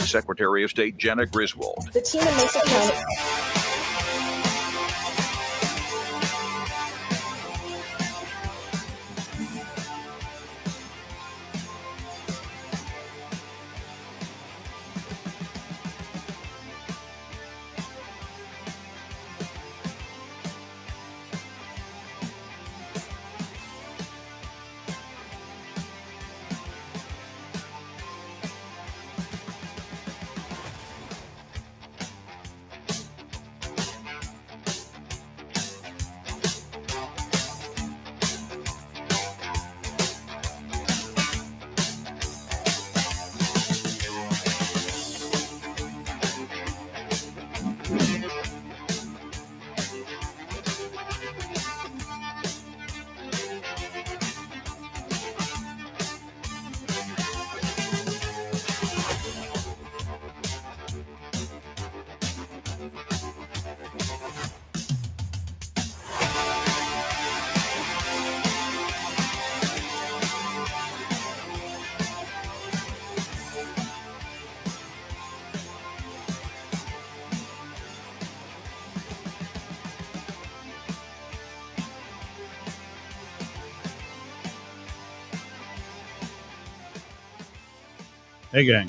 Secretary of State Jenna Griswold. The team in Mesa County. Hey, gang.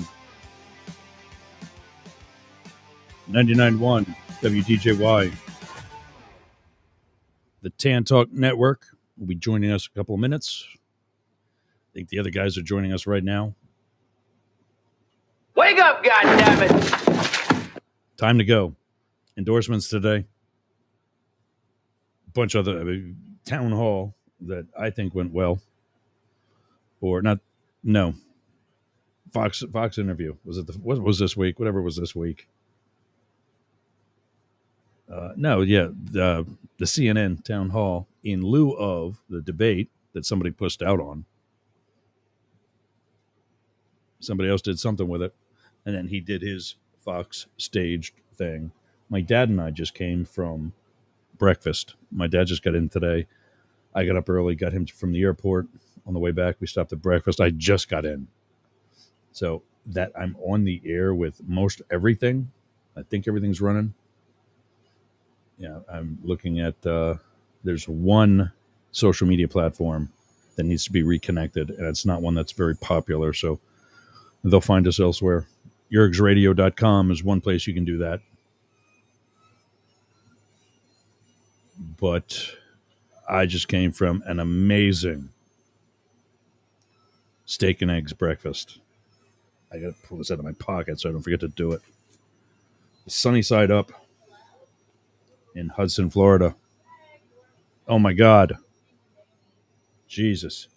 99.1 WTJY. The Tan Talk Network will be joining us in a couple of minutes. I think the other guys are joining us right now. Wake up, goddammit! Time to go. Endorsements today. A bunch of other town hall that I think went well. Or not, no. Fox interview. What was this week? Whatever was this week. The CNN town hall in lieu of the debate that somebody pushed out on. Somebody else did something with it, and then he did his Fox staged thing. My dad and I just came from breakfast. My dad just got in today. I got up early, got him from the airport. On the way back, we stopped at breakfast. I just got in. So that I'm on the air with most everything. I think everything's running. Yeah, I'm looking at, there's one social media platform that needs to be reconnected, and it's not one that's very popular, so they'll find us elsewhere. YurgsRadio.com is one place you can do that. But I just came from an amazing steak and eggs breakfast. I got to pull this out of my pocket so I don't forget to do it. Sunny Side Up in Hudson, Florida. Oh my God. Jesus.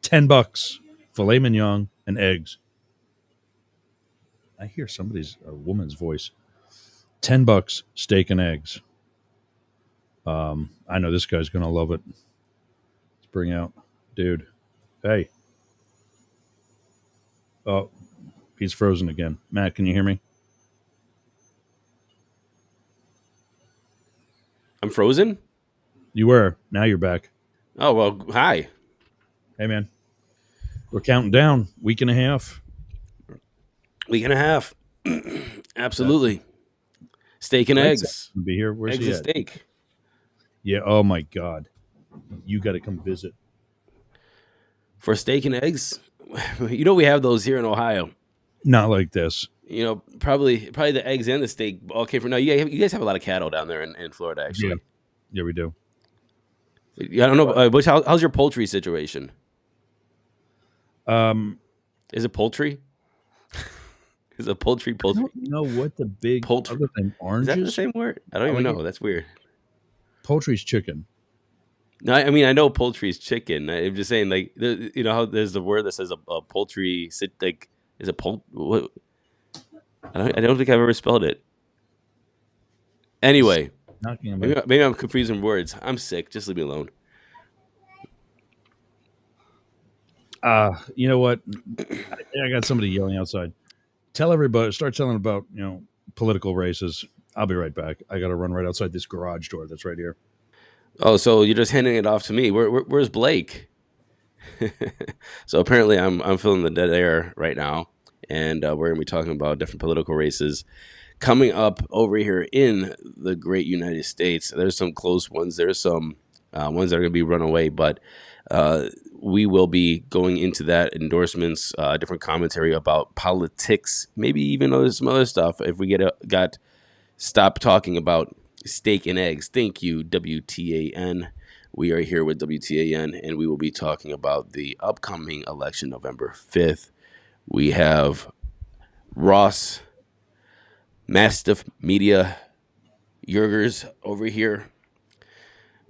$10. Filet mignon and eggs. I hear a woman's voice. $10 steak and eggs. I know this guy's going to love it. Let's bring out, dude. Hey. Oh, he's frozen again. Matt, can you hear me? I'm frozen? You were. Now you're back. Oh, well, hi. Hey, man. We're counting down. Week and a half. Week and a half. Absolutely. Steak and eggs. Be here. Where's eggs he and at? steak. Yeah. Oh, my God. You got to come visit. For steak and eggs? You know we have those here in Ohio. Not like this. You know, probably the eggs and the steak all came from. No, you guys have a lot of cattle down there in Florida, actually. Yeah, we do. I don't know. How's your poultry situation? Is it poultry? Is it poultry? I don't know what the big poultry other than oranges. Is that the same word? I don't even know. That's weird. Poultry's chicken. No, I mean I know poultry's chicken. I'm just saying, like, you know how there's the word that says a poultry. Like, is it what? I don't think I've ever spelled it. Anyway, maybe I'm confusing words. I'm sick. Just leave me alone. You know what? I got somebody yelling outside. Start telling about, political races. I'll be right back. I got to run right outside this garage door that's right here. Oh, so you're just handing it off to me. Where's Blake? So apparently I'm feeling the dead air right now. and we're going to be talking about different political races coming up over here in the great United States. There's some close ones. There's some ones that are going to be run away, but we will be going into that endorsements, different commentary about politics, maybe even some other stuff. If we got stop talking about steak and eggs. Thank you, WTAN. We are here with WTAN, and we will be talking about the upcoming election, November 5th. We have Ross, Mastiff Media, Yergers over here.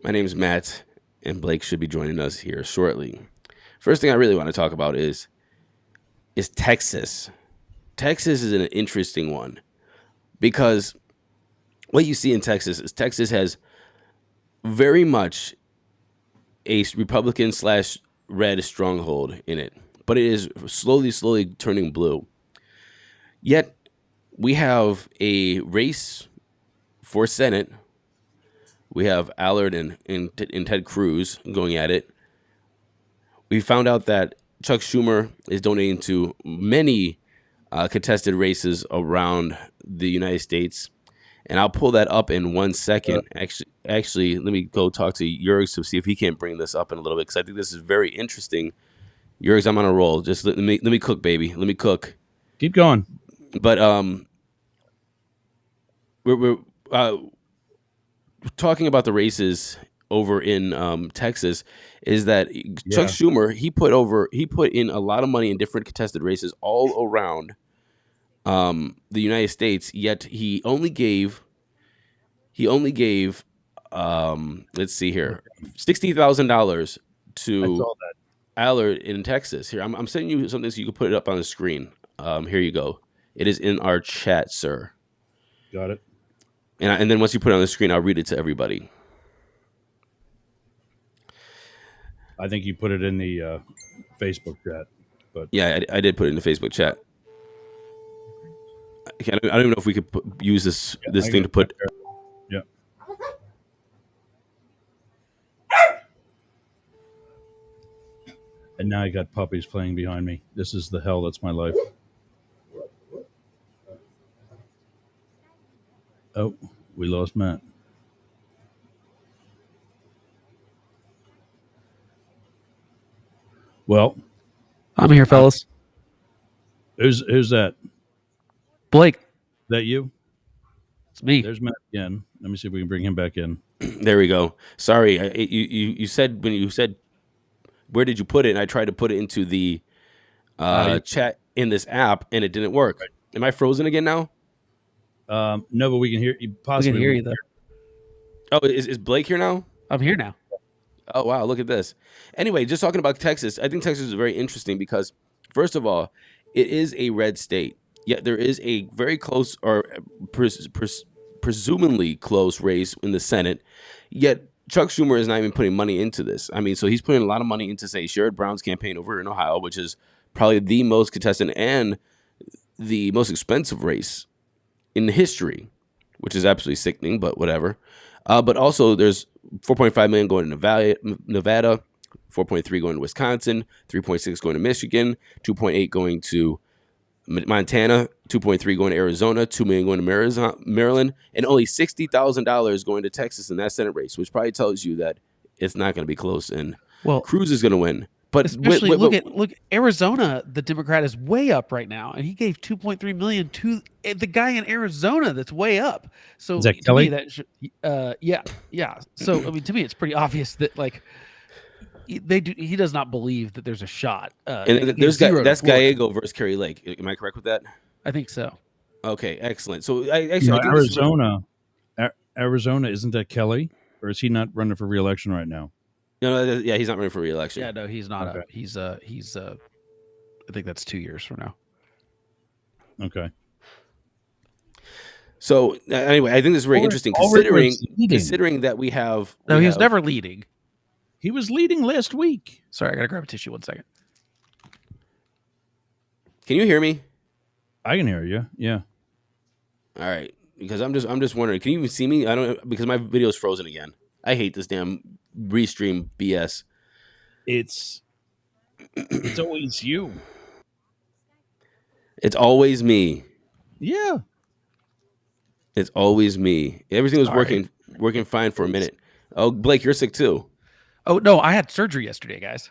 My name is Matt, and Blake should be joining us here shortly. First thing I really want to talk about is Texas. Texas is an interesting one because what you see in Texas is Texas has very much a Republican / red stronghold in it, but it is slowly turning blue. Yet we have a race for Senate. We have Allard and Ted Cruz going at it. We found out that Chuck Schumer is donating to many contested races around the United States. And I'll pull that up in 1 second. Actually, let me go talk to Jurgs to see if he can't bring this up in a little bit, because I think this is very interesting. Jurgs, I'm on a roll. Just let me cook, baby. Let me cook. Keep going. But we're talking about the races over in Texas. Is that Chuck Schumer? He put in a lot of money in different contested races all around the United States. Yet he only gave let's see here, $60,000 to Allard in Texas. Here, I'm sending you something so you can put it up on the screen. Here you go. It is in our chat, sir. Got it. And then once you put it on the screen, I'll read it to everybody. I think you put it in the Facebook chat. But yeah, I did put it in the Facebook chat. I don't even know if we could use this thing to put. Yeah. And now I got puppies playing behind me. This is the hell that's my life. Oh, we lost Matt. Well, I'm here, fellas. Who's that? Blake. That you? It's me. There's Matt again. Let me see if we can bring him back in. There we go. Sorry, you said when you said where did you put it, and I tried to put it into the chat in this app, and it didn't work. Right. Am I frozen again now? No, but we can hear you. Possibly we can hear you though. Oh, is Blake here now? I'm here now. Oh wow, look at this. Anyway, just talking about Texas, I think Texas is very interesting because, first of all, it is a red state. Yet there is a very close or presumably close race in the Senate. Yet Chuck Schumer is not even putting money into this. I mean, so he's putting a lot of money into, say, Sherrod Brown's campaign over in Ohio, which is probably the most contested and the most expensive race in history, which is absolutely sickening, but whatever. But also there's $4.5 million going to Nevada, 4.3 going to Wisconsin, 3.6 going to Michigan, 2.8 going to Montana, 2.3 going to Arizona, $2 million going to Maryland, and only $60,000 going to Texas in that Senate race, which probably tells you that it's not going to be close. And Cruz is going to win. But especially look at Arizona. The Democrat is way up right now, and he gave $2.3 million to the guy in Arizona. That's way up. So is that Kelly? Yeah. So I mean, to me, it's pretty obvious that like he does not believe that there's a shot. And that's Gallego versus Kerry Lake. Am I correct with that? I think so. Okay, excellent. So I think Arizona, isn't that Kelly, or is he not running for re-election right now? No, yeah, he's not running for re-election. Yeah, no, he's not. Okay. He's I think that's 2 years from now. Okay. So anyway, I think this is very interesting considering that we have. No, he was never leading. He was leading last week. Sorry, I gotta grab a tissue 1 second. Can you hear me? I can hear you. Yeah. All right, because I'm just wondering. Can you even see me? I don't, because my video is frozen again. I hate this damn restream BS. It's always you. It's always me. Yeah. It's always me. Everything was Sorry. working fine for a minute. Oh, Blake, you're sick too. Oh no, I had surgery yesterday, guys.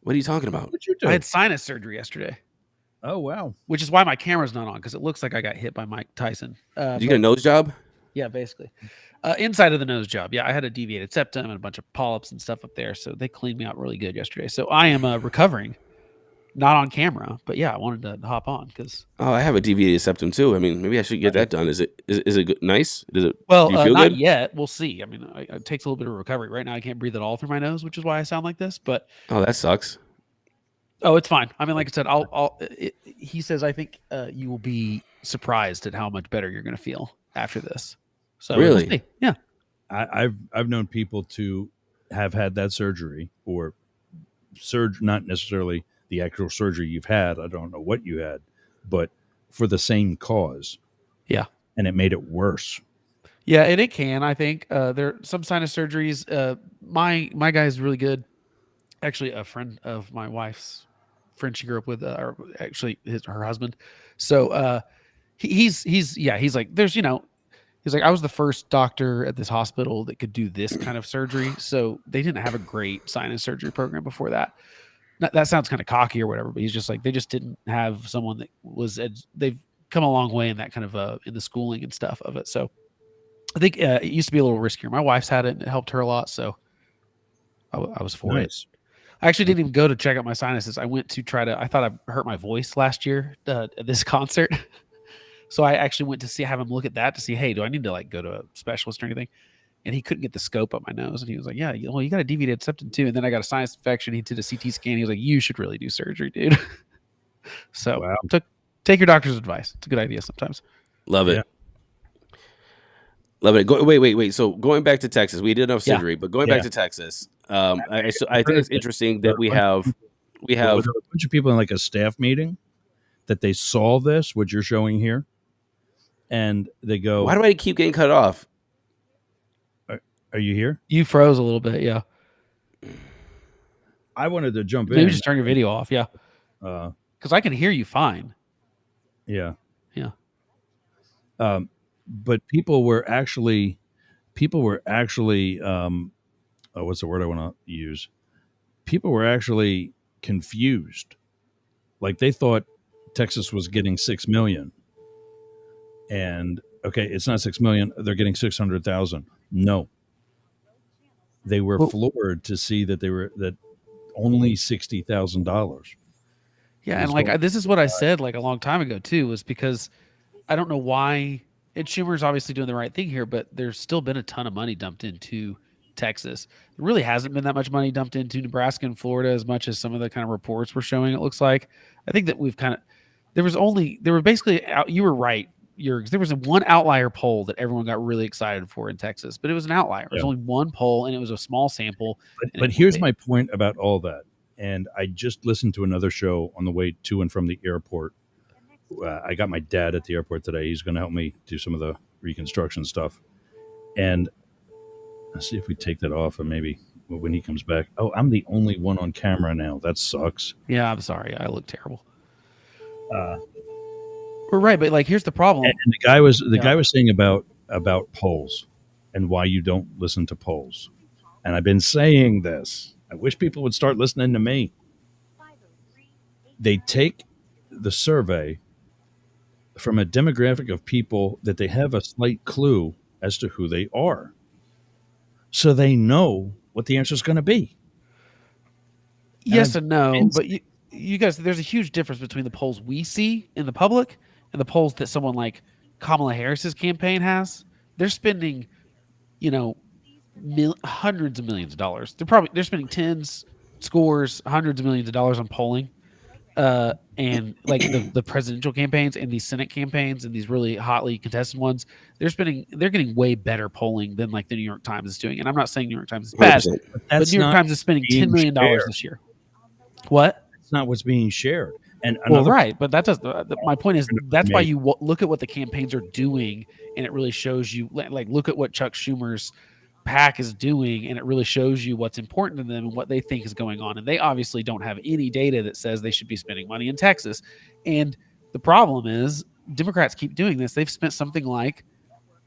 What are you talking about? What'd you do? I had sinus surgery yesterday, Oh wow. which is why my camera's not on because it looks like I got hit by Mike Tyson. Did you get a nose job? Yeah, basically. Inside of the nose job. Yeah, I had a deviated septum and a bunch of polyps and stuff up there. So they cleaned me out really good yesterday. So I am recovering, not on camera, but yeah, I wanted to hop on because. Oh, I have a deviated septum too. I mean, maybe I should get that done. Is it good, nice? Does it? Well, Do you feel not good? yet. We'll see. I mean, it takes a little bit of recovery. Right now, I can't breathe at all through my nose, which is why I sound like this. But Oh, that sucks. oh, it's fine. I mean, like I said, he says I think you will be surprised at how much better you're going to feel after this. So we'll Really? see. Yeah. I've known people to have had that surgery or not necessarily the actual surgery you've had. I don't know what you had, but for the same cause. Yeah. And it made it worse. Yeah, and it can. I think there some sinus surgeries. My guy is really good. Actually, a friend of my wife's friend she grew up with, or actually her husband. So he's like he's like I was the first doctor at this hospital that could do this kind of surgery. So they didn't have a great sinus surgery program before that. That sounds kind of cocky or whatever, but he's just like they just didn't have someone that was. They've come a long way in that kind of in the schooling and stuff of it. So I think it used to be a little riskier. My wife's had it and it helped her a lot. So I was for it. Nice. I actually didn't even go to check out my sinuses. I went to I thought I hurt my voice last year at this concert. So I actually went to have him look at that to see, hey, do I need to like go to a specialist or anything? And he couldn't get the scope up my nose. And he was like, yeah, well, you got a deviated septum too. And then I got a sinus infection. He did a CT scan. He was like, you should really do surgery, dude. So Wow. take your doctor's advice. It's a good idea sometimes. Love it. Yeah. Love it. Wait. So going back to Texas, we did enough Yeah. surgery, but going Yeah. back to Texas, I think it's interesting that we have There were a bunch of people in like a staff meeting that they saw this, what you're showing here, and they go, Why do I keep getting cut off? "Are you here?" You froze a little bit. Yeah. I wanted to jump Maybe in. just turn your video off. Yeah. Because I can hear you fine. Yeah. Yeah. But people were actually, what's the word I want to use? People were actually confused. Like they thought Texas was getting 6 million. And okay, it's not 6 million. They're getting 600,000. No. They were floored to see that only $60,000. Yeah, and like this is what I said like a long time ago too, was because I don't know why. And Schumer's obviously doing the right thing here, but there's still been a ton of money dumped into Texas. There really hasn't been that much money dumped into Nebraska and Florida as much as some of the kind of reports were showing. It looks like I think that we've kind of there were basically you were right. There was one outlier poll that everyone got really excited for in Texas, but it was an outlier. It was only one poll, and it was a small sample. But here's my point about all that. And I just listened to another show on the way to and from the airport. I got my dad at the airport today. He's going to help me do some of the reconstruction stuff. And let's see if we take that off and maybe when he comes back. Oh, I'm the only one on camera now. That sucks. Yeah, I'm sorry. I look terrible. We're right, but like here's the problem. And the guy was saying about polls and why you don't listen to polls. And I've been saying this. I wish people would start listening to me. They take the survey from a demographic of people that they have a slight clue as to who they are. So they know what the answer is going to be. Yes and no, but you guys, there's a huge difference between the polls we see in the public and the polls that someone like Kamala Harris's campaign has. They're spending, hundreds of millions of dollars. They're spending tens, scores, hundreds of millions of dollars on polling, and like the presidential campaigns and these Senate campaigns and these really hotly contested ones. They're getting way better polling than like the New York Times is doing. And I'm not saying New York Times is bad, 100%. but New York Times is spending $10 million this year. What? It's not what's being shared. And right, but that does. My point is that's why you look at what the campaigns are doing, and it really shows you. Like, look at what Chuck Schumer's PAC is doing, and it really shows you what's important to them and what they think is going on. And they obviously don't have any data that says they should be spending money in Texas. And The problem is Democrats keep doing this. They've spent something like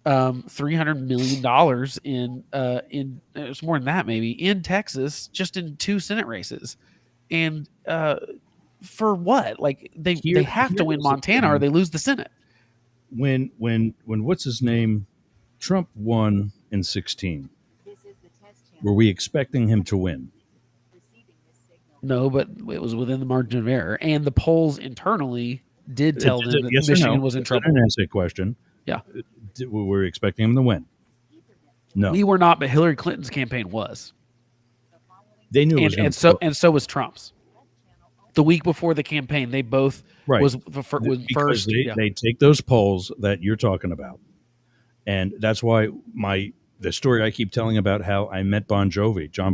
$300 million in it's more than that maybe in Texas just in 2 Senate races, and for what? Like they have to win Here's the Montana or thing. they lose the Senate. When what's his name, Trump won in 16, were we expecting him to win? No, but it was within the margin of error, and the polls internally did tell them that Yes Michigan or no? was in It's trouble. an essay question. Yeah. We were expecting him to win. No, We were not, but Hillary Clinton's campaign was, they knew it was and going to so was Trump's. The week before the campaign, they both right was because first. they take those polls that you're talking about, and that's why the story I keep telling about how I met John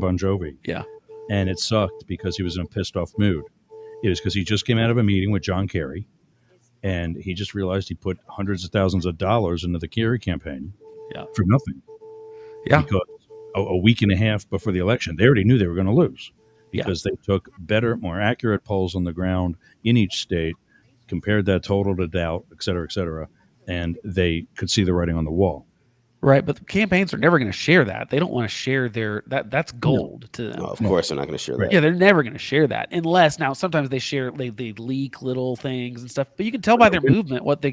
Bon Jovi, Yeah. and it sucked because he was in a pissed off mood. It was because he just came out of a meeting with John Kerry, and he just realized he put hundreds of thousands of dollars into the Kerry campaign for nothing. Yeah. Because a week and a half before the election, they already knew they were going to lose because they took better, more accurate polls on the ground in each state, compared that total to doubt, et cetera, and they could see the writing on the wall. Right, but the campaigns are never going to share that. They don't want to share that's gold to them. No, of course they're not going to share that. Yeah, they're never going to share that unless now sometimes they leak little things and stuff. But you can tell by their movement what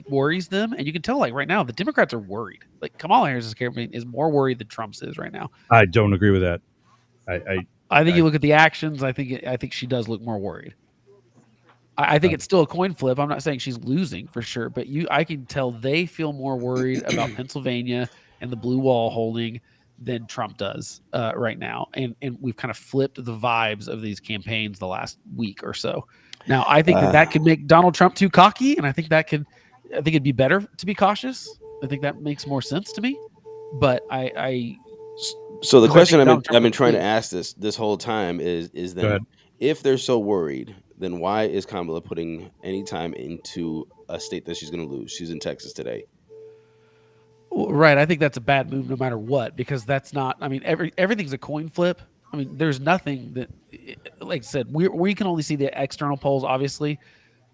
worries them, and you can tell like right now the Democrats are worried. Like Kamala Harris's campaign is more worried than Trump's is right now. I don't agree with that. I think you look at the actions. I think she does look more worried. I think it's still a coin flip. I'm not saying she's losing for sure, but I can tell they feel more worried about Pennsylvania and the blue wall holding than Trump does right now. And we've kind of flipped the vibes of these campaigns the last week or so. Now, I think that could make Donald Trump too cocky, and I think it'd be better to be cautious. I think that makes more sense to me. But So the question I've been trying to ask this whole time is then if they're so worried, then why is Kamala putting any time into a state that she's going to lose? She's in Texas today. Right. I think that's a bad move no matter what, because that's not, I mean, everything's a coin flip. I mean, there's nothing that, like I said, we can only see the external polls, obviously,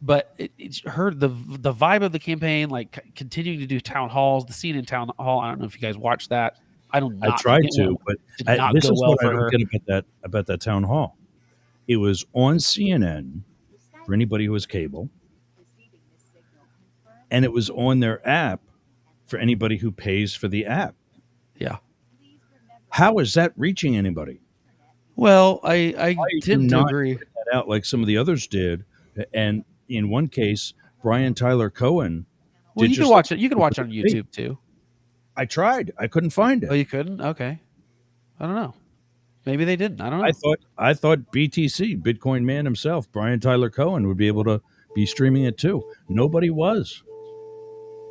but it's heard the vibe of the campaign, like continuing to do town halls, the scene in town hall. I don't know if you guys watched that. I tried to, but this is what I don't get about that town hall. It was on CNN for anybody who has cable, and it was on their app for anybody who pays for the app. Yeah. How is that reaching anybody? Well, I tend to agree. That out like some of the others did, and in one case, Brian Tyler Cohen. Well, you can watch it. You can watch it on YouTube too. I tried. I couldn't find it. Oh, you couldn't? Okay. I don't know. Maybe they didn't. I don't know. I thought BTC, Bitcoin man himself, Brian Tyler Cohen, would be able to be streaming it too. Nobody was.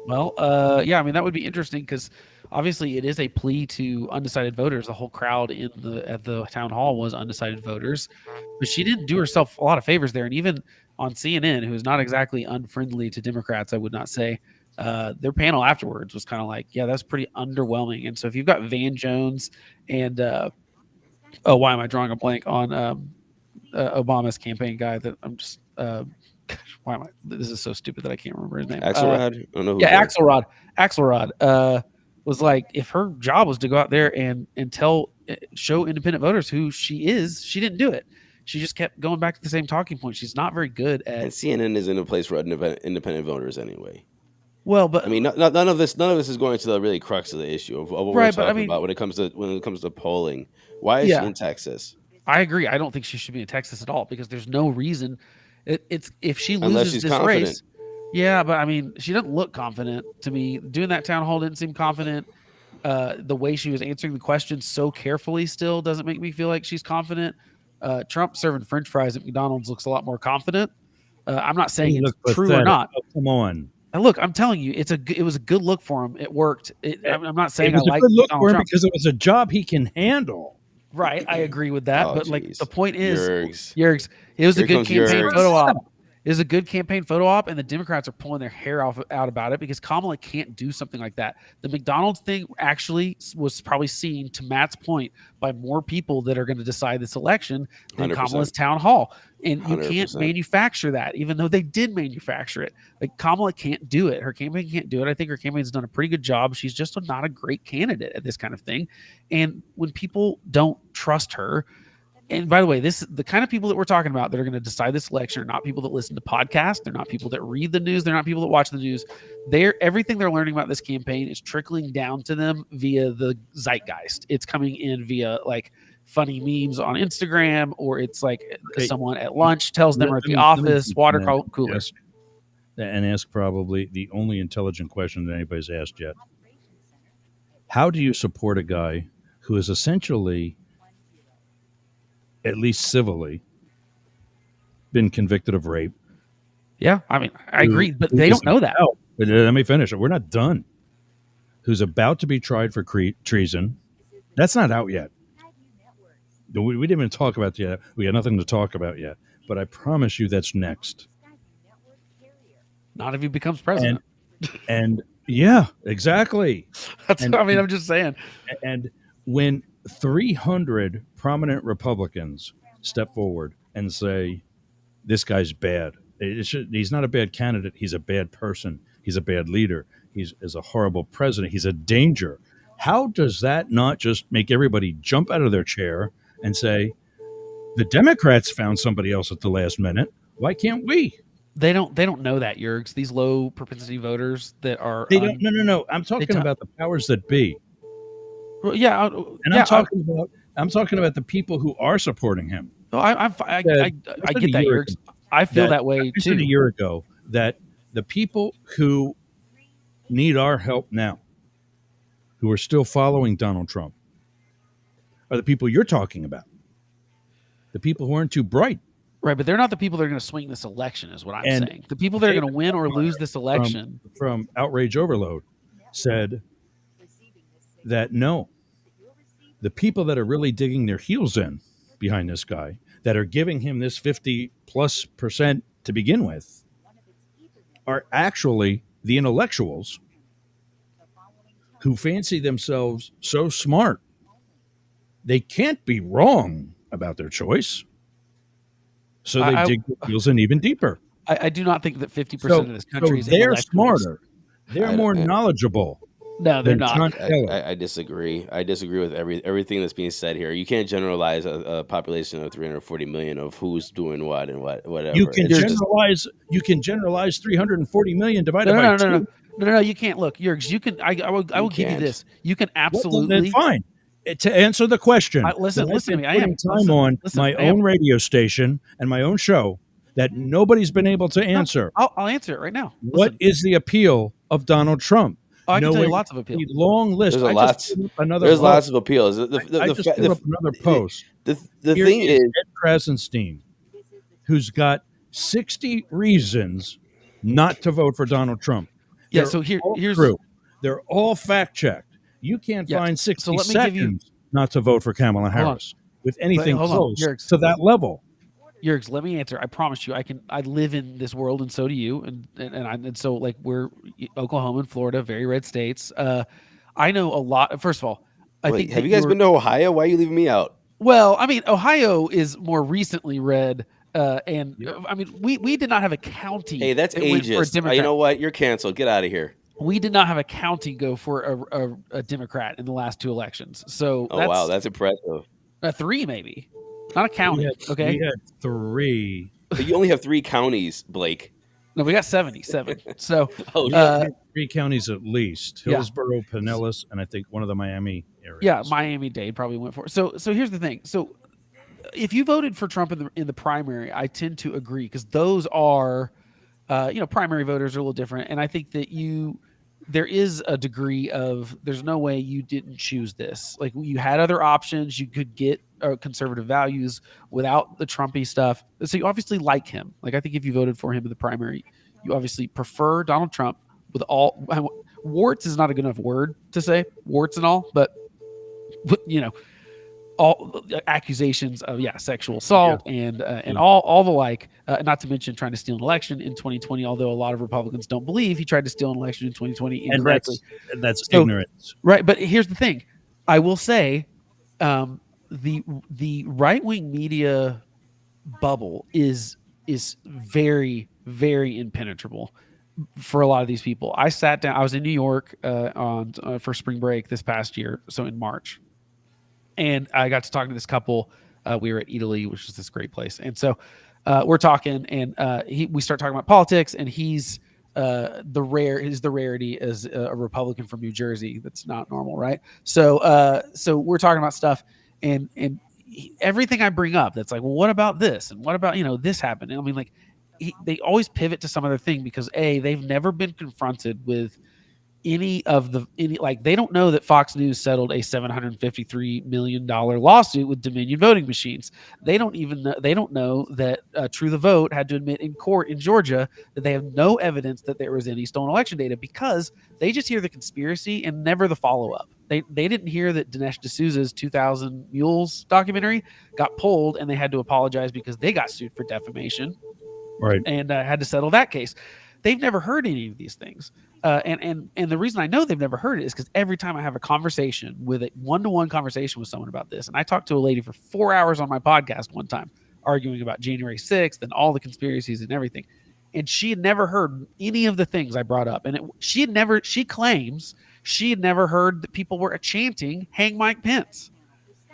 Well, yeah, I mean that would be interesting because obviously it is a plea to undecided voters. The whole crowd at the town hall was undecided voters, but she didn't do herself a lot of favors there. And even on CNN, who is not exactly unfriendly to Democrats, I would not say, their panel afterwards was kind of like, yeah, that's pretty underwhelming. And so if you've got Van Jones and why am I drawing a blank on Obama's campaign guy that I'm just why am I? This is so stupid that I can't remember his name. Axelrod? I don't know who Axelrod. Axelrod was like, if her job was to go out there and show independent voters who she is, she didn't do it. She just kept going back to the same talking point. She's not very good at. And CNN isn't a place for independent voters anyway. Well, but I mean, none of this is going to the really crux of the issue of what we're talking about when it comes to polling. Why is she in Texas? I agree. I don't think she should be in Texas at all because there's no reason. It's if she loses unless she's this confident. race. Yeah, but I mean, she doesn't look confident to me. Doing that town hall didn't seem confident. The way she was answering the questions so carefully still doesn't make me feel like she's confident. Trump serving French fries at McDonald's looks a lot more confident. I'm not saying it's true or not. Oh, come on. And look, I'm telling you, it was a good look for him. It worked. I'm not saying it was I like a good look Donald for him Trump. because it was a job he can handle. Right, I agree with that. But like the point is, Yergs. it was a good campaign photo op. It is a good campaign photo op, and the Democrats are pulling their hair out about it because Kamala can't do something like that. The McDonald's thing actually was probably seen, to Matt's point, by more people that are going to decide this election than 100%. Kamala's town hall. And you can't 100%. manufacture that, even though they did manufacture it. Like, Kamala can't do it. Her campaign can't do it. I think her campaign's done a pretty good job. She's just not a great candidate at this kind of thing. And when people don't trust her, and by the way, the kind of people that we're talking about that are going to decide this election are not people that listen to podcasts. They're not people that read the news. They're not people that watch the news. Everything they're learning about this campaign is trickling down to them via the zeitgeist. It's coming in via like funny memes on Instagram, or it's like someone at lunch tells them, or at the office, water cooler. And ask probably the only intelligent question that anybody's asked yet. How do you support a guy who is essentially, at least civilly, been convicted of rape? Yeah, I mean, I agree, but they don't know that. Let me finish it. We're not done. Who's about to be tried for treason? That's not out yet. We didn't even talk about that yet. We got nothing to talk about yet. But I promise you that's next. Not if he becomes president. And yeah, exactly. I'm just saying. And when 300 prominent Republicans step forward and say, this guy's bad. He's not a bad candidate. He's a bad person. He's a bad leader. He's a horrible president. He's a danger. How does that not just make everybody jump out of their chair and say, the Democrats found somebody else at the last minute. Why can't we? They don't know that, Yergs. These low propensity voters that are No. I'm talking about the powers that be. Well, yeah, I'm talking about the people who are supporting him. I get that, Yergs. I feel that way too. A year ago, that the people who need our help now, who are still following Donald Trump, are the people you're talking about. The people who aren't too bright. Right, but they're not the people that are going to swing this election, is what I'm saying. The people that are going to win or lose this election. From Outrage Overload said that no, the people that are really digging their heels in behind this guy, that are giving him this 50+% to begin with, are actually the intellectuals who fancy themselves so smart they can't be wrong about their choice. So they dig their heels in even deeper. I do not think that 50% of this country is they're smarter. They're more knowledgeable. No, they're not. I disagree. I disagree with everything that's being said here. You can't generalize a population of 340 million of who's doing what and whatever. You can generalize. You can generalize 340 million divided by 2. No, you can't. Look, Yergs, you can. I will give you this. You can absolutely. Well, then fine. To answer the question, listen to me. I am time on my own radio station and my own show that nobody's been able to answer. I'll answer it right now. What is the appeal of Donald Trump? I can tell you lots of appeals. Long list. There's lots of appeals. I just put up another post. The thing is, Ed Krasenstein, who's got 60 reasons not to vote for Donald Trump. Yeah. So here's true. They're all fact checked. You can't find 60 seconds not to vote for Kamala Harris with anything close to that level. Yergs, let me answer. I promise you, I live in this world, and so do you, and so like we're Oklahoma and Florida, very red states. I know a lot. First of all, I think have you guys been to Ohio? Why are you leaving me out? Well, I mean, Ohio is more recently red. I mean, we did not have a county. Hey, that's ageist. You know what? You're canceled. Get out of here. We did not have a county go for a Democrat in the last 2 elections. So wow, that's impressive. 3 maybe, not a county. We had 3. But you only have 3 counties, Blake. No, we got 77. So 3 counties at least: Hillsborough, Pinellas, and I think one of the Miami areas. Yeah, Miami-Dade probably went for it. So here's the thing. So if you voted for Trump in the primary, I tend to agree, because those are, primary voters are a little different, and I think that there is a degree of there's no way you didn't choose this. Like, you had other options. You could get conservative values without the Trumpy stuff. So you obviously like him. Like, I think if you voted for him in the primary, you obviously prefer Donald Trump with all warts is not a good enough word to say, warts and all, but all accusations of sexual assault and all the like. Not to mention trying to steal an election in 2020. Although a lot of Republicans don't believe he tried to steal an election in 2020 And incorrectly. that's So, ignorance. right, but here's the thing. I will say, the right wing media bubble is very, very impenetrable for a lot of these people. I sat down. I was in New York on for spring break this past year, so in March, and I got to talk to this couple. We were at Italy, which is this great place, and so we're talking, and we start talking about politics, and he's the rarity as a Republican from New Jersey. That's not normal, right? So we're talking about stuff, and everything I bring up, that's like, well, what about this, and what about this happened? And I mean, like, they always pivot to some other thing because they've never been confronted with any like, they don't know that Fox News settled a $753 million lawsuit with Dominion voting machines. They don't know that True the Vote had to admit in court in Georgia that they have no evidence that there was any stolen election data, because they just hear the conspiracy and never the follow-up. They didn't hear that Dinesh D'Souza's 2000 Mules documentary got pulled and they had to apologize because they got sued for defamation, Right. and had to settle that case. They've never heard any of these things. And the reason I know they've never heard it is because every time I have a conversation with a one-to-one conversation with someone about this, and I talked to a lady for 4 hours on my podcast one time, arguing about January 6th and all the conspiracies and everything. And she had never heard any of the things I brought up. And she claims she had never heard that people were chanting, "Hang Mike Pence."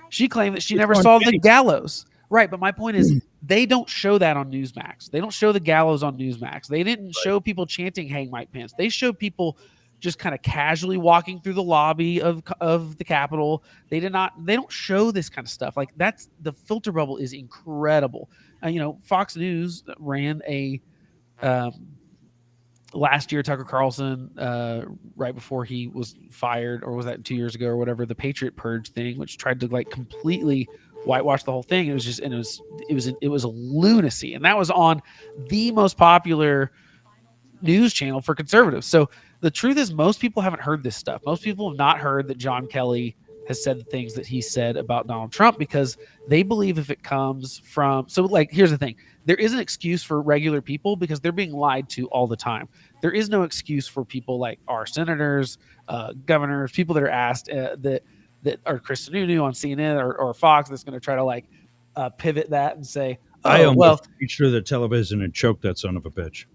She claimed that she never saw the gallows. Right, but my point is, they don't show that on Newsmax. They don't show the gallows on Newsmax. They didn't show people chanting "Hang Mike Pence." They showed people just kind of casually walking through the lobby of the Capitol. They don't show this kind of stuff. Like, that's the filter bubble is incredible. Fox News ran a last year, Tucker Carlson, right before he was fired, or was that 2 years ago or whatever, the Patriot Purge thing, which tried to like completely whitewash the whole thing. It was a lunacy, and that was on the most popular news channel for conservatives. So the truth is, most people haven't heard this stuff. Most people have not heard that John Kelly has said the things that he said about Donald Trump, because they believe if it comes from, so like, here's the thing. There is an excuse for regular people because they're being lied to all the time. There is no excuse for people like our senators, governors, people that are asked that are Chris Sununu on CNN or Fox, that's going to try to like pivot that and say, I almost reached through the television and choked that son of a bitch.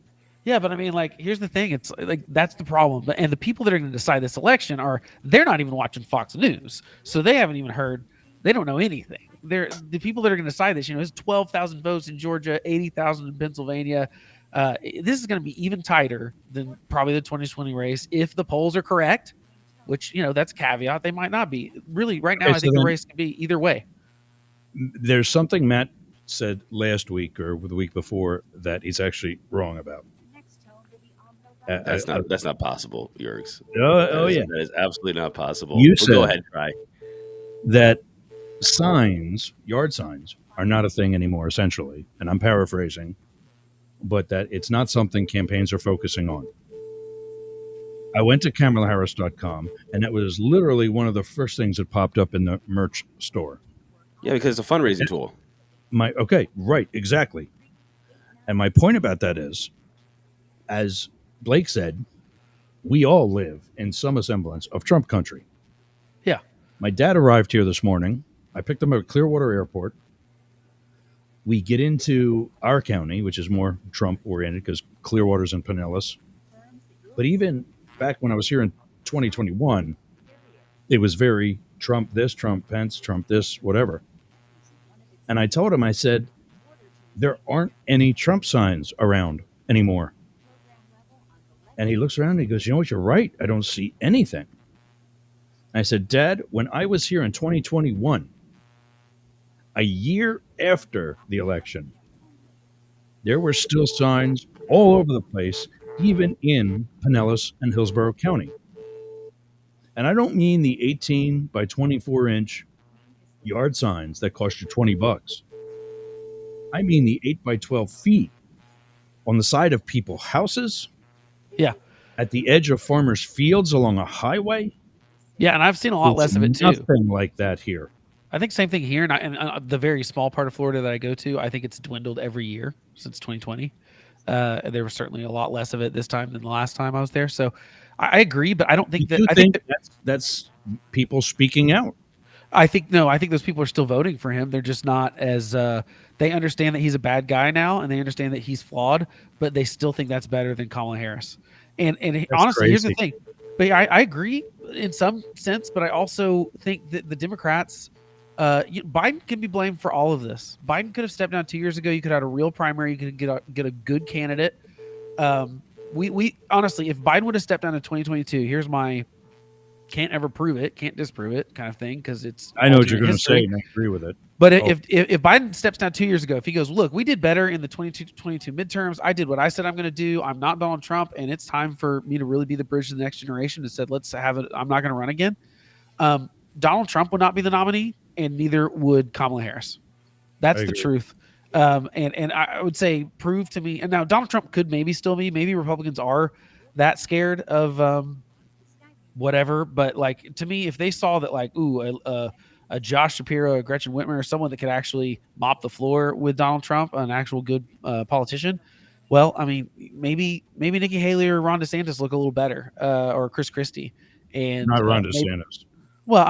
Yeah, but I mean, like, here's the thing. It's like, that's the problem. And the people that are going to decide this election they're not even watching Fox News. So they haven't even heard, they don't know anything. They're the people that are going to decide this, it's 12,000 votes in Georgia, 80,000 in Pennsylvania. This is going to be even tighter than probably the 2020 race if the polls are correct, which, that's a caveat. They might not be. Really, right now, I think the race can be either way. There's something Matt said last week or the week before that he's actually wrong about. That's not possible, Yergs. Yeah, that is absolutely not possible. You said go ahead, try that yard signs, are not a thing anymore, essentially, and I'm paraphrasing, but that it's not something campaigns are focusing on. I went to KamalaHarris.com, and that was literally one of the first things that popped up in the merch store. Yeah, because it's a fundraising tool. Right, exactly. And my point about that is, as Blake said, we all live in some semblance of Trump country. Yeah. My dad arrived here this morning. I picked him up at Clearwater Airport. We get into our county, which is more Trump-oriented because Clearwater's in Pinellas. But even back when I was here in 2021, it was very Trump this, Trump Pence, Trump this, whatever. And I told him, I said, there aren't any Trump signs around anymore. And he looks around and he goes, you know what, you're right. I don't see anything. I said, Dad, when I was here in 2021, a year after the election, there were still signs all over the place, even in Pinellas and Hillsborough County. And I don't mean the 18 by 24 inch yard signs that cost you $20. I mean the 8 by 12 feet on the side of people's houses. Yeah. At the edge of farmers' fields along a highway. Yeah, and I've seen a lot less of it too. Nothing like that here. I think same thing here, and the very small part of Florida that I go to, I think it's dwindled every year since 2020. There was certainly a lot less of it this time than the last time I was there. So I agree, but I don't You think that. do I think think that, that's people speaking out? I think no. I think those people are still voting for him. They're just not as they understand that he's a bad guy now, and they understand that he's flawed, but they still think that's better than Kamala Harris. And That's honestly, here's the crazy. thing. But I agree in some sense, but I also think that the Democrats, Biden can be blamed for all of this. Biden could have stepped down 2 years ago. You could have had a real primary. You could get a good candidate. We honestly, if Biden would have stepped down in 2022, here's my can't ever prove it, can't disprove it kind of thing because it's I know what you're alternate going to say, history. and I agree with it. But Oh, if Biden steps down 2 years ago, if he goes, look, we did better in the 22 midterms. I did what I said I'm going to do. I'm not Donald Trump, and it's time for me to really be the bridge to the next generation. And said, let's have it. I'm not going to run again. Donald Trump would not be the nominee, and neither would Kamala Harris. That's I the agree. truth. And I would say prove to me. And now Donald Trump could maybe still be. Maybe Republicans are that scared of whatever. But like to me, if they saw that like a Josh Shapiro, a Gretchen Whitmer, or someone that could actually mop the floor with Donald Trump, an actual good politician, well, I mean, maybe Nikki Haley or Ron DeSantis look a little better, or Chris Christie, and Not Ron maybe. DeSantis. Well,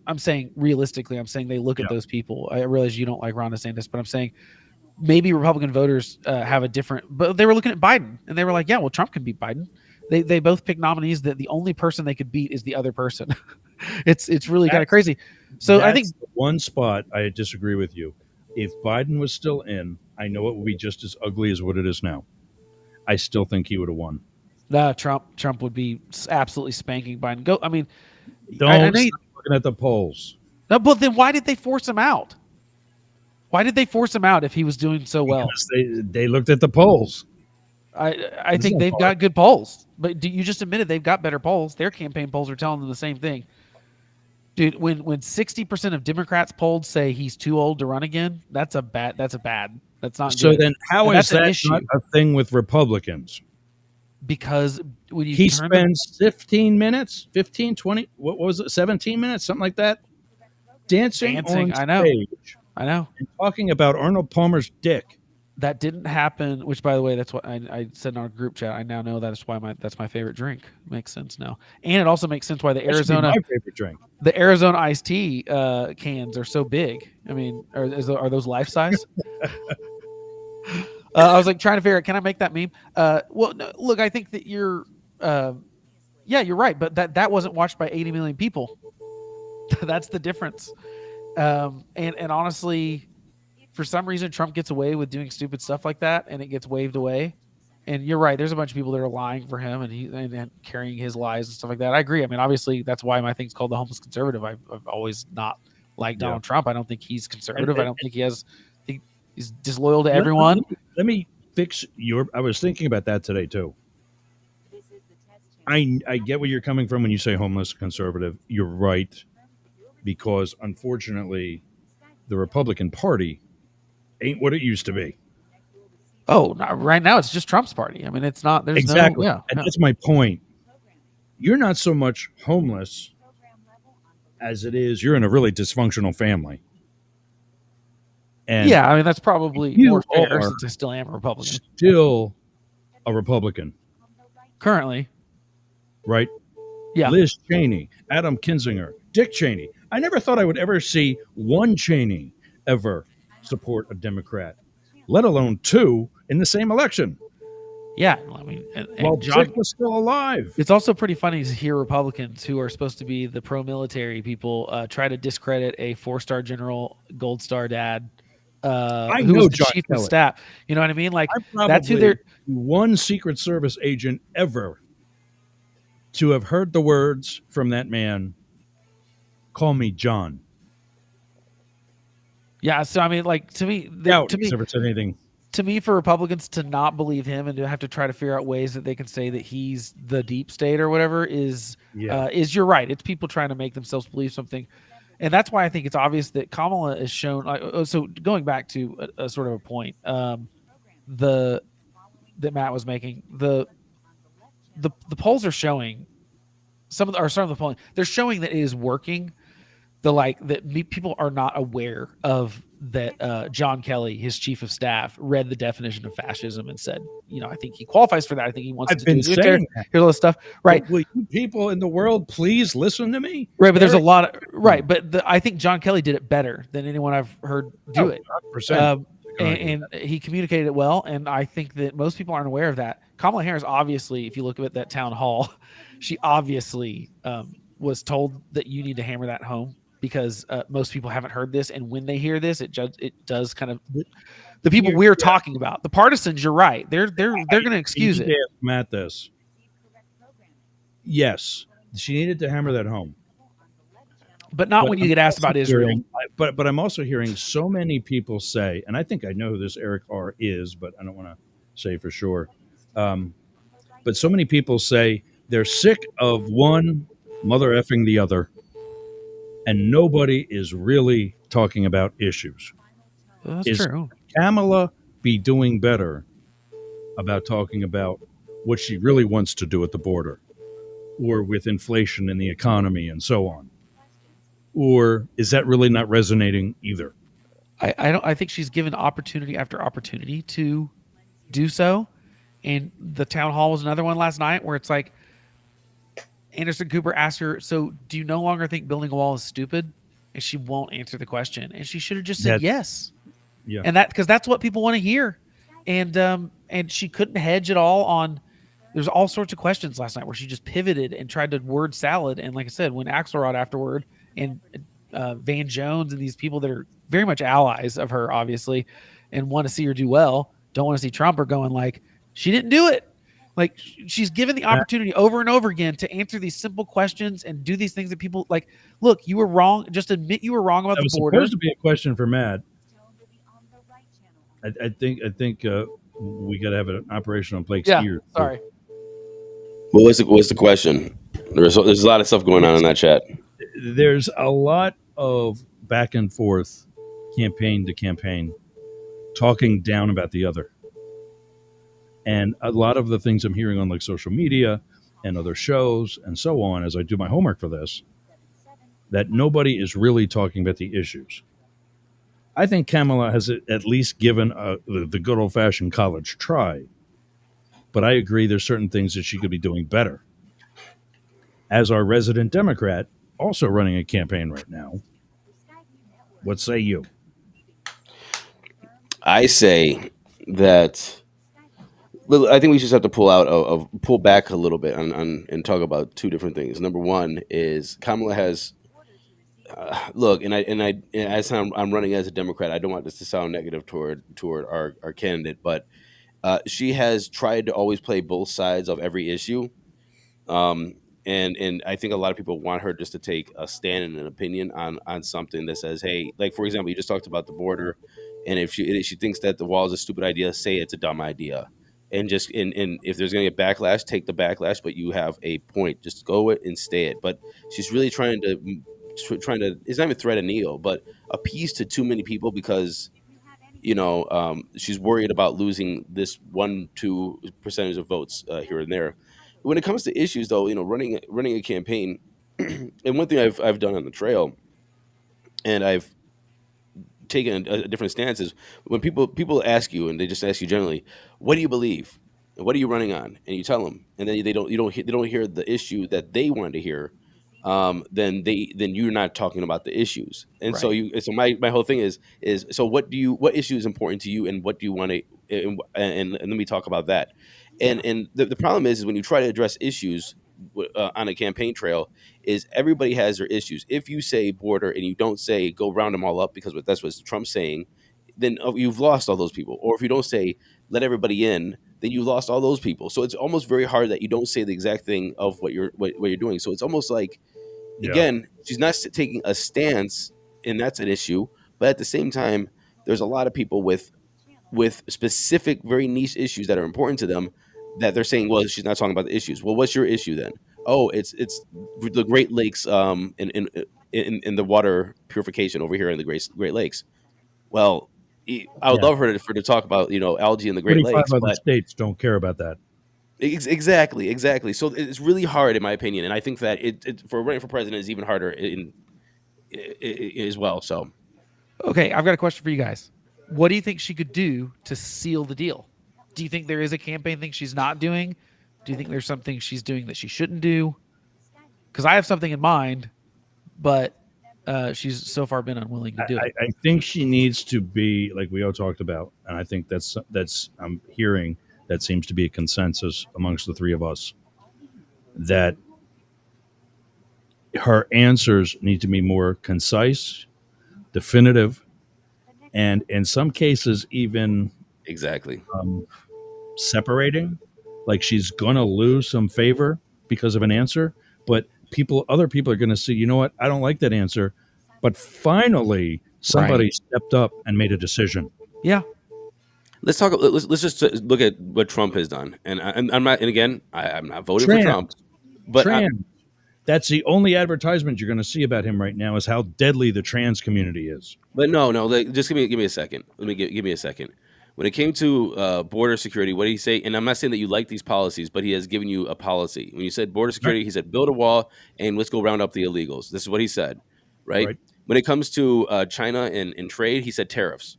I'm saying realistically, I'm saying they look Yeah. at those people. I realize you don't like Ron DeSantis, but I'm saying maybe Republican voters have a different. But they were looking at Biden, and they were like, yeah, well, Trump can beat Biden. They both pick nominees that the only person they could beat is the other person. it's really kind of crazy. So I think That's the one spot I disagree with you. If Biden was still in, I know it would be just as ugly as what it is now. I still think he would have won. Trump would be absolutely spanking Biden. Go. I mean, Don't I know stop looking at the polls. no, but then why did they force him out? Why did they force him out if he was doing so well? Because they looked at the polls. I This think is they've hard. got good polls, but you just admitted they've got better polls. Their campaign polls are telling them the same thing. Dude, when 60% of Democrats polled say he's too old to run again, that's bad. That's not So good. then how And is that's an that issue. not a thing with Republicans? Because when you He turn spends 15 minutes, 15, 20, what was it, 17 minutes, something like that, dancing on I know. stage I know. and talking about Arnold Palmer's dick. That didn't happen, which by the way, that's what I said in our group chat. I now know that's my favorite drink. Makes sense now. And it also makes sense why the That should be Arizona my favorite drink. iced tea cans are so big. I mean, are those life size? I was like trying to figure out, can I make that meme? Well, no, look, I think that you're right, but that wasn't watched by 80 million people. That's the difference. And honestly, for some reason, Trump gets away with doing stupid stuff like that, and it gets waved away. And you're right. There's a bunch of people that are lying for him, and carrying his lies and stuff like that. I agree. I mean, obviously, that's why my thing's called the homeless conservative. I've always not liked Donald Trump. I don't think he's conservative. I don't think he's disloyal to everyone. Let me fix your. I was thinking about that today too. I get where you're coming from when you say homeless conservative. You're right, because unfortunately, the Republican Party ain't what it used to be. Oh, right now it's just Trump's party. I mean, it's not. There's Exactly, no. Yeah, and no. that's my point. You're not so much homeless as it is you're in a really dysfunctional family. And Yeah, I mean that's probably you more fair are since I still am a Republican still a Republican, currently. right? Yeah, Liz Cheney, Adam Kinzinger, Dick Cheney. I never thought I would ever see one Cheney ever support a Democrat, let alone two in the same election. yeah. I mean, and While John, Dick was still alive. it's also pretty funny to hear Republicans who are supposed to be the pro-military people try to discredit a 4-star general, Gold Star dad, who know was the John chief of Kelly. staff. You know what I mean? Like I'm that's who probably they're. one Secret Service agent ever to have heard the words from that man, call me John. Yeah, so I mean, like to me, Doubt he's ever said anything. To me, for Republicans to not believe him and to have to try to figure out ways that they can say that he's the deep state or whatever is you're right. It's people trying to make themselves believe something, and that's why I think it's obvious that Kamala is shown. So going back to a sort of a point, that Matt was making, the polls are showing some of the polling. They're showing that it is working. people are not aware of that. John Kelly, his chief of staff, read the definition of fascism and said, I think he qualifies for that. I think he wants I've to do been his military. saying that. Here's all this stuff, right? Will you people in the world please listen to me? Right, but there's a Eric- lot of right, but I think John Kelly did it better than anyone I've heard do it. 100%. And he communicated it well, and I think that most people aren't aware of that. Kamala Harris, obviously, if you look at that town hall, she obviously was told that you need to hammer that home because most people haven't heard this, and when they hear this, it does kind of the people we're talking about, the partisans. You're right; they're going to excuse it. Ask Matt this. Yes, she needed to hammer that home, but not when you get asked about Israel. But I'm also hearing so many people say, and I think I know who this Eric R. is, but I don't want to say for sure. But so many people say they're sick of one mother effing the other, and nobody is really talking about issues. Well, that's Is true. Kamala be doing better about talking about what she really wants to do at the border, or with inflation in the economy and so on? Or is that really not resonating either? I think she's given opportunity after opportunity to do so. And the town hall was another one last night where it's like Anderson Cooper asked her, so do you no longer think building a wall is stupid? And she won't answer the question. And she should have just said yes. Yeah. And because that's what people want to hear. And she couldn't hedge at all on. There's all sorts of questions last night where she just pivoted and tried to word salad. And like I said, when Axelrod afterward and Van Jones and these people that are very much allies of her, obviously, and want to see her do well, don't want to see Trump, are going like, she didn't do it. Like, she's given the opportunity over and over again to answer these simple questions and do these things that people like. Look, you were wrong. Just admit you were wrong about the border. That was supposed to be a question for Matt. I think we got to have an operation on Blake's ear. Sorry. Well, what's the question? There's a lot of stuff going on in that chat. There's a lot of back and forth, campaign to campaign, talking down about the other. And a lot of the things I'm hearing on like social media and other shows and so on, as I do my homework for this, that nobody is really talking about the issues. I think Kamala has at least given the good old-fashioned college try. But I agree there's certain things that she could be doing better. As our resident Democrat, also running a campaign right now, what say you? I say that I think we just have to pull back a little bit and talk about two different things. Number one is Kamala has look, and as I'm running as a Democrat, I don't want this to sound negative toward our candidate, but she has tried to always play both sides of every issue. And I think a lot of people want her just to take a stand and an opinion on something that says, hey, like, for example, you just talked about the border. And if she thinks that the wall is a stupid idea, say it's a dumb idea. And if there's going to get backlash, take the backlash, but you have a point. Just go it and stay it. But she's really trying to, it's not even thread a needle, but appease to too many people because, she's worried about losing this 1-2% of votes here and there. When it comes to issues, though, running a campaign, and one thing I've done on the trail, and I've taken a different stance is when people ask you, and they just ask you generally, what do you believe? And what are you running on? And you tell them, and then they don't hear the issue that they wanted to hear. Then you're not talking about the issues. And Right. so my whole thing is so what issue is important to you, and what do you want to, and let me talk about that. And the problem is when you try to address issues on a campaign trail, is everybody has their issues. If you say border and you don't say go round them all up because that's what Trump's saying, then you've lost all those people. Or if you don't say let everybody in, then you lost all those people. So it's almost very hard that you don't say the exact thing of what you're doing. So it's almost like, again, she's not taking a stance, and that's an issue. But at the same time, there's a lot of people with specific, very niche issues that are important to them that they're saying, well, she's not talking about the issues. Well, what's your issue then? Oh, it's the Great Lakes in the water purification over here in the Great Lakes. Well, I would love her to talk about algae in the Great Lakes, but states don't care about that. Exactly. So it's really hard, in my opinion, and I think that it for running for president is even harder as well. So Okay, I've got a question for you guys. What do you think she could do to seal the deal? Do you think there is a campaign thing she's not doing? Do you think there's something she's doing that she shouldn't do? Because I have something in mind, but she's so far been unwilling to do it. I think she needs to be like we all talked about, and I think that's I'm hearing that seems to be a consensus amongst the three of us that her answers need to be more concise, definitive, and in some cases even exactly. separating. Like she's gonna lose some favor because of an answer, but other people are gonna see, you know what, I don't like that answer, but finally somebody stepped up and made a decision. Yeah. Let's talk. Let's just look at what Trump has done, and I'm not. And again, I'm not voting for Trump, but that's the only advertisement you're going to see about him right now is how deadly the trans community is. But no, just give me a second. Let me give me a second. When it came to border security, what did he say? And I'm not saying that you like these policies, but he has given you a policy. When you said border security, he said build a wall and let's go round up the illegals. This is what he said, right? When it comes to China and trade, he said tariffs.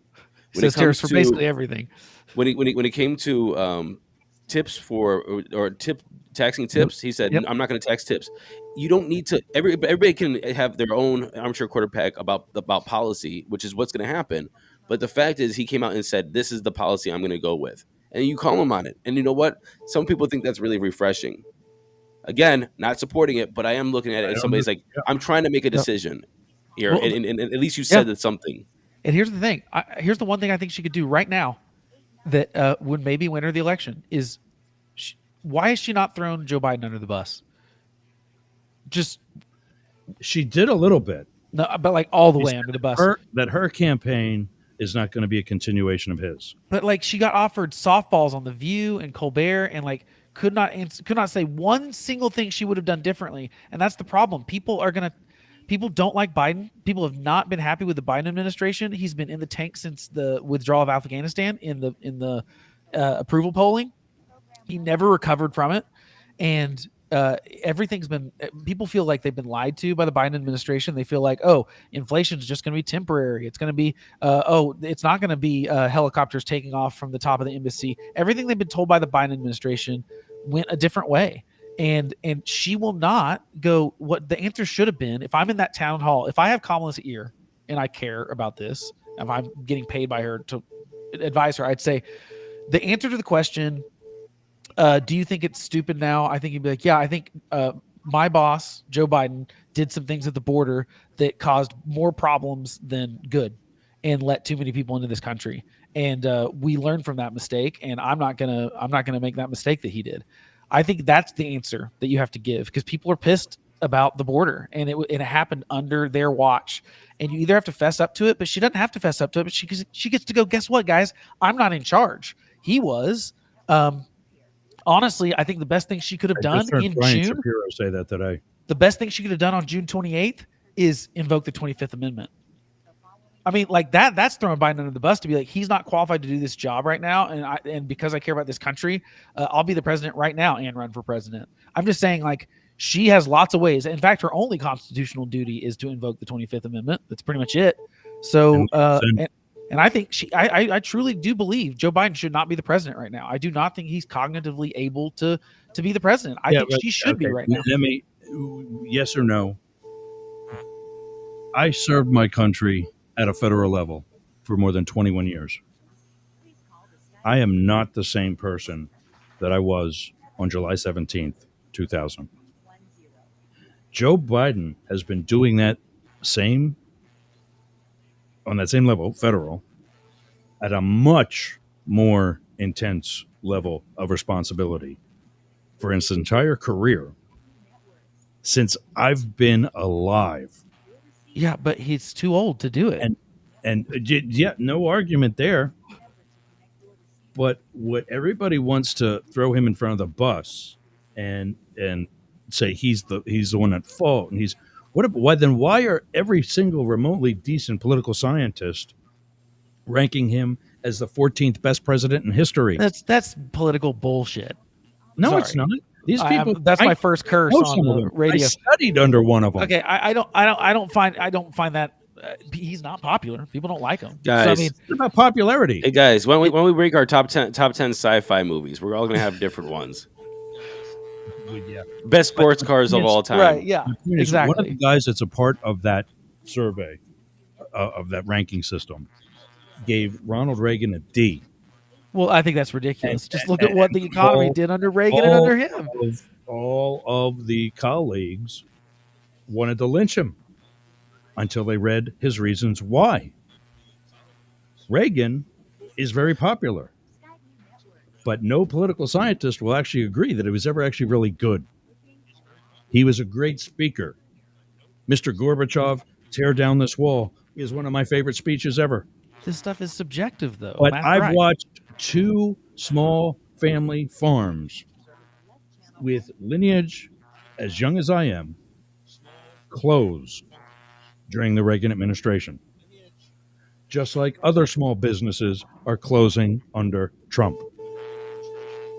When it comes to basically everything. When it came to tips or taxing tips, he said, I'm not going to tax tips. You don't need to. Everybody can have their own armchair quarterback about policy, which is what's going to happen. But the fact is, he came out and said, "This is the policy I'm going to go with," and you call him on it. And you know what? Some people think that's really refreshing. Again, not supporting it, but I am looking at it as somebody's like, "I'm trying to make a decision here," and at least you said that something. And here's the thing. Here's the one thing I think she could do right now that would maybe win her the election is why is she not thrown Joe Biden under the bus? She did a little bit. No, but like all the way under the bus. Her campaign is not going to be a continuation of his. But like she got offered softballs on The View and Colbert and like could not say one single thing she would have done differently. And that's the problem. People don't like Biden. People have not been happy with the Biden administration. He's been in the tank since the withdrawal of Afghanistan in the approval polling. He never recovered from it. And everything's been, people feel like they've been lied to by the Biden administration. They feel like, oh, inflation is just going to be temporary. It's going to be, it's not going to be helicopters taking off from the top of the embassy. Everything they've been told by the Biden administration went a different way. And she will not go. What the answer should have been, if I'm in that town hall, if I have Kamala's ear and I care about this, if I'm getting paid by her to advise her, I'd say the answer to the question, do you think it's stupid now? I think you'd be like, yeah, I think my boss, Joe Biden, did some things at the border that caused more problems than good and let too many people into this country. And we learned from that mistake. And I'm not gonna make that mistake that he did. I think that's the answer that you have to give because people are pissed about the border and it happened under their watch. And you either have to fess up to it, but she doesn't have to fess up to it. But she gets to go, guess what, guys? I'm not in charge. He was. Honestly, I think the best thing she could have done in June. Shapiro say that today. The best thing she could have done on June 28th is invoke the 25th Amendment. I mean, like that's throwing Biden under the bus to be like, he's not qualified to do this job right now. And because I care about this country, I'll be the president right now and run for president. I'm just saying, like, she has lots of ways. In fact, her only constitutional duty is to invoke the 25th Amendment. That's pretty much it. So, and I think I truly do believe Joe Biden should not be the president right now. I do not think he's cognitively able to be the president. I think she should be right now. Let me, yes or no. I served my country at a federal level for more than 21 years. I am not the same person that I was on July 17th, 2000. Joe Biden has been doing that on that same level, federal, at a much more intense level of responsibility for his entire career since I've been alive. Yeah, but he's too old to do it. And yeah, no argument there. But what everybody wants to throw him in front of the bus and say he's the one at fault, and why are every single remotely decent political scientist ranking him as the 14th best president in history? That's political bullshit. No, it's not. These people. That's my first curse know on some of the them. radio. I studied under one of them. Okay, I don't find that he's not popular. People don't like him. Guys, So, I mean, It's about popularity. hey guys, when we break our top 10 sci-fi movies, we're all gonna have different ones. Yeah. Best sports cars of all time. right? Yeah, My point is, exactly. one of the guys that's a part of that survey, of that ranking system, gave Ronald Reagan a D. Well, I think that's ridiculous. Just look at and what the economy did under Reagan and under him. All of the colleagues wanted to lynch him until they read his reasons why. Reagan is very popular, but no political scientist will actually agree that he was ever actually really good. He was a great speaker. Mr. Gorbachev, tear down this wall, is one of my favorite speeches ever. This stuff is subjective, though. But Matt I've Bright. watched 2 small family farms with lineage as young as I am close during the Reagan administration, just like other small businesses are closing under Trump.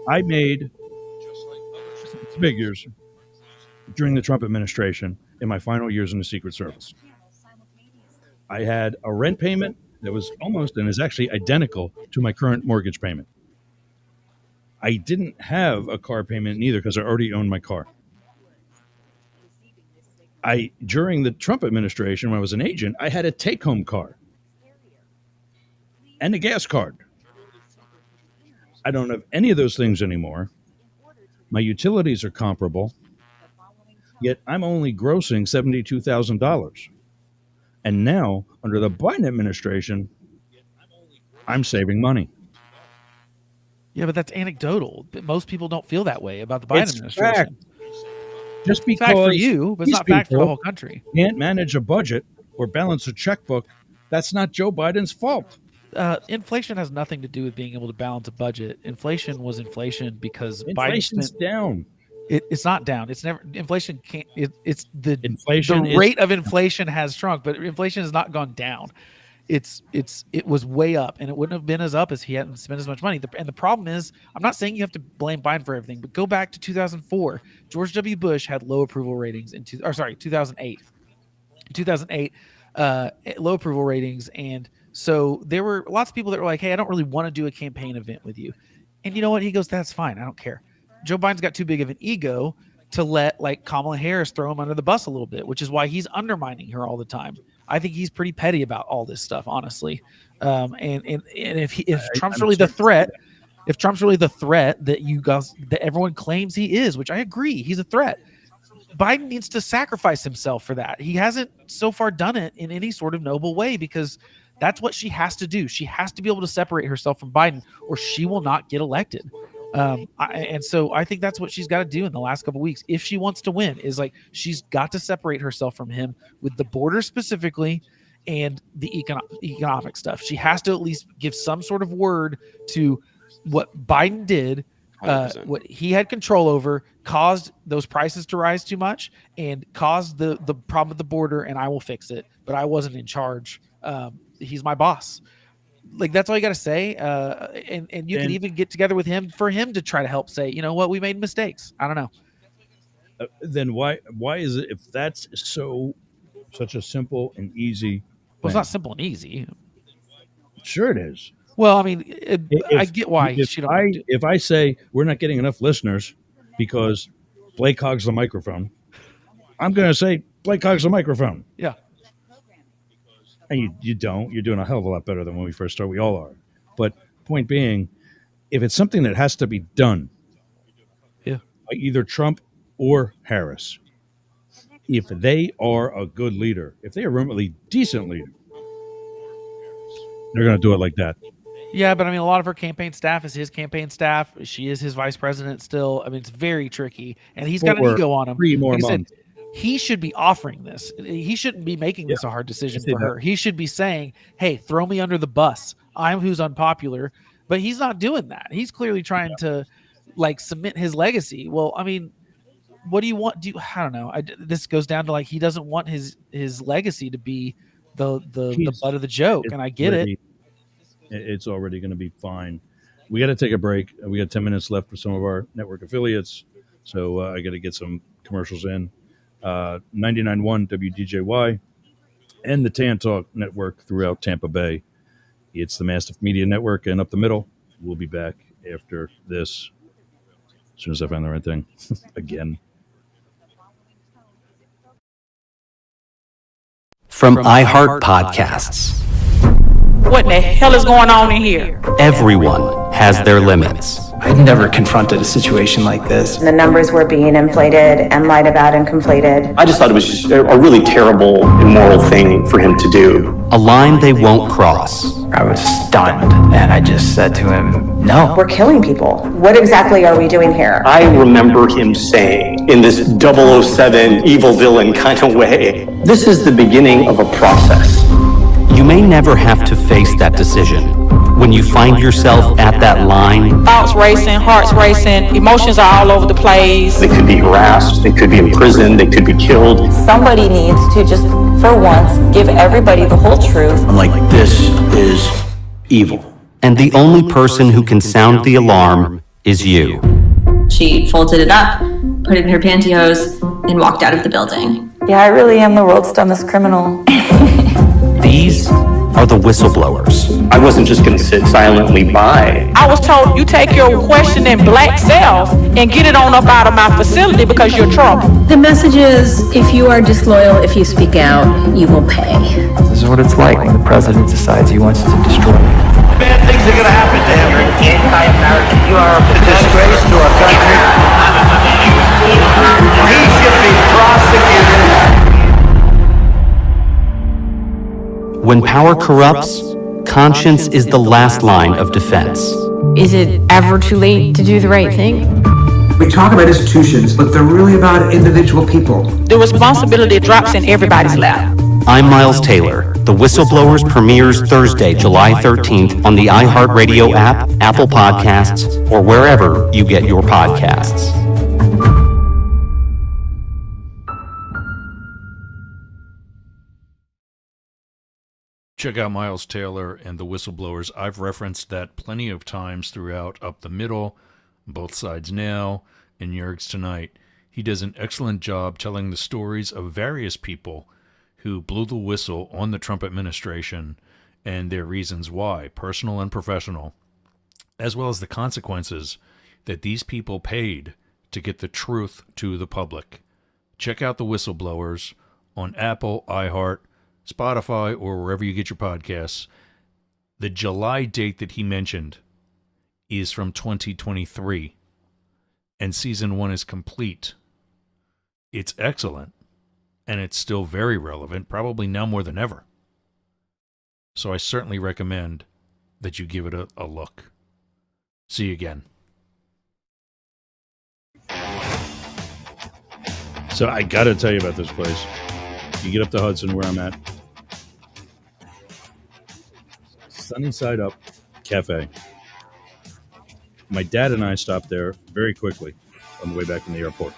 I made figures during the Trump administration in my final years in the Secret Service. I had a rent payment that was almost and is actually identical to my current mortgage payment. I didn't have a car payment either because I already owned my car. During the Trump administration, when I was an agent, I had a take-home car and a gas card. I don't have any of those things anymore. My utilities are comparable, yet I'm only grossing $72,000. And now, under the Biden administration, I'm saving money. Yeah, but that's anecdotal. Most people don't feel that way about the Biden It's administration. fact. Just It's fact for because you, but it's these not fact for the people whole country. can't manage a budget or balance a checkbook, that's not Joe Biden's fault. Inflation has nothing to do with being able to balance a budget. Inflation was inflation because Inflation's Biden spent. down. It's not down. It's never inflation can't. It's the Inflation the rate of inflation has shrunk, but inflation has not gone down. It was way up, and it wouldn't have been as up as he hadn't spent as much money. And the problem is, I'm not saying you have to blame Biden for everything, but go back to 2004. George W. Bush had low approval ratings 2008. 2008, low approval ratings, and so there were lots of people that were like, "Hey, I don't really want to do a campaign event with you," and you know what? He goes, "That's fine. I don't care." Joe Biden's got too big of an ego to let like Kamala Harris throw him under the bus a little bit, which is why he's undermining her all the time. I think he's pretty petty about all this stuff, honestly. And if Trump's really the threat, if Trump's really the threat that everyone claims he is, which I agree, he's a threat. Biden needs to sacrifice himself for that. He hasn't so far done it in any sort of noble way because that's what she has to do. She has to be able to separate herself from Biden or she will not get elected. And so I think that's what she's got to do in the last couple of weeks. If she wants to win, is like she's got to separate herself from him with the border specifically and the economic stuff. She has to at least give some sort of word to what Biden did, what he had control over, caused those prices to rise too much and caused the problem at the border, and I will fix it. But I wasn't in charge. He's my boss. Like that's all you got to say, and you can even get together with him for him to try to help say, you know what, we made mistakes. I don't know. Then why is it, if that's such a simple and easy? Well, it's not simple and easy. Sure, it is. Well, I mean, I get why if I say we're not getting enough listeners because Blake hogs the microphone, I'm going to say Blake hogs the microphone. Yeah. And you don't. You're doing a hell of a lot better than when we first started. We all are. But point being, if it's something that has to be done, by either Trump or Harris, if they are a good leader, if they are a remotely decent leader, they're going to do it like that. Yeah, but I mean, a lot of her campaign staff is his campaign staff. She is his vice president still. I mean, it's very tricky, and he's got an ego on him. 3 more months. He should be offering this. He shouldn't be making this a hard decision for her. He should be saying, hey, throw me under the bus. I'm who's unpopular. But he's not doing that. He's clearly trying to like cement his legacy. Well, I mean, what do you want? I don't know. This goes down to like he doesn't want his legacy to be the butt of the joke. And I get it. It's already going to be fine. We got to take a break. We got 10 minutes left for some of our network affiliates. So I got to get some commercials in. 99.1 WDJY and the Tan Talk Network throughout Tampa Bay. It's the Mastiff Media Network, and up the middle. We'll be back after this as soon as I find the right thing. Again. From iHeart Podcasts. What the hell is going on in here? Everyone has their limits. I'd never confronted a situation like this. The numbers were being inflated and lied about and conflated. I just thought it was just a really terrible, immoral thing for him to do. A line they won't cross. I was stunned, and I just said to him, no. We're killing people. What exactly are we doing here? I remember him saying, in this 007 evil villain kind of way, this is the beginning of a process. You may never have to face that decision. When you find yourself at that line, Thoughts racing, hearts racing, emotions are all over the place. They could be harassed, they could be imprisoned, they could be killed. Somebody needs to just, for once, give everybody the whole truth. I'm like, this is evil. and the only person who can sound the alarm is you. She folded it up, put it in her pantyhose, and walked out of the building. Yeah, I really am the world's dumbest criminal. These are the whistleblowers. I wasn't just going to sit silently by. I was told you take your questioning black self and get it on up out of my facility because you're trouble. The message is, if you are disloyal, if you speak out, you will pay. This is what it's like when the president decides he wants to destroy you. Bad things are going to happen to him. You're an anti-American. You are a disgrace to our country. He's going to be prosecuted. When power corrupts, conscience is the last line of defense. Is it ever too late to do the right thing? We talk about institutions, but they're really about individual people. The responsibility drops in everybody's lap. I'm Miles Taylor. The Whistleblowers premieres Thursday, July 13th on the iHeartRadio app, Apple Podcasts, or wherever you get your podcasts. Check out Miles Taylor and the Whistleblowers. I've referenced that plenty of times throughout Up the Middle, Both Sides Now, and Yerg's Tonight. He does an excellent job telling the stories of various people who blew the whistle on the Trump administration and their reasons why, personal and professional, as well as the consequences that these people paid to get the truth to the public. Check out the Whistleblowers on Apple, iHeart, Spotify, or wherever you get your podcasts. The July date that he mentioned is from 2023, and season 1 is complete. It's excellent, and it's still very relevant, probably now more than ever. So I certainly recommend that you give it a look. See you again. So I got to tell you about this place. You get up to Hudson, where I'm at. Sunny Side Up Cafe. My dad and I stopped there very quickly on the way back from the airport.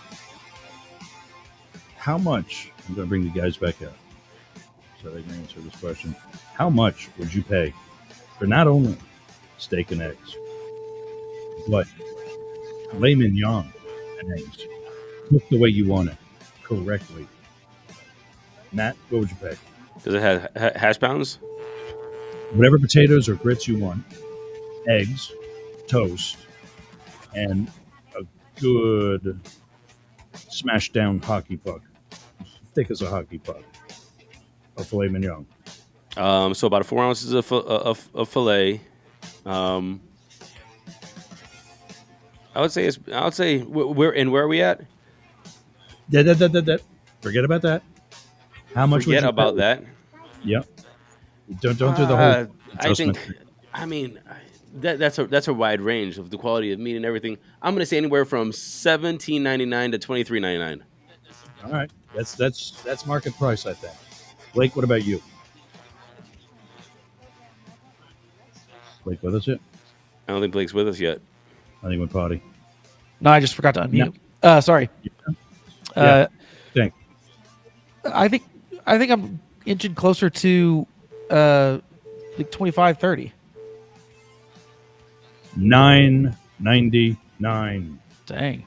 How much, I'm going to bring the guys back out so they can answer this question. How much would you pay for not only steak and eggs, but filet mignon and eggs, cooked the way you want it, correctly? Matt, what would you pay? Does it have hash browns? Whatever potatoes or grits you want, eggs, toast, and a good smashed down hockey puck, thick as a hockey puck, of filet mignon. So about 4 ounces of filet. I would say where are we at? That. Forget about that. How much? Forget would you about pay? that. Yep. Don't do the whole. That's a wide range of the quality of meat and everything. I'm going to say anywhere from $17.99 to $23.99. All right, that's market price, I think. Blake, what about you? Blake with us yet? I don't think Blake's with us yet. I think he went potty. No, I just forgot to unmute. Sorry. Thanks. I think I'm inching closer to like 25, 30. $9.99. Dang.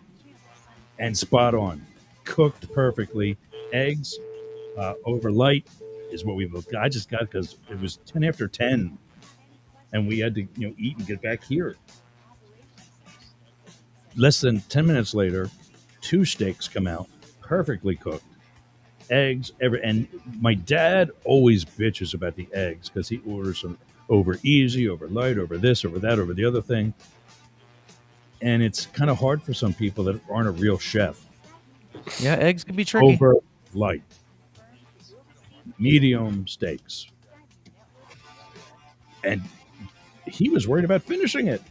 and spot on, cooked perfectly. Eggs over light is what we both got. I just got because it was 10 after 10, and we had to eat and get back here. Less than 10 minutes later, 2 steaks come out, perfectly cooked. Eggs, and my dad always bitches about the eggs because he orders them over easy, over light, over this, over that, over the other thing. And it's kind of hard for some people that aren't a real chef. Yeah, eggs can be tricky. Over light, medium steaks. And he was worried about finishing it.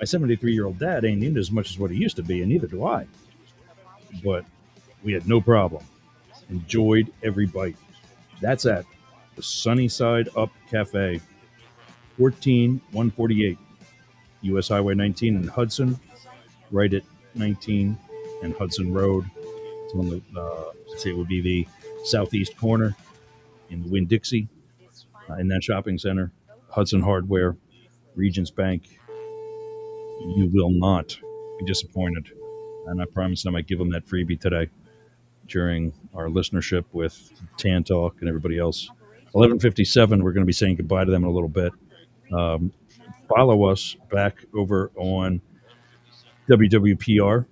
My 73-year-old dad ain't eating as much as what he used to be, and neither do I. But we had no problem. Enjoyed every bite. That's at the Sunny Side Up Cafe, 14148 US Highway 19 in Hudson, right at 19 and Hudson Road. It's on the, let's say it would be the southeast corner in the Winn-Dixie, in that shopping center. Hudson Hardware, Regions Bank. You will not be disappointed. And I promised them I'd give them that freebie today during our listenership with Tan Talk and everybody else. 11:57, we're going to be saying goodbye to them in a little bit. Follow us back over on WWPR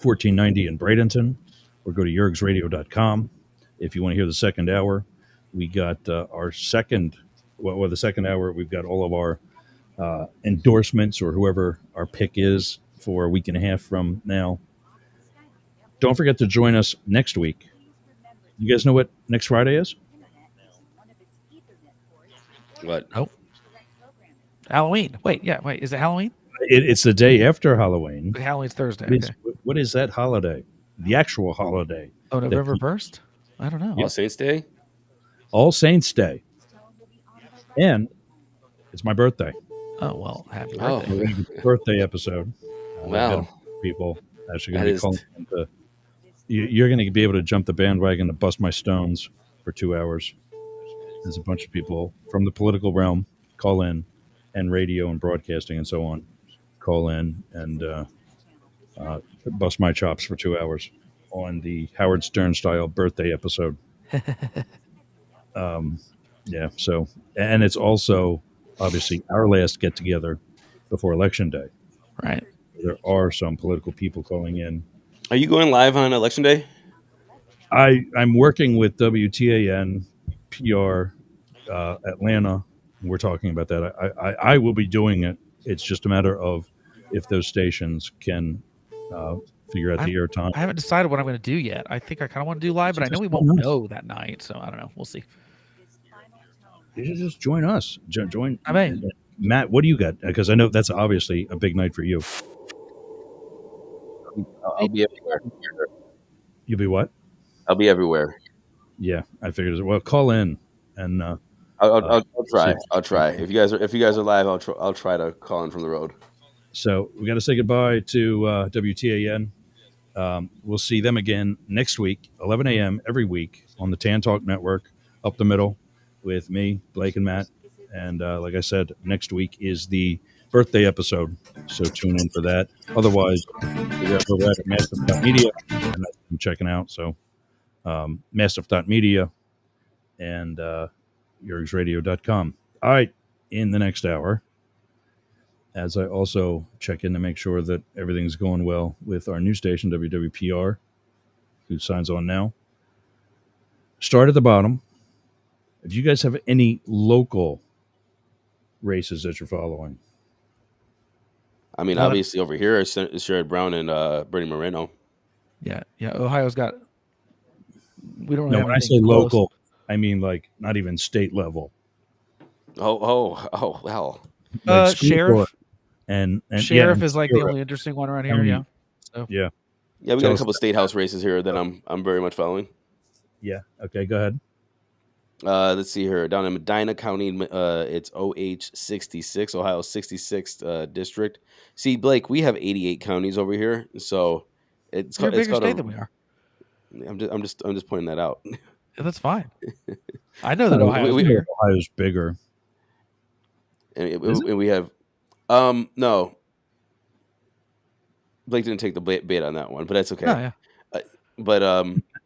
1490 in Bradenton, or go to yergsradio.com. If you want to hear the second hour, we got our second, well, the second hour, we've got all of our endorsements, or whoever our pick is for a week and a half from now. Don't forget to join us next week. You guys know what next Friday is? What? Oh, Halloween. Wait, is it Halloween? It's the day after Halloween. Halloween's Thursday. Okay. What is that holiday? The actual holiday. Oh, November 1st? I don't know. All Saints Day? All Saints Day. And it's my birthday. Oh, well, happy birthday. We're going to get the birthday episode. Wow. People actually going to be calling into, you're going to be able to jump the bandwagon to bust my stones for 2 hours. There's a bunch of people from the political realm call in, and radio and broadcasting and so on call in and bust my chops for 2 hours on the Howard Stern style birthday episode. Yeah. So, and it's also obviously our last get together before Election Day. Right. There are some political people calling in. Are you going live on Election Day? I'm working with WTAN PR Atlanta. We're talking about that. I will be doing it. It's just a matter of if those stations can figure out the airtime. I haven't decided what I'm going to do yet. I think I kind of want to do live, but I know we won't know that night. So I don't know. We'll see. You should just join us. Join. I mean, Matt, what do you got? Because I know that's obviously a big night for you. I'll be everywhere. You'll be what? I'll be everywhere. Yeah, I figured. Well, call in and I'll try. I'll try. If you guys are live, I'll try to call in from the road. So we got to say goodbye to WTAN. We'll see them again next week, 11 a.m. every week on the Tan Talk Network, up the middle, with me, Blake, and Matt. And like I said, next week is the birthday episode, so tune in for that. Otherwise, we're over at Mastiff.media, and that's been checking out. So Mastiff.media and yergsradio.com. All right, in the next hour, as I also check in to make sure that everything's going well with our new station, WWPR, who signs on now. Start at the bottom. If you guys have any local races that you're following. I mean, obviously over here is Sherrod Brown and Bernie Moreno. Yeah. Ohio's got. We don't. No, when I say local, I mean like not even state level. Oh, well. Like Sheriff. And Sheriff is like the only interesting one around here. Yeah. So. Yeah. Yeah, we got a couple state house races here that I'm very much following. Yeah. Okay. Go ahead. Let's see here. Down in Medina County, it's OH 66, Ohio 66th district. See, Blake, we have 88 counties over here, so it's You're a bigger state than we are. I'm just pointing that out. Yeah, that's fine. I know that Ohio's bigger. And we have no. Blake didn't take the bait on that one, but that's okay. No, yeah. But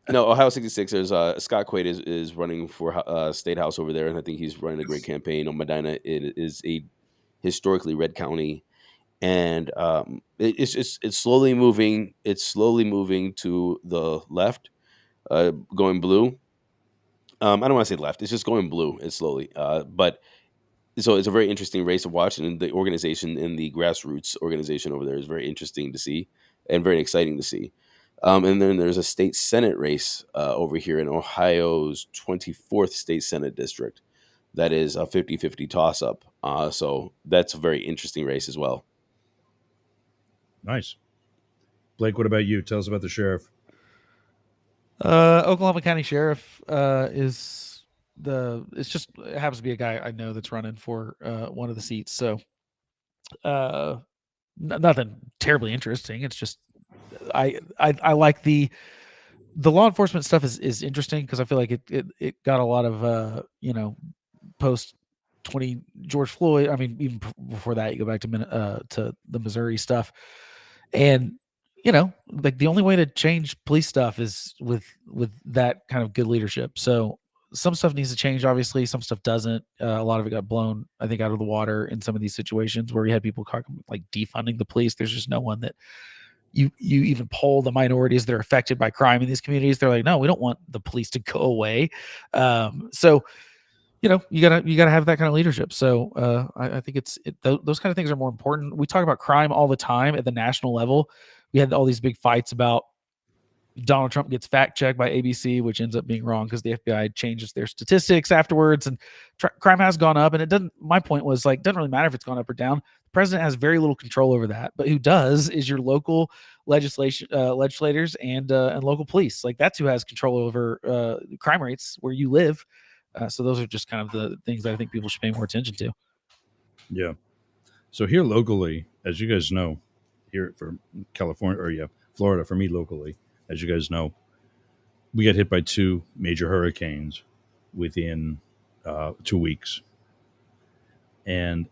no, Ohio 66ers. Scott Quaid is running for State House over there, and I think he's running a great campaign. Medina it is a historically red county, and it's slowly moving. It's slowly moving to the left, going blue. I don't want to say left. It's just going blue. It's slowly, but so it's a very interesting race to watch, and the organization and the grassroots organization over there is very interesting to see and very exciting to see. And then there's a state senate race over here in Ohio's 24th state senate district that is a 50-50 toss up. So that's a very interesting race as well. Nice. Blake, what about you? Tell us about the sheriff. Oklahoma County Sheriff is it happens to be a guy I know that's running for one of the seats. So nothing terribly interesting. It's just I like the law enforcement stuff is interesting because I feel like it got a lot of post 20 George Floyd. I mean, even before that, you go back to the Missouri stuff, and like the only way to change police stuff is with that kind of good leadership. So some stuff needs to change, obviously. Some stuff doesn't. A lot of it got blown, I think, out of the water in some of these situations where we had people like defunding the police. There's just no one that you even poll the minorities that are affected by crime in these communities. They're like, no, we don't want the police to go away. So you gotta have that kind of leadership. So I think those kind of things are more important. We talk about crime all the time at the national level. We had all these big fights about Donald Trump gets fact checked by ABC, which ends up being wrong because the FBI changes their statistics afterwards, and crime has gone up. And it doesn't. My point was like, doesn't really matter if it's gone up or down. The president has very little control over that, but who does is your local legislators and local police. Like that's who has control over crime rates where you live. So those are just kind of the things that I think people should pay more attention to. Yeah. So here locally, as you guys know, here for California or Florida, for me locally, as you guys know, we got hit by 2 major hurricanes within 2 weeks. And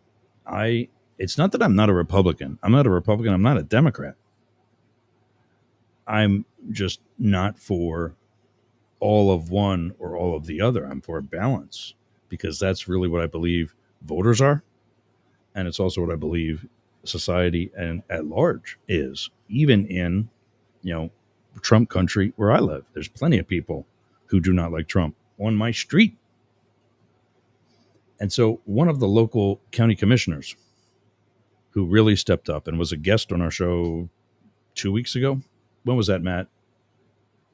it's not that I'm not a Republican. I'm not a Republican. I'm not a Democrat. I'm just not for all of one or all of the other. I'm for a balance because that's really what I believe voters are. And it's also what I believe society and at large is, even in, Trump country where I live. There's plenty of people who do not like Trump on my street. And so one of the local county commissioners who really stepped up and was a guest on our show 2 weeks ago. When was that, Matt?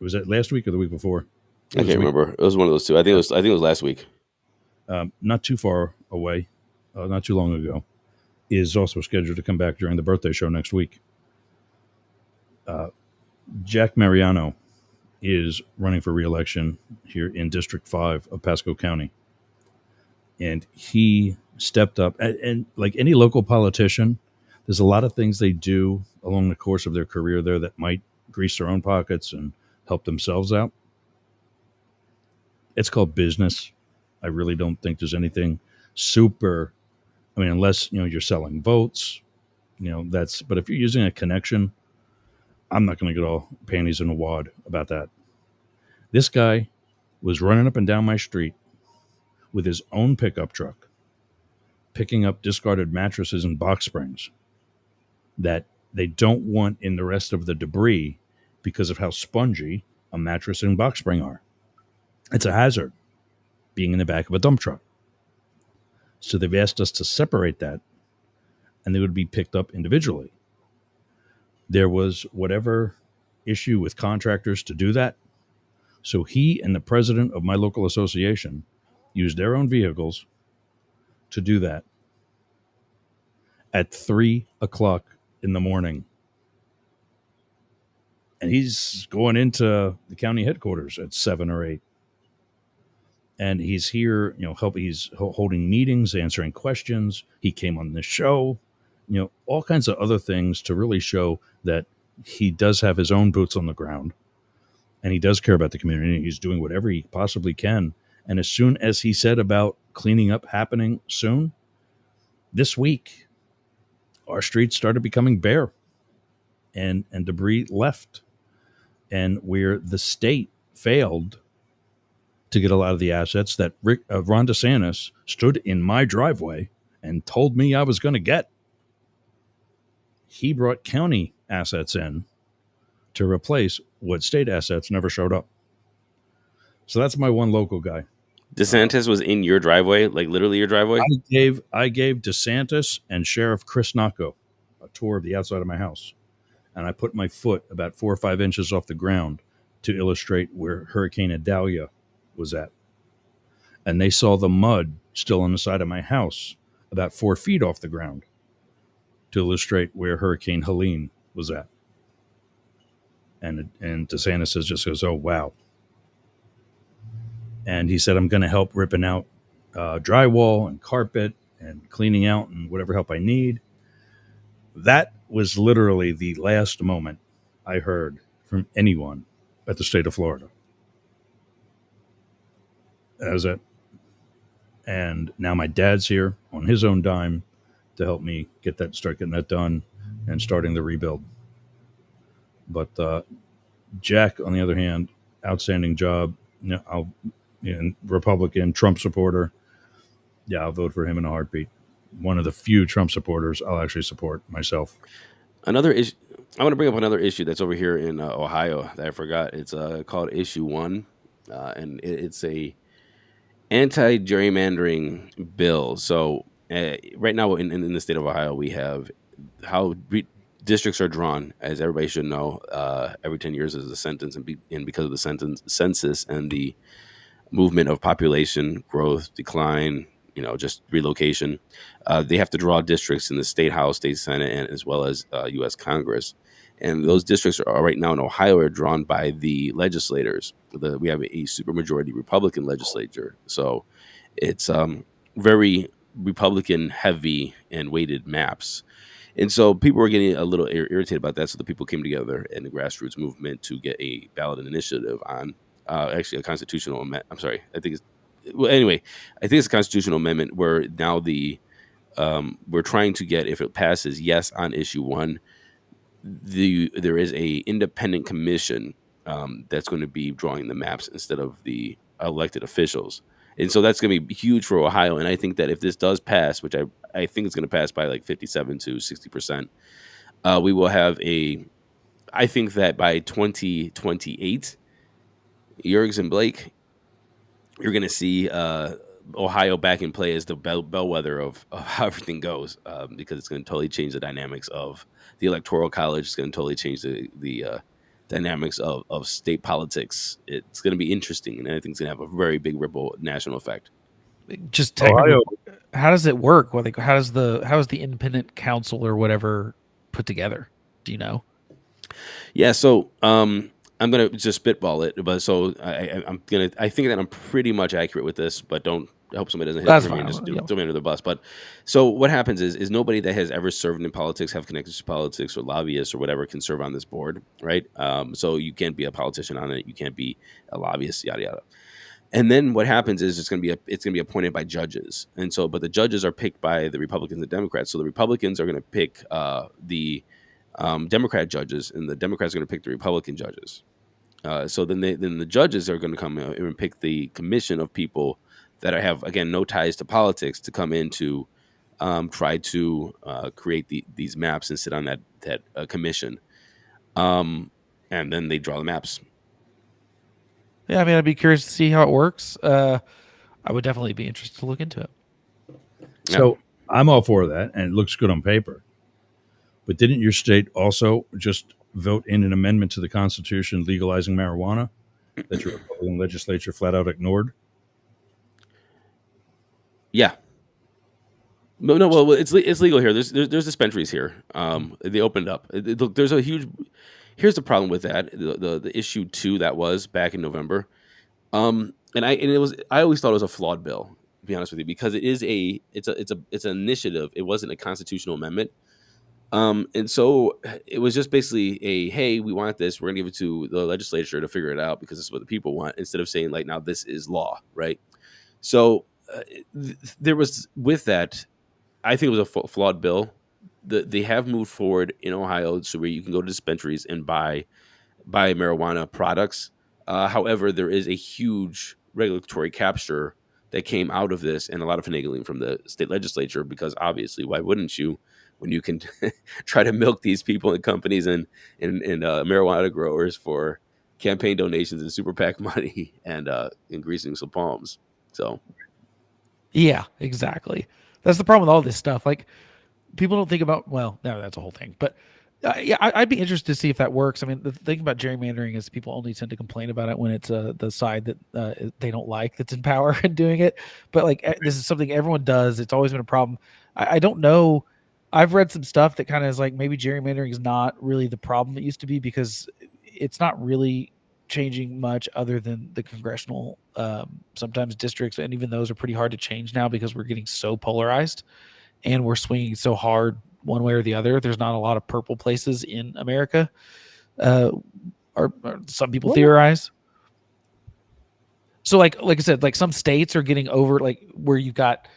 Was that last week or the week before? I can't remember. It was one of those two. I think it was last week. Not too far away, not too long ago, is also scheduled to come back during the birthday show next week. Jack Mariano is running for re-election here in District 5 of Pasco County. And he stepped up. And like any local politician, there's a lot of things they do along the course of their career there that might grease their own pockets and help themselves out. It's called business. I really don't think there's anything super. I mean, unless, you're selling votes, but if you're using a connection, I'm not going to get all panties in a wad about that. This guy was running up and down my street with his own pickup truck, picking up discarded mattresses and box springs that they don't want in the rest of the debris because of how spongy a mattress and box spring are. It's a hazard being in the back of a dump truck. So they've asked us to separate that, and they would be picked up individually. There was whatever issue with contractors to do that. So he and the president of my local association used their own vehicles to do that at 3:00 in the morning. And he's going into the county headquarters at 7 or 8. And he's here, he's holding meetings, answering questions. He came on the show, all kinds of other things to really show that he does have his own boots on the ground and he does care about the community. He's doing whatever he possibly can. And as soon as he said about cleaning up happening soon, this week, our streets started becoming bare. and debris left, and where the state failed to get a lot of the assets that Ron DeSantis stood in my driveway and told me I was going to get. He brought county assets in to replace what state assets never showed up. So that's my one local guy. DeSantis was in your driveway, like literally your driveway? I gave DeSantis and Sheriff Chris Nocco a tour of the outside of my house. And I put my foot about 4 or 5 inches off the ground to illustrate where Hurricane Idalia was at. And they saw the mud still on the side of my house about 4 feet off the ground to illustrate where Hurricane Helene was at. And DeSantis just goes, oh, wow. And he said, I'm going to help ripping out drywall and carpet and cleaning out and whatever help I need. That was literally the last moment I heard from anyone at the state of Florida. That was it. And now my dad's here on his own dime to help me start getting that done and starting the rebuild. But Jack, on the other hand, outstanding job. Republican, Trump supporter. Yeah, I'll vote for him in a heartbeat. One of the few Trump supporters I'll actually support myself. Another issue. I want to bring up another issue that's over here in Ohio that I forgot. It's called Issue 1, and it's a anti-gerrymandering bill. So right now in the state of Ohio, we have how districts are drawn, as everybody should know. Every 10 years is a sentence, and because of the census and the movement of population growth, decline, just relocation, they have to draw districts in the state house, state senate, and as well as U.S. Congress. And those districts are right now in Ohio are drawn by the legislators. We have a supermajority Republican legislature, so it's very Republican heavy and weighted maps. And so people were getting a little irritated about that. So the people came together in the grassroots movement to get a ballot initiative on actually a constitutional amendment. I'm sorry, I think it's a constitutional amendment where now we're trying to get, if it passes, yes on Issue 1. There is a independent commission that's going to be drawing the maps instead of the elected officials. And so that's going to be huge for Ohio. And I think that if this does pass, which I think it's going to pass by like 57 to 60%, we will have I think that by 2028, Yergs and Blake, you're going to see Ohio back in play as the bellwether of how everything goes, because it's going to totally change the dynamics of the Electoral College. It's going to totally change the dynamics of state politics. It's going to be interesting, and I think it's going to have a very big ripple national effect. Just technically, how does it work? How is the independent council or whatever put together? Do you know? Yeah, so I'm gonna just spitball it, but so I think that I'm pretty much accurate with this, but I hope somebody doesn't hit me and just throw me under the bus. But so what happens is nobody that has ever served in politics, have connections to politics, or lobbyists or whatever can serve on this board, right? So you can't be a politician on it, you can't be a lobbyist, yada yada. And then what happens is it's going to be appointed by judges, and so but the judges are picked by the Republicans and Democrats. So the Republicans are going to pick the Democrat judges, and the Democrats are going to pick the Republican judges. So then the judges are going to come in and pick the commission of people that have, again, no ties to politics to come in to try to create these maps and sit on that commission. And then they draw the maps. Yeah, I mean, I'd be curious to see how it works. I would definitely be interested to look into it. So I'm all for that, and it looks good on paper. But didn't your state also just vote in an amendment to the Constitution legalizing marijuana that your Republican legislature flat out ignored? Yeah. No. Well, it's legal here. There's dispensaries here. They opened up. There's a huge. Here's the problem with that. The issue 2 that was back in November. I always thought it was a flawed bill, to be honest with you, because it's an initiative. It wasn't a constitutional amendment. And so it was just basically hey, we want this. We're going to give it to the legislature to figure it out because this is what the people want, instead of saying like, now this is law, right? So there was, with that, I think it was a flawed bill, they have moved forward in Ohio, so where you can go to dispensaries and buy marijuana products. However, there is a huge regulatory capture that came out of this, and a lot of finagling from the state legislature. Because obviously, why wouldn't you, when you can try to milk these people and companies and marijuana growers for campaign donations and super PAC money and greasing some palms? So, yeah, exactly. That's the problem with all this stuff. Like, people don't think about, well, no, that's a whole thing. But yeah, I'd be interested to see if that works. I mean, the thing about gerrymandering is people only tend to complain about it when it's the side that they don't like that's in power and doing it. But like, this is something everyone does. It's always been a problem. I don't know. I've read some stuff that kind of is like maybe gerrymandering is not really the problem it used to be, because it's not really changing much other than the congressional sometimes districts, and even those are pretty hard to change now because we're getting so polarized and we're swinging so hard one way or the other. There's not a lot of purple places in America, or some people theorize. So like I said, like some states are getting over, like where you got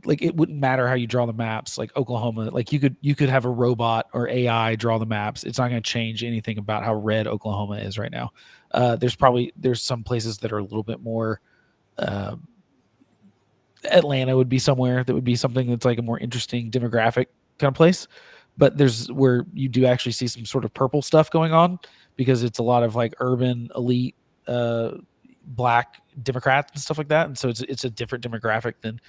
like it wouldn't matter how you draw the maps. Like Oklahoma, like you could have a robot or AI draw the maps. It's not going to change anything about how red Oklahoma is right now. There's some places that are a little bit more. Atlanta would be somewhere that would be something that's like a more interesting demographic kind of place, but there's where you do actually see some sort of purple stuff going on, because it's a lot of like urban elite black Democrats and stuff like that, and so it's a different demographic than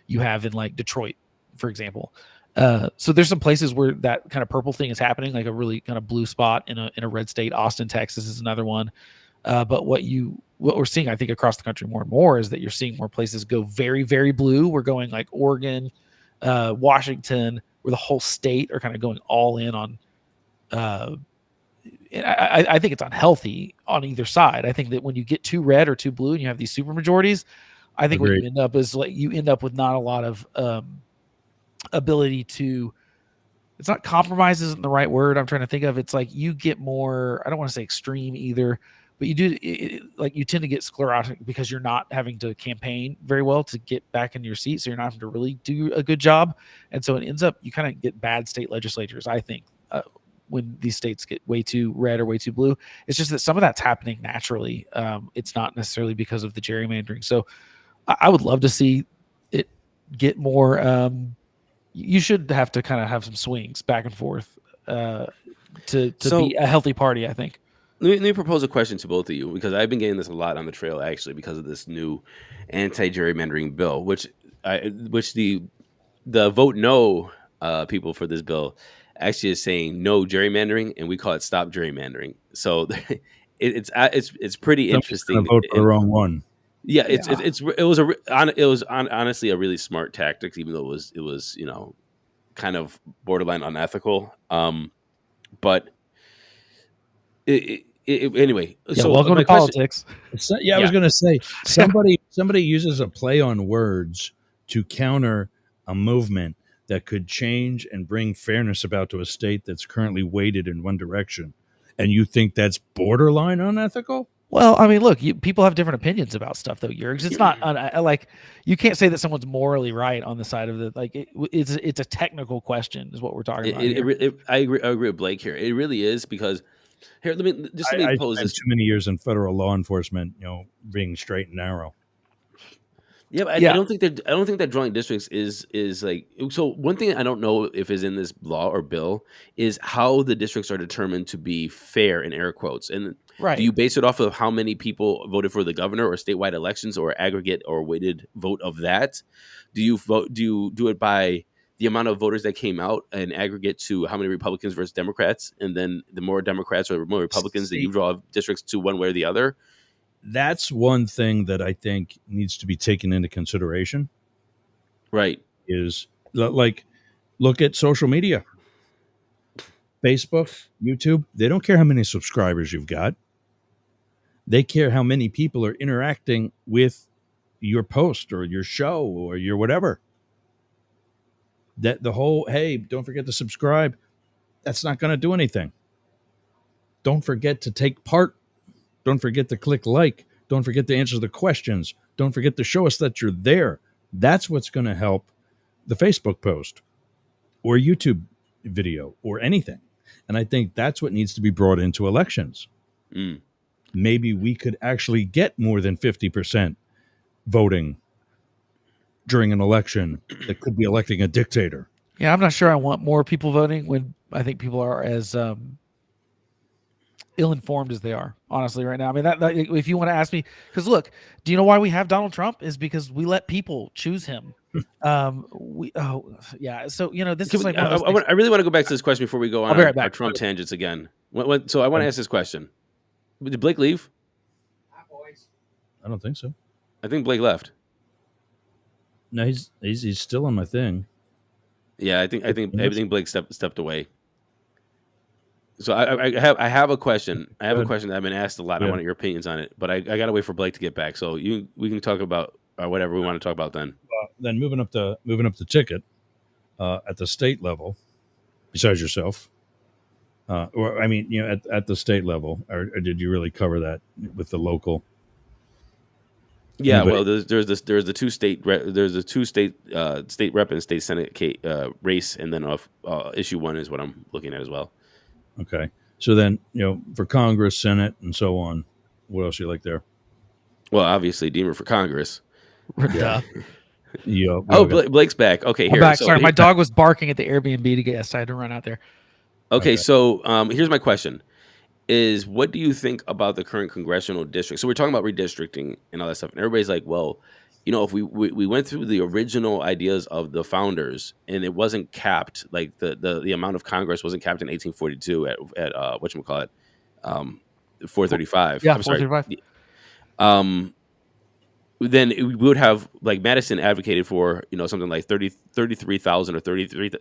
you have in like Detroit, for example. So there's some places where that kind of purple thing is happening, like a really kind of blue spot in a red state. Austin, Texas is another one. But what we're seeing, I think, across the country more and more is that you're seeing more places go very, very blue. We're going like Oregon, Washington, where the whole state are kind of going all in on. And I think it's unhealthy on either side. I think that when you get too red or too blue and you have these super majorities, I think what you end up is like you end up with not a lot of ability to. It's not compromise isn't the right word I'm trying to think of. It's like you get more, I don't want to say extreme either, but you do like you tend to get sclerotic because you're not having to campaign very well to get back in your seat. So you're not having to really do a good job. And so it ends up, you kind of get bad state legislatures, I think, when these states get way too red or way too blue. It's just that some of that's happening naturally. It's not necessarily because of the gerrymandering. So I would love to see it get more, you should have to kind of have some swings back and forth to be a healthy party, I think. Let me propose a question to both of you, because I've been getting this a lot on the trail, actually, because of this new anti-gerrymandering bill, which the vote no people for this bill actually is saying no gerrymandering, and we call it stop gerrymandering. So it's pretty interesting. Vote for the wrong one. Yeah, it was honestly a really smart tactic, even though it was kind of borderline unethical. But anyway, yeah, so welcome to politics. I was going to say somebody uses a play on words to counter a movement that could change and bring fairness about to a state that's currently weighted in one direction, and you think that's borderline unethical? Well, I mean, look, people have different opinions about stuff, though, Jurgs. It's not like you can't say that someone's morally right on the side of the like. It's a technical question, is what we're talking about. I agree with Blake here. It really is, because here let me pose this. Too many years in federal law enforcement, being straight and narrow. Yeah, but I don't think that drawing districts is like. So one thing I don't know if is in this law or bill is how the districts are determined to be fair, in air quotes. And do you base it off of how many people voted for the governor or statewide elections, or aggregate or weighted vote of that? Do you do it by the amount of voters that came out and aggregate to how many Republicans versus Democrats, and then the more Democrats or more Republicans that you draw districts to one way or the other? That's one thing that I think needs to be taken into consideration. Right. Is like, look at social media, Facebook, YouTube. They don't care how many subscribers you've got. They care how many people are interacting with your post or your show or your whatever. That the whole, hey, don't forget to subscribe, that's not going to do anything. Don't forget to take part. Don't forget to click like. Don't forget to answer the questions. Don't forget to show us that you're there. That's what's going to help the Facebook post. or YouTube video or anything. And I think that's what needs to be brought into elections. Maybe we could actually get more than 50% voting during an election that could be electing a dictator. Yeah, I'm not sure I want more people voting when I think people are as ill-informed as they are, honestly, right now. I mean, that if you want to ask me, because look, do you know why we have Donald Trump? Is because we let people choose him. So this is like one of those things. I really want to go back to this question before we go on I'll be right back. our Trump tangents again. So I want to ask this question: did Blake leave? I don't think so. I think Blake left. No, he's still on my thing. Yeah, I think Blake stepped away. So I have a question. I have a question that I've been asked a lot. Yeah. I want your opinions on it, but I got to wait for Blake to get back. So we can talk about whatever we want to talk about then. Then moving up the ticket at the state level, besides yourself, or I mean, at the state level, or did you really cover that with the local? Yeah, well, there's the two state state rep and state senate race, and then issue 1 is what I'm looking at as well. Okay, so then for Congress, Senate, and so on, what else you like there? Well, obviously, Deemer for Congress. Yeah. Blake's back. Okay, I'm back. Sorry, my dog was barking at the Airbnb to get us. I had to run out there. Okay, so here's my question: is what do you think about the current congressional district? So we're talking about redistricting and all that stuff, and everybody's like, well, if we went through the original ideas of the founders and it wasn't capped, like the amount of Congress wasn't capped in 1842 at whatchamacallit, 435. Yeah, 435. Then we would have, like Madison advocated for, something like 33,000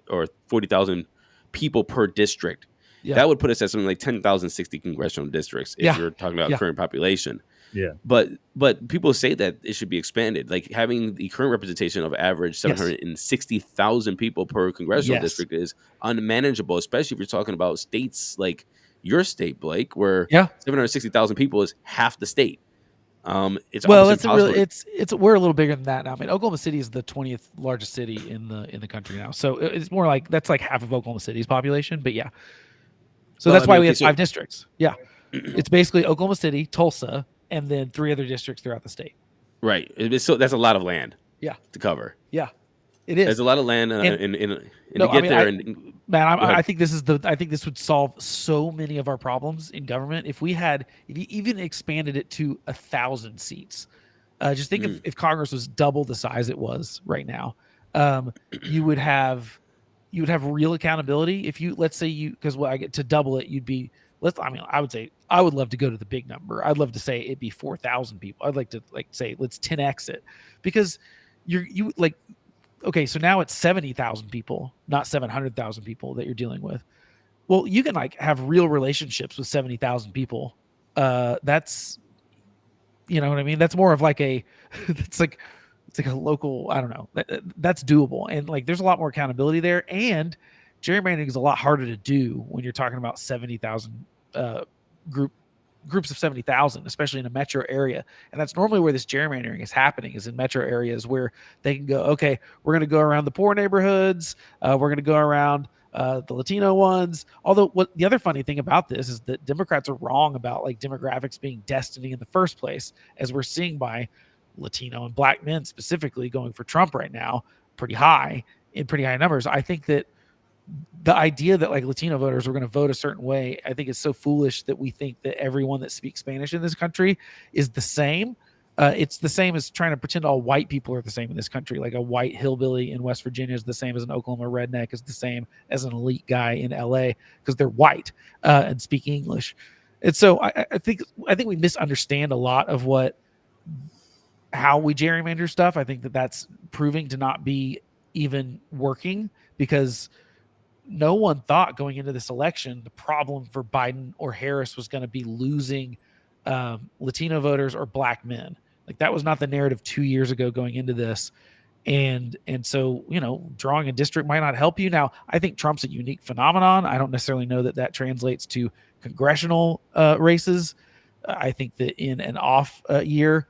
or 40,000 people per district. Yeah. That would put us at something like 10,060 congressional districts if you're talking about current population. Yeah. But people say that it should be expanded. Like having the current representation of average 760,000 people per congressional district is unmanageable, especially if you're talking about states like your state, Blake, where 760,000 people is half the state. It's we're a little bigger than that now. I mean, Oklahoma City is the 20th largest city in the country now, so it's more like that's like half of Oklahoma City's population. But yeah, so that's why we have 5 districts. Yeah, it's basically Oklahoma City, Tulsa, and then 3 other districicts throughout the state. Right. So that's a lot of land. Yeah. To cover. Yeah, it is. There's a lot of land, I think this would solve so many of our problems in government if you even expanded it to 1,000 seats. Just think if Congress was double the size it was right now, you would have real accountability. If you I get to double it, I would say I would love to go to the big number. I'd love to say it'd be 4,000 people. I'd like to say let's 10x it, because okay, so now it's 70,000 people, not 700,000 people that you're dealing with. Well, you can have real relationships with 70,000 people. That's, you know what I mean? That's more of it's like a local, I don't know. That's doable. And there's a lot more accountability there. And gerrymandering is a lot harder to do when you're talking about 70,000 groups of 70,000, especially in a metro area. And that's normally where this gerrymandering is happening, is in metro areas where they can go, okay, we're going to go around the poor neighborhoods. We're going to go around the Latino ones. Although the other funny thing about this is that Democrats are wrong about demographics being destiny in the first place, as we're seeing by Latino and Black men specifically going for Trump right now, pretty high numbers. I think that the idea that Latino voters were going to vote a certain way, I think is so foolish that we think that everyone that speaks Spanish in this country is the same. It's the same as trying to pretend all white people are the same in this country. Like a white hillbilly in West Virginia is the same as an Oklahoma redneck, is the same as an elite guy in LA, because they're white and speak English. And so I think we misunderstand a lot of how we gerrymander stuff. I think that's proving to not be even working, because no one thought going into this election the problem for Biden or Harris was going to be losing Latino voters or Black men. That was not the narrative 2 years ago going into this. And so, drawing a district might not help you. Now, I think Trump's a unique phenomenon. I don't necessarily know that translates to congressional races. I think that in an off year,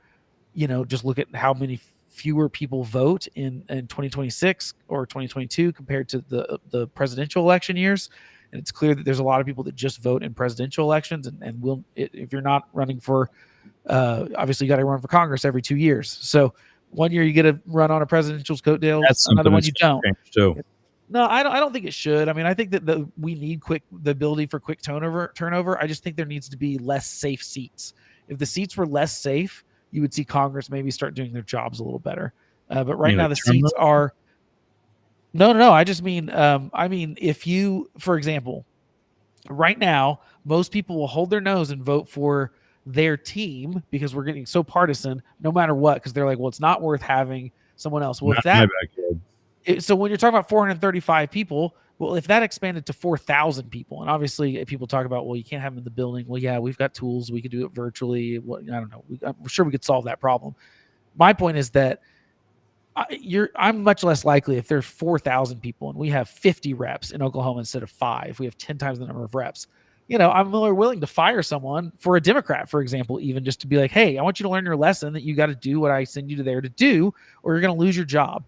just look at how many fewer people vote in 2026 or 2022 compared to the presidential election years. And it's clear that there's a lot of people that just vote in presidential elections, and will, if you're not running for, obviously you got to run for Congress every 2 years. So one year you get to run on a presidential's coattails, another one you don't. Too. No, I don't think it should. I mean, I think that we need the ability for quick turnover. I just think there needs to be less safe seats. If the seats were less safe, you would see Congress maybe start doing their jobs a little better. But right now the seats are. No. I just mean, if you, for example, right now, most people will hold their nose and vote for their team because we're getting so partisan, no matter what, because they're like, well, it's not worth having someone else. Well, so when you're talking about 435 people, well, if that expanded to 4,000 people, and obviously people talk about, well, you can't have them in the building. Well, yeah, we've got tools. We could do it virtually. I don't know. I'm sure we could solve that problem. My point is that I'm much less likely if there's 4,000 people and we have 50 reps in Oklahoma instead of 5. We have 10 times the number of reps. I'm more willing to fire someone for a Democrat, for example, even just to be like, hey, I want you to learn your lesson that you got to do what I send you there to do, or you're going to lose your job.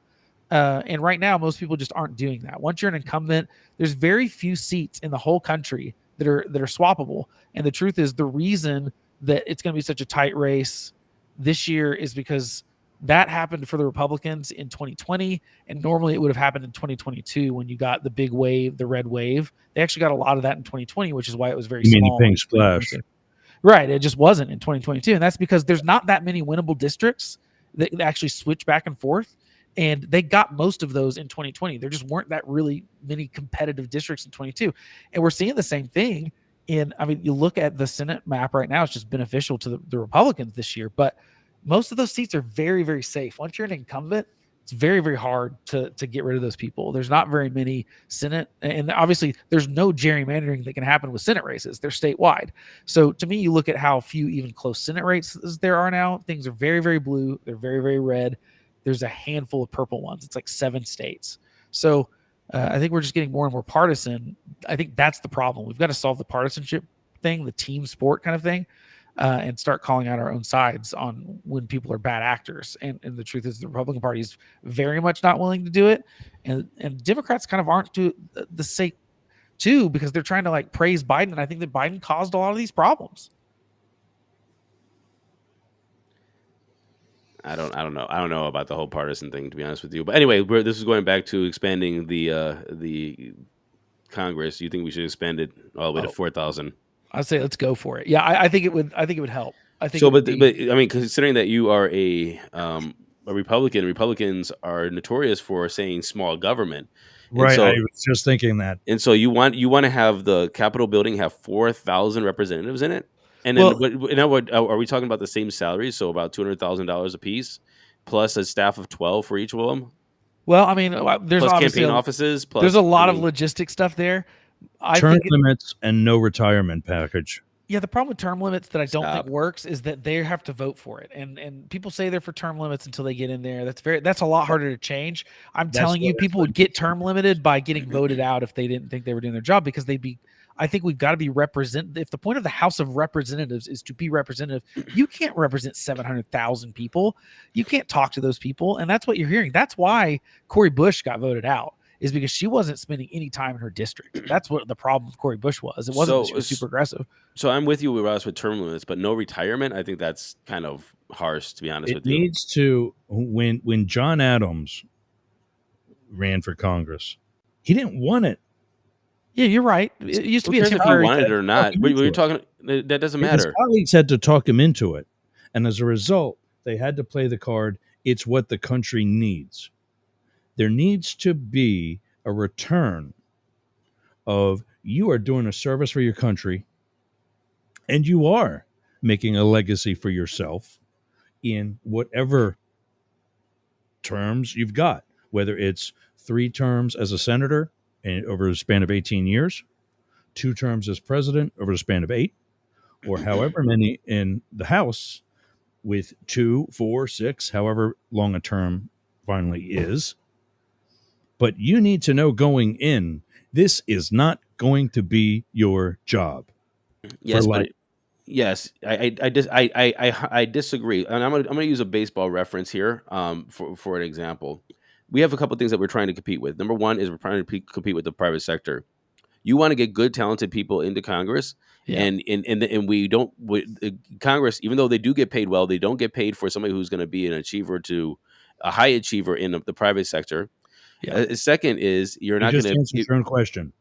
And right now, most people just aren't doing that. Once you're an incumbent, there's very few seats in the whole country that are swappable. And the truth is, the reason that it's going to be such a tight race this year is because that happened for the Republicans in 2020, and normally it would have happened in 2022 when you got the big wave, the red wave. They actually got a lot of that in 2020, which is why it was very small. The pink splash. Right. It just wasn't in 2022. And that's because there's not that many winnable districts that actually switch back and forth. And they got most of those in 2020. There just weren't that really many competitive districts in 22. And we're seeing the same thing you look at the Senate map right now, it's just beneficial to the Republicans this year. But most of those seats are very, very safe. Once you're an incumbent, it's very, very hard to get rid of those people. There's not very many Senate, and obviously there's no gerrymandering that can happen with Senate races. They're statewide. So to me, you look at how few even close Senate races there are now. Things are very, very blue. They're very, very red. There's a handful of purple ones. It's like 7 states. So I think we're just getting more and more partisan. I think that's the problem. We've got to solve the partisanship thing, the team sport kind of thing. And start calling out our own sides on when people are bad actors. And the truth is the Republican Party is very much not willing to do it. And Democrats kind of aren't to the same too, because they're trying to praise Biden. And I think that Biden caused a lot of these problems. I don't know. I don't know about the whole partisan thing, to be honest with you. But anyway, this is going back to expanding the Congress. You think we should expand it all the way to 4,000? I'd say let's go for it. Yeah, I think it would. I think it would help. I think. So, but I mean, considering that you are a Republican, Republicans are notorious for saying small government. Right. So, I was just thinking that. And so you want to have the Capitol building have 4,000 representatives in it, and then what are we talking about? The same salaries, so about $200,000 a piece, plus a staff of 12 for each of them. Well, I mean, there's plus campaign offices. Plus, there's a lot of logistic stuff there. Term limits and no retirement package. Yeah, the problem with term limits that I don't think works is that they have to vote for it, and people say they're for term limits until they get in there. That's a lot harder to change. I'm telling you, people would get term limited by getting voted out if they didn't think they were doing their job, because they'd be. I think we've got to be represented. If the point of the House of Representatives is to be representative, you can't represent 700,000 people. You can't talk to those people, and that's what you're hearing. That's why Cori Bush got voted out. Is because she wasn't spending any time in her district. That's what the problem with Cori Bush was. It wasn't that she was super aggressive. So I'm with you, Ross, with term limits, but no retirement. I think that's kind of harsh, to be honest with you. It needs to. When John Adams ran for Congress, he didn't want it. Yeah, you're right. It used to be a temporary. If you wanted it or not, we're talking. That doesn't matter. His colleagues had to talk him into it, and as a result, they had to play the card. It's what the country needs. There needs to be a return of you are doing a service for your country, and you are making a legacy for yourself in whatever terms you've got, whether it's 3 terms as a senator over a span of 18 years, 2 terms as president over a span of 8, or however many in the House with 2, 4, 6, however long a term finally is. But you need to know going in, this is not going to be your job. Yes, Yes, I disagree, and I'm gonna use a baseball reference here, for an example. We have a couple things that we're trying to compete with. Number one is we're trying to compete with the private sector. You want to get good, talented people into Congress, Yeah. and we don't. Congress, even though they do get paid well, they don't get paid for somebody who's going to be an achiever to a high achiever in the private sector. Yeah. Second is you're You not just going answered to. your own question.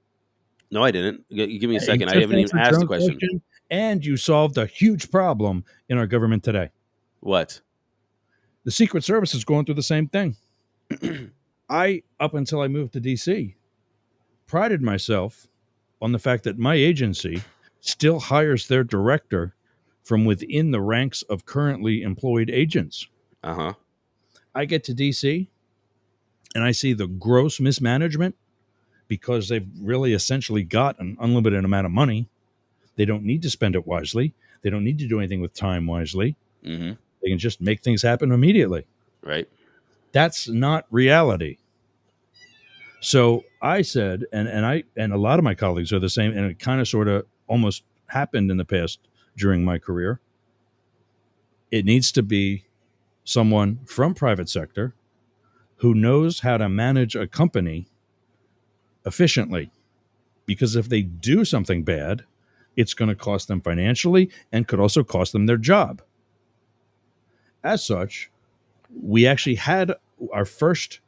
No, I didn't. Give me a You second. I just haven't even answered your asked the own question. question, and you solved a huge problem in our government today. What? The Secret Service is going through the same thing. Up until I moved to DC, prided myself on the fact that my agency still hires their director from within the ranks of currently employed agents. Uh-huh. I get to DC and I see the gross mismanagement because they've really essentially got an unlimited amount of money. They don't need to spend it wisely. They don't need to do anything with time wisely. Mm-hmm. They can just make things happen immediately. Right. That's not reality. So I said, and a lot of my colleagues are the same, and it kind of sort of almost happened in the past during my career. It needs to be someone from private sector who knows how to manage a company efficiently. Because if they do something bad, it's going to cost them financially and could also cost them their job. As such, we actually had our first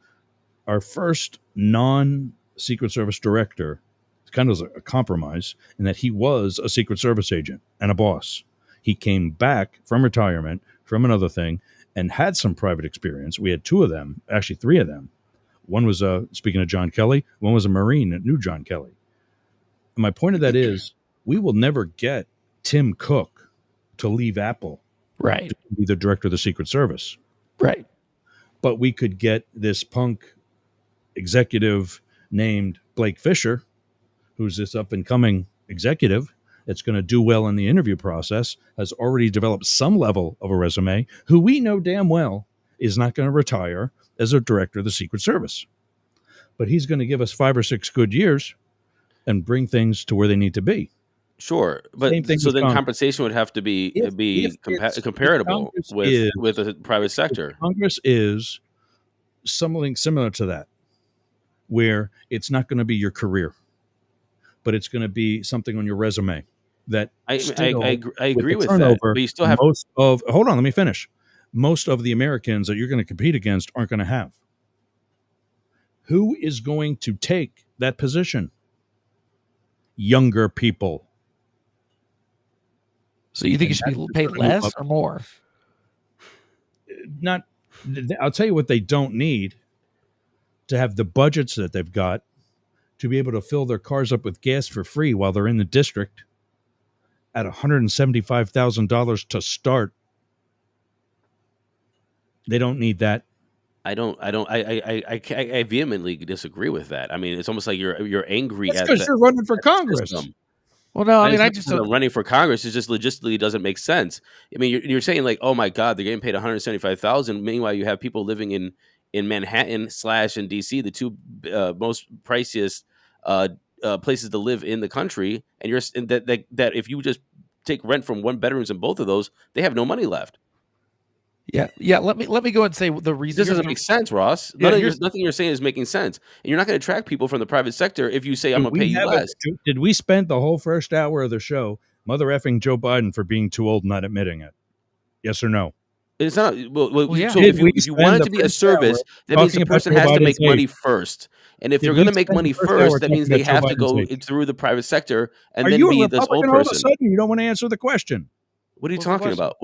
non-Secret Service director. It's kind of a compromise in that he was a Secret Service agent and a boss. He came back from retirement from another thing and had some private experience. We had two of them, actually three of them. One was, speaking of John Kelly, one was a Marine that knew John Kelly. And my point of that is we will never get Tim Cook to leave Apple Right. to be the director of the Secret Service. Right. But we could get this punk executive named Blake Fisher, who's this up and coming executive that's going to do well in the interview process, has already developed some level of a resume, who we know damn well is not going to retire as a director of the Secret Service. But he's going to give us 5 or 6 good years and bring things to where they need to be. Sure, but so then compensation would have to be comparable with the private sector. Congress is something similar to that, where it's not going to be your career, but it's going to be something on your resume that I agree with that. But you still have hold on, let me finish. Most of the Americans that you're going to compete against aren't going to have. Who is going to take that position? Younger people. So you think you should be paid less or more? Not. I'll tell you what they don't need to have the budgets that they've got to be able to fill their cars up with gas for free while they're in the district at $175,000 to start. They don't need that. I vehemently disagree with that. I mean, it's almost like you're angry at because you're running for Congress. System. Well, no, I mean, I just running for Congress is just logistically doesn't make sense. I mean, you're saying like, oh my God, they're getting paid $175,000. Meanwhile, you have people living in Manhattan / in DC, the two most priciest places to live in the country, and that if you just take rent from one bedrooms in both of those, they have no money left. Yeah. Let me go and say the reason. This doesn't make sense, Ross. Nothing you're saying is making sense, and you're not going to attract people from the private sector if you say I'm going to pay you less. Did we spend the whole first hour of the show mother effing Joe Biden for being too old and not admitting it? Yes or no? It's not. Well, yeah. So if you want it to be a service, that means the person has to make money first. And if they're going to make money first, that means they have to go through the private sector and then be this old person. All of a sudden, you don't want to answer the question. What are you talking about?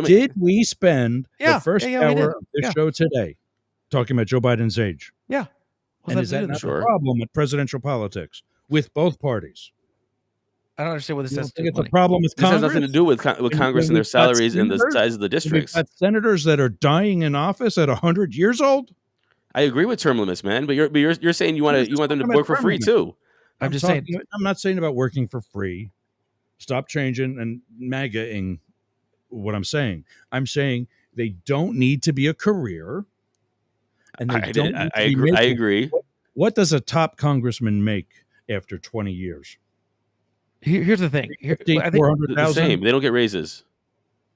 Did we spend the first hour of this show today talking about Joe Biden's age? Yeah. And is that not a problem with presidential politics with both parties? I don't understand what this has to do with. It's a problem with Congress. This has nothing to do with Congress and their salaries and the size of the districts. We've got senators that are dying in office at 100 years old. I agree with term limits, man. But you're saying you want them to work for free too. I'm just saying. I'm not saying about working for free. Stop changing and MAGA-ing what I'm saying. I'm saying they don't need to be a career, and they don't. I agree. I agree. What does a top congressman make after 20 years? Here's the thing. I think the same. They don't get raises.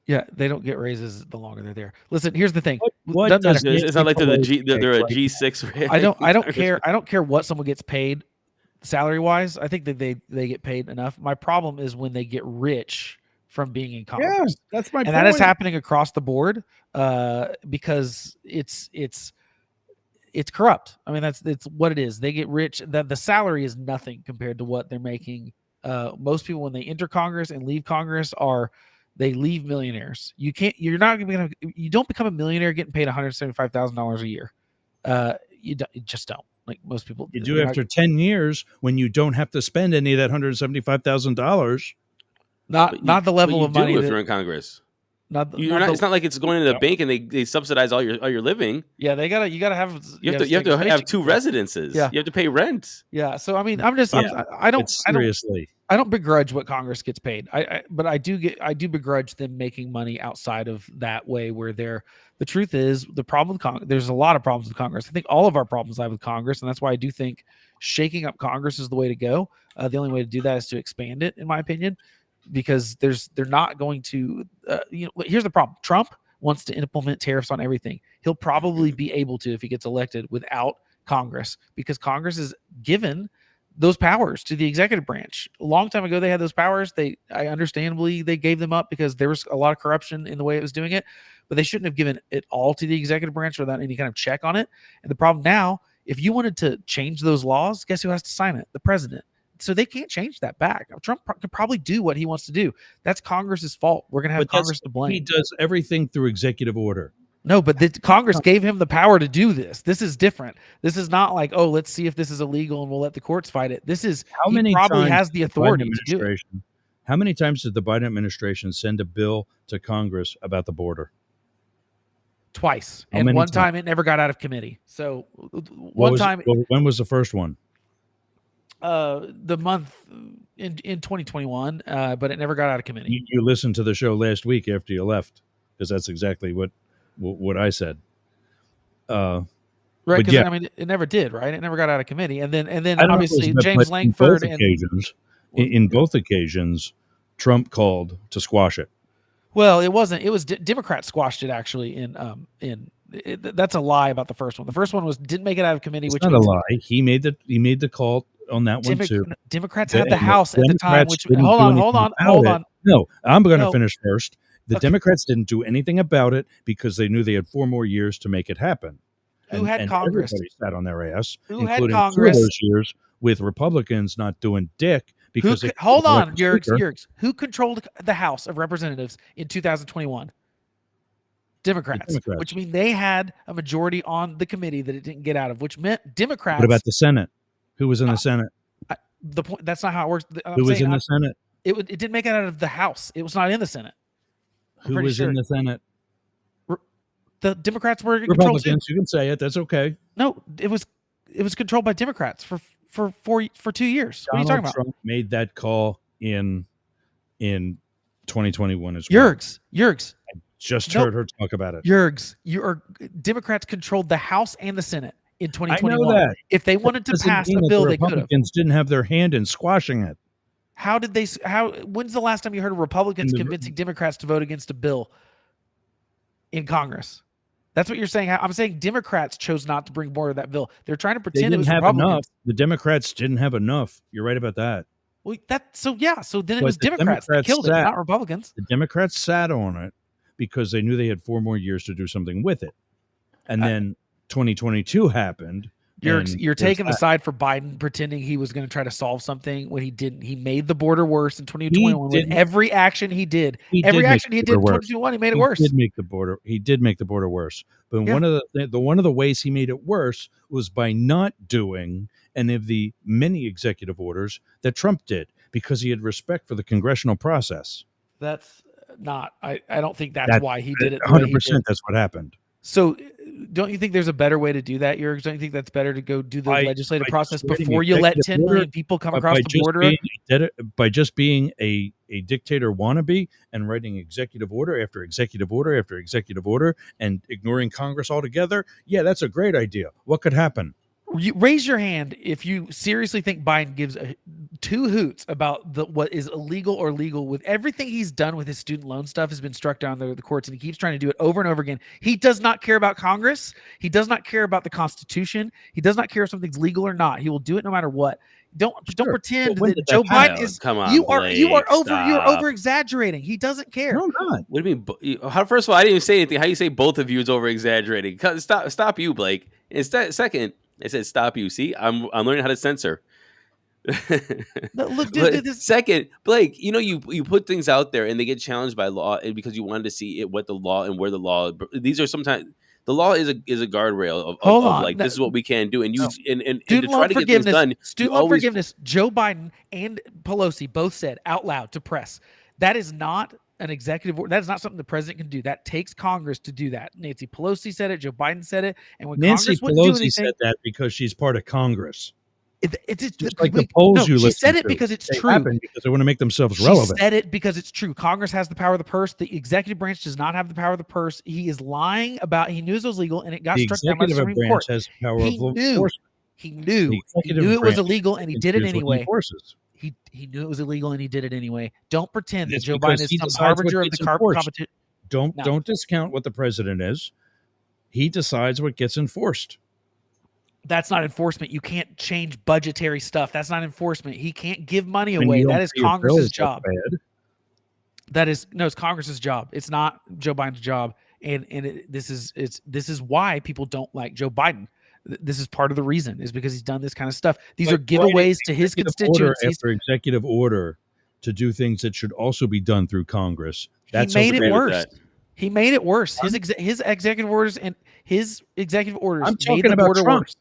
Yeah, they don't get raises the longer they're there. Listen, here's the thing. What Doesn't does matter. It's not like they're a G6. I don't care. I don't care what someone gets paid salary wise. I think that they get paid enough. My problem is when they get rich from being in Congress. Yeah, that's my and point. that is happening across the board because it's corrupt. I mean, it's what it is. They get rich. The salary is nothing compared to what they're making. Most people when they enter Congress and leave Congress they leave millionaires. You don't become a millionaire getting paid $175,000 a year. You just don't. Like most people, you do after 10 years when you don't have to spend any of that $175,000. Not the level of money if you're in Congress. It's not like it's going into the bank and they subsidize all your living. Yeah, you gotta have you have to have two residences. Yeah. You have to pay rent. Yeah, so I mean, I don't begrudge what Congress gets paid. But I do begrudge them making money outside of that way where the truth is the problem with there's a lot of problems with Congress. I think all of our problems lie with Congress, and that's why I do think shaking up Congress is the way to go. The only way to do that is to expand it, in my opinion. Because they're not going to here's the problem. Trump wants to implement tariffs on everything. He'll probably be able to if he gets elected without Congress, because Congress is given those powers to the executive branch. A long time ago they had those powers. I understandably they gave them up because there was a lot of corruption in the way it was doing it, but they shouldn't have given it all to the executive branch without any kind of check on it. And the problem now, if you wanted to change those laws, guess who has to sign it? The president. So they can't change that back. Trump could probably do what he wants to do. That's Congress's fault. We're going to have Congress to blame. He does everything through executive order. No, but Congress gave him the power to do this. This is different. This is not like, oh, let's see if this is illegal and we'll let the courts fight it. This is he probably has the authority to do it. How many times did the Biden administration send a bill to Congress about the border? Twice. And one time it never got out of committee. So when was the first one? The month in 2021, but it never got out of committee. You listened to the show last week after you left, because that's exactly what I said. Right, because I mean, it never did. Right, it never got out of committee, and then obviously James Langford in both occasions, Trump called to squash it. Well, it wasn't. It was Democrats squashed it actually. That's a lie about the first one. The first one didn't make it out of committee. It's not a lie. He made the call on that one too. Democrats had the House at the time. Hold on. No, I'm going to finish first. The Democrats didn't do anything about it because they knew they had 4 more years to make it happen. Who had Congress? Everybody sat on their ass, including had Congress? 2 of those years with Republicans not doing dick. Because hold on, Yerks. Who controlled the House of Representatives in 2021? Democrats, which means they had a majority on the committee that it didn't get out of, which meant Democrats. What about the Senate? Who was in the Senate? The point. That's not how it works. Who was in the Senate? It didn't make it out of the House. It was not in the Senate. Who was in the Senate? The Democrats were Republicans. You can say it. That's okay. No, it was controlled by Democrats for 2 years. What are you talking about? Trump made that call in 2021 as well. Yerks. I just heard her talk about it. Yerks, Democrats controlled the House and the Senate in 2021. I know that. If they wanted to pass a bill, they could have. Republicans didn't have their hand in squashing it. When's the last time you heard of Republicans convincing Democrats to vote against a bill in Congress? That's what you're saying. I'm saying Democrats chose not to bring more of that bill. They're trying to pretend it was Republicans. Enough. The Democrats didn't have enough. You're right about that. Well, so then it was Democrats that killed it, not Republicans. The Democrats sat on it because they knew they had 4 more years to do something with it. And then 2022 happened. You're taking the side for Biden, pretending he was going to try to solve something when he didn't. He made the border worse in 2021 with every action he did. Every action he did in 2021, he made it worse. He did make the border worse. But one of the ways he made it worse was by not doing any of the many executive orders that Trump did, because he had respect for the congressional process. That's not. I don't think that's why he did it. 100%. That's what happened. So, don't you think there's a better way to do that, Yerks? Don't you think that's better to go do the legislative process before you let 10 million people come across the border? By just being a dictator wannabe and writing executive order after executive order after executive order and ignoring Congress altogether? Yeah, that's a great idea. What could happen? Raise your hand if you seriously think Biden gives two hoots about what is illegal or legal. With everything he's done with his student loan stuff has been struck down the courts, and he keeps trying to do it over and over again. He does not care about Congress. He does not care about the Constitution. He does not care if something's legal or not. He will do it no matter what. Don't pretend that Joe Biden is. Come on, you're Blake, over exaggerating. He doesn't care. No, I'm not. What do you mean? First of all, I didn't even say anything. How you say both of you is over exaggerating? Stop you, Blake. Second, I said stop you. See, I'm learning how to censor. No, look, dude, second, Blake, you put things out there and they get challenged by law, and because you wanted to see what the law and where the law. These are sometimes the law is a guardrail of like this is what we can do, and and to try to get things done. Student loan forgiveness. Joe Biden and Pelosi both said out loud to press that is not an executive order. That is not something the president can do. That takes Congress to do that. Nancy Pelosi said it. Joe Biden said it. And when Nancy Congress wouldn't do Pelosi anything, said that because she's part of Congress. It's just like the polls you listen to. She said it because it's true. Because they want to make themselves relevant. She said it because it's true. Congress has the power of the purse. The executive branch does not have the power of the purse. He is lying about. He knew it was illegal, and it got struck down by the Supreme Court. Has power of enforcement. He knew it was illegal, and he did it anyway. He knew it was illegal, and he did it anyway. Don't pretend that Joe Biden is some harbinger of the competition. Don't discount what the president is. He decides what gets enforced. That's not enforcement. You can't change budgetary stuff. That's not enforcement. He can't give money away. That is Congress's job. It's Congress's job. It's not Joe Biden's job. And this is why people don't like Joe Biden. This is part of the reason, is because he's done this kind of stuff. These are giveaways to his constituencies. After executive order to do things that should also be done through Congress. He made it worse. He made it worse. His executive orders and his executive orders made the border worse.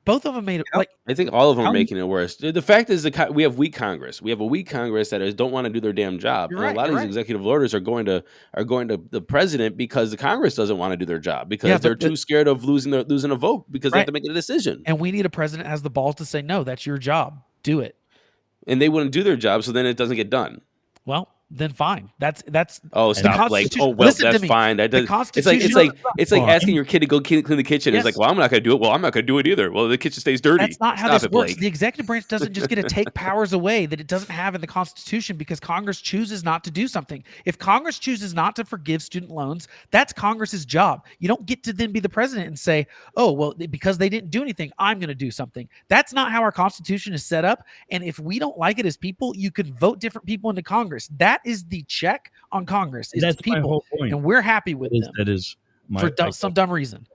Both of them made it I think all of them are making it worse. The fact is we have weak Congress. We have a weak Congress that don't want to do their damn job. And a lot of these executive orders are going to the president because the Congress doesn't want to do their job because they're too scared of losing a vote because they have to make a decision. And we need a president that has the balls to say, no, that's your job. Do it. And they wouldn't do their job, so then it doesn't get done. Well, then fine. That's stop. Like, that's fine. That does. It's like asking your kid to go clean the kitchen. Yes. It's like, well, I'm not going to do it. Well, I'm not going to do it either. Well, the kitchen stays dirty. That's not how this works. Blake. The executive branch doesn't just get to take powers away that it doesn't have in the Constitution because Congress chooses not to do something. If Congress chooses not to forgive student loans, that's Congress's job. You don't get to then be the president and say, oh, well, because they didn't do anything, I'm going to do something. That's not how our Constitution is set up. And if we don't like it as people, you could vote different people into Congress. That is the check on Congress. That's people, my whole point. And we're happy with them. That is some dumb reason.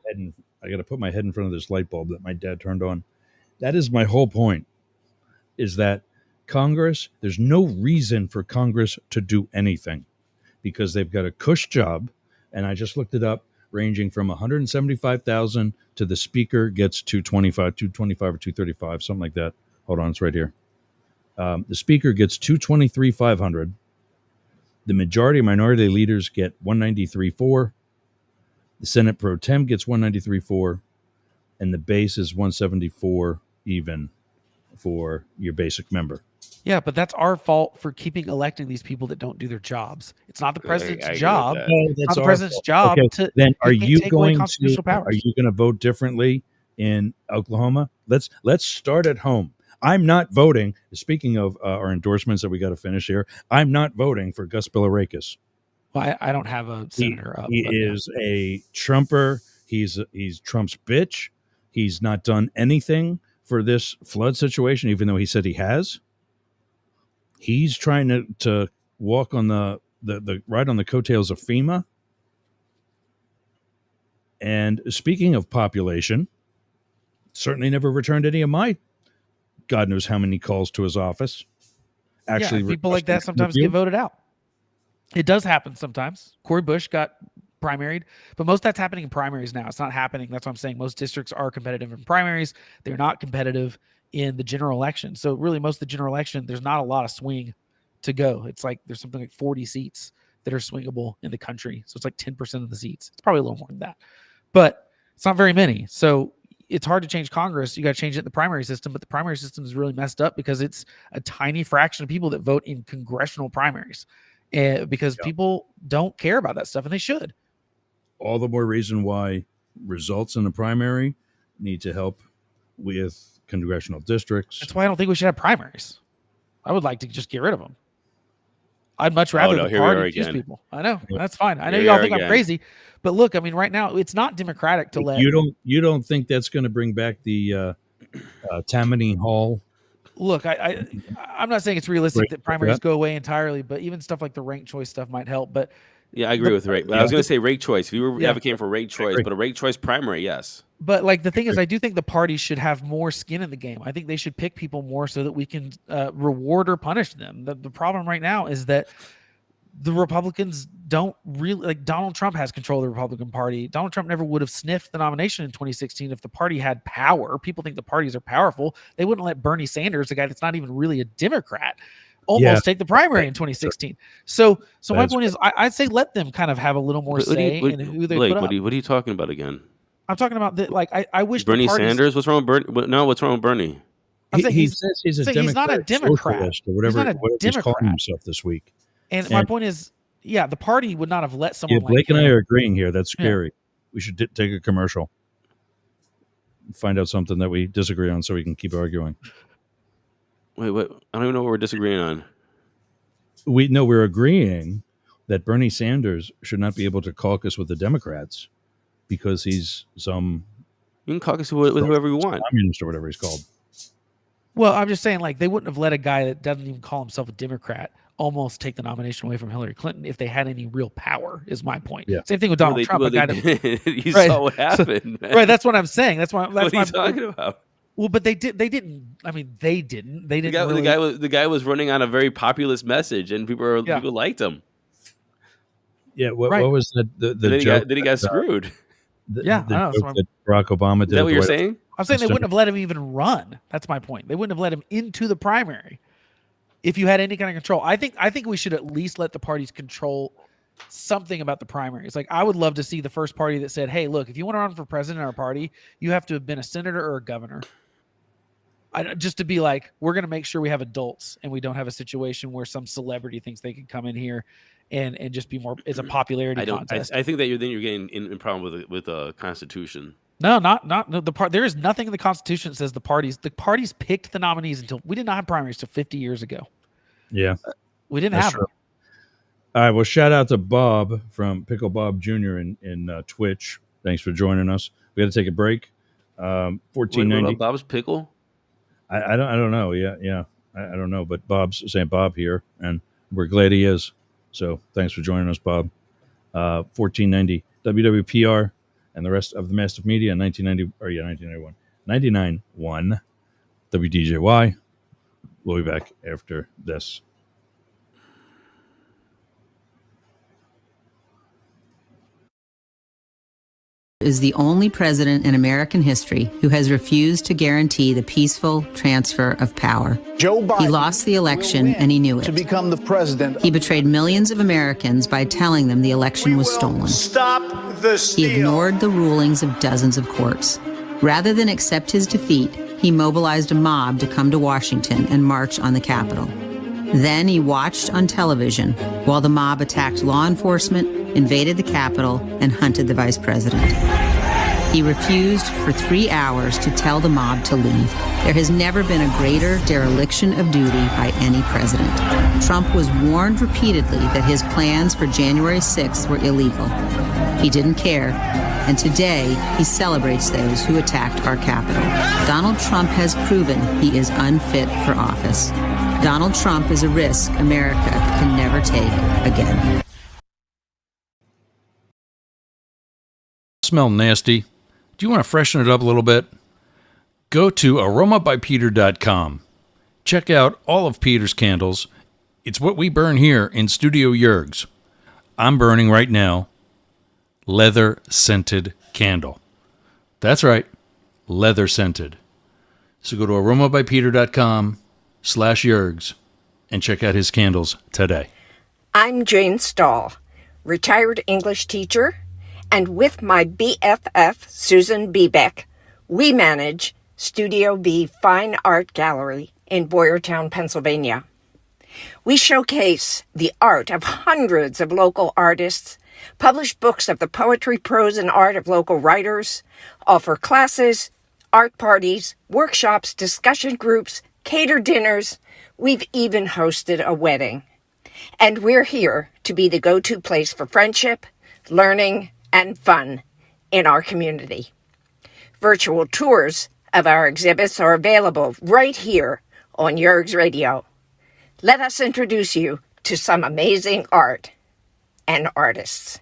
I got to put my head in front of this light bulb that my dad turned on. That is my whole point. Is that Congress? There's no reason for Congress to do anything because they've got a cush job, and I just looked it up, ranging from $175,000 to the speaker gets $225 or $235, something like that. Hold on, it's right here. The speaker gets $223,500. The majority and minority leaders get $193,400. The Senate Pro Tem gets $193,400, and the base is $174,000 even for your basic member. Yeah, but that's our fault for keeping electing these people that don't do their jobs. It's not the president's job. It's not the president's job. Then are you going to vote differently in Oklahoma? Let's start at home. I'm not voting. Speaking of our endorsements that we got to finish here, I'm not voting for Gus Bilirakis. Well, I don't have a senator up. He is a Trumper. He's Trump's bitch. He's not done anything for this flood situation, even though he said he has. He's trying to walk on the ride on the coattails of FEMA. And speaking of population, certainly never returned any of my God knows how many calls to his office. Actually, people like that sometimes get voted out. It does happen sometimes. Cory Bush got primaried, but most of that's happening in primaries now. It's not happening. That's what I'm saying. Most districts are competitive in primaries. They're not competitive in the general election. So really, most of the general election, there's not a lot of swing to go. It's like there's something like 40 seats that are swingable in the country. So it's like 10% of the seats. It's probably a little more than that, but it's not very many. So it's hard to change Congress. You got to change it in the primary system, but the primary system is really messed up because it's a tiny fraction of people that vote in congressional primaries because people don't care about that stuff, and they should. All the more reason why results in the primary need to help with congressional districts. That's why I don't think we should have primaries. I would like to just get rid of them. I'd much rather the party choose people. I know. That's fine. I know y'all think I'm crazy, but look, I mean, right now it's not democratic to let you don't think that's going to bring back the Tammany Hall? Look, I'm not saying it's realistic that primaries go away entirely, but even stuff like the ranked choice stuff might help. But yeah, I agree with Ray. I was going to say ranked choice. If you were advocating for ranked choice, but a ranked choice primary, yes. But like the thing is, I do think the parties should have more skin in the game. I think they should pick people more so that we can reward or punish them. The problem right now is that the Republicans don't really like Donald Trump has control of the Republican Party. Donald Trump never would have sniffed the nomination in 2016 if the party had power. People think the parties are powerful. They wouldn't let Bernie Sanders, a guy that's not even really a Democrat, almost take the primary in 2016. So my point is, I'd say let them kind of have a little more say in who they put up. What are you talking about again? I'm talking about that. Like I wish Bernie Sanders. What's wrong with Bernie? No, what's wrong with Bernie? He says he's a Democrat, he's not a Democrat or whatever he's calling himself this week. And my point is, the party would not have let someone. Blake and I are agreeing here. That's scary. Yeah. We should take a commercial. Find out something that we disagree on, so we can keep arguing. Wait, what? I don't even know what we're disagreeing on. We're agreeing that Bernie Sanders should not be able to caucus with the Democrats because he's some. You can caucus with whoever you want, communist or whatever he's called. Well, I'm just saying, like, they wouldn't have let a guy that doesn't even call himself a Democrat almost take the nomination away from Hillary Clinton if they had any real power, is my point. Yeah. Same thing with Donald Trump. You saw what happened. So, right, that's what I'm saying. That's what are you talking about? Well, but they didn't. I mean, they didn't. The guy was running on a very populist message, and people liked him. Yeah. What was that? The joke? Then he got screwed. The joke that Barack Obama did. Is that what you're saying? I'm saying they wouldn't have let him even run. That's my point. They wouldn't have let him into the primary if you had any kind of control. I think we should at least let the parties control something about the primaries. Like, I would love to see the first party that said, hey, look, if you want to run for president in our party, you have to have been a senator or a governor. Just to be like, we're going to make sure we have adults and we don't have a situation where some celebrity thinks they can come in here and just be more. It's a popularity contest. I think that you're getting in problem with the Constitution. No, not the part. There is nothing in the Constitution that says the parties picked the nominees until we did not have primaries till 50 years ago. Yeah, we didn't have them. All right. Well, shout out to Bob from Pickle Bob Jr. in Twitch. Thanks for joining us. We got to take a break. 1490. Bob's Pickle. I don't know. Yeah. I don't know, but Bob's saying Bob here, and we're glad he is. So thanks for joining us, Bob. 1490 WWPR. And the rest of the Mastiff Media, 1991, 99.1 WDJY. We'll be back after this. Is the only president in American history who has refused to guarantee the peaceful transfer of power. Joe Biden. He lost the election and he knew it. To become the president. He betrayed millions of Americans by telling them the election was stolen. Stop the steal. He ignored the rulings of dozens of courts. Rather than accept his defeat, he mobilized a mob to come to Washington and march on the Capitol. Then he watched on television while the mob attacked law enforcement, invaded the Capitol, and hunted the vice president. He refused for 3 hours to tell the mob to leave. There has never been a greater dereliction of duty by any president. Trump was warned repeatedly that his plans for January 6th were illegal. He didn't care, and today he celebrates those who attacked our Capitol. Donald Trump has proven he is unfit for office. Donald Trump is a risk America can never take again. Smell nasty? Do you want to freshen it up a little bit? Go to aromabypeter.com. Check out all of Peter's candles. It's what we burn here in Studio Yergs. I'm burning right now leather scented candle. That's right, leather scented. So go to aromabypeter.com/Yergs and check out his candles today. I'm Jane Stahl, retired English teacher, and with my BFF, Susan Bebeck, we manage Studio B Fine Art Gallery in Boyertown, Pennsylvania. We showcase the art of hundreds of local artists, publish books of the poetry, prose, and art of local writers, offer classes, art parties, workshops, discussion groups, catered dinners. We've even hosted a wedding. And we're here to be the go-to place for friendship, learning, and fun in our community. Virtual tours of our exhibits are available right here on Yerg's Radio. Let us introduce you to some amazing art and artists.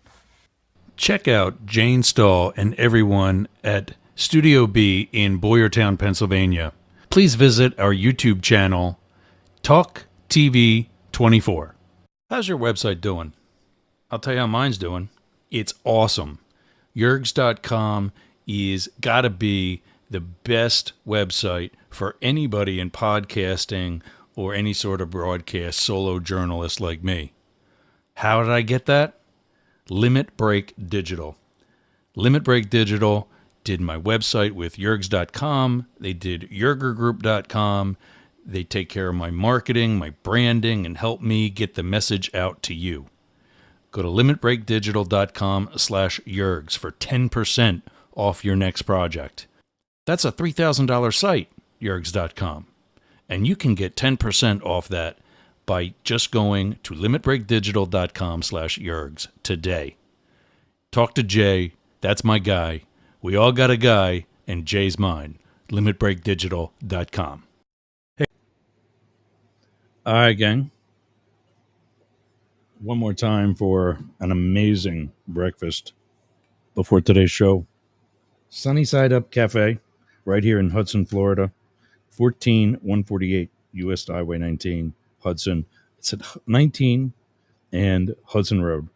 Check out Jane Stahl and everyone at Studio B in Boyertown, Pennsylvania. Please visit our YouTube channel, Talk TV 24. How's your website doing? I'll tell you how mine's doing. It's awesome. Yergs.com is gotta be the best website for anybody in podcasting or any sort of broadcast solo journalist like me. How did I get that? Limit Break Digital. Limit Break Digital did my website with Yergs.com. They did YergerGroup.com. They take care of my marketing, my branding, and help me get the message out to you. Go to limitbreakdigital.com/Yergs for 10% off your next project. That's a $3,000 site, Yergs.com. And you can get 10% off that by just going to limitbreakdigital.com/Yergs today. Talk to Jay. That's my guy. We all got a guy, and Jay's mine. limitbreakdigital.com. Hey. All right, gang. One more time for an amazing breakfast before today's show. Sunny Side Up Cafe, right here in Hudson, Florida. 14148 US Highway 19, Hudson. It's at 19 and Hudson Road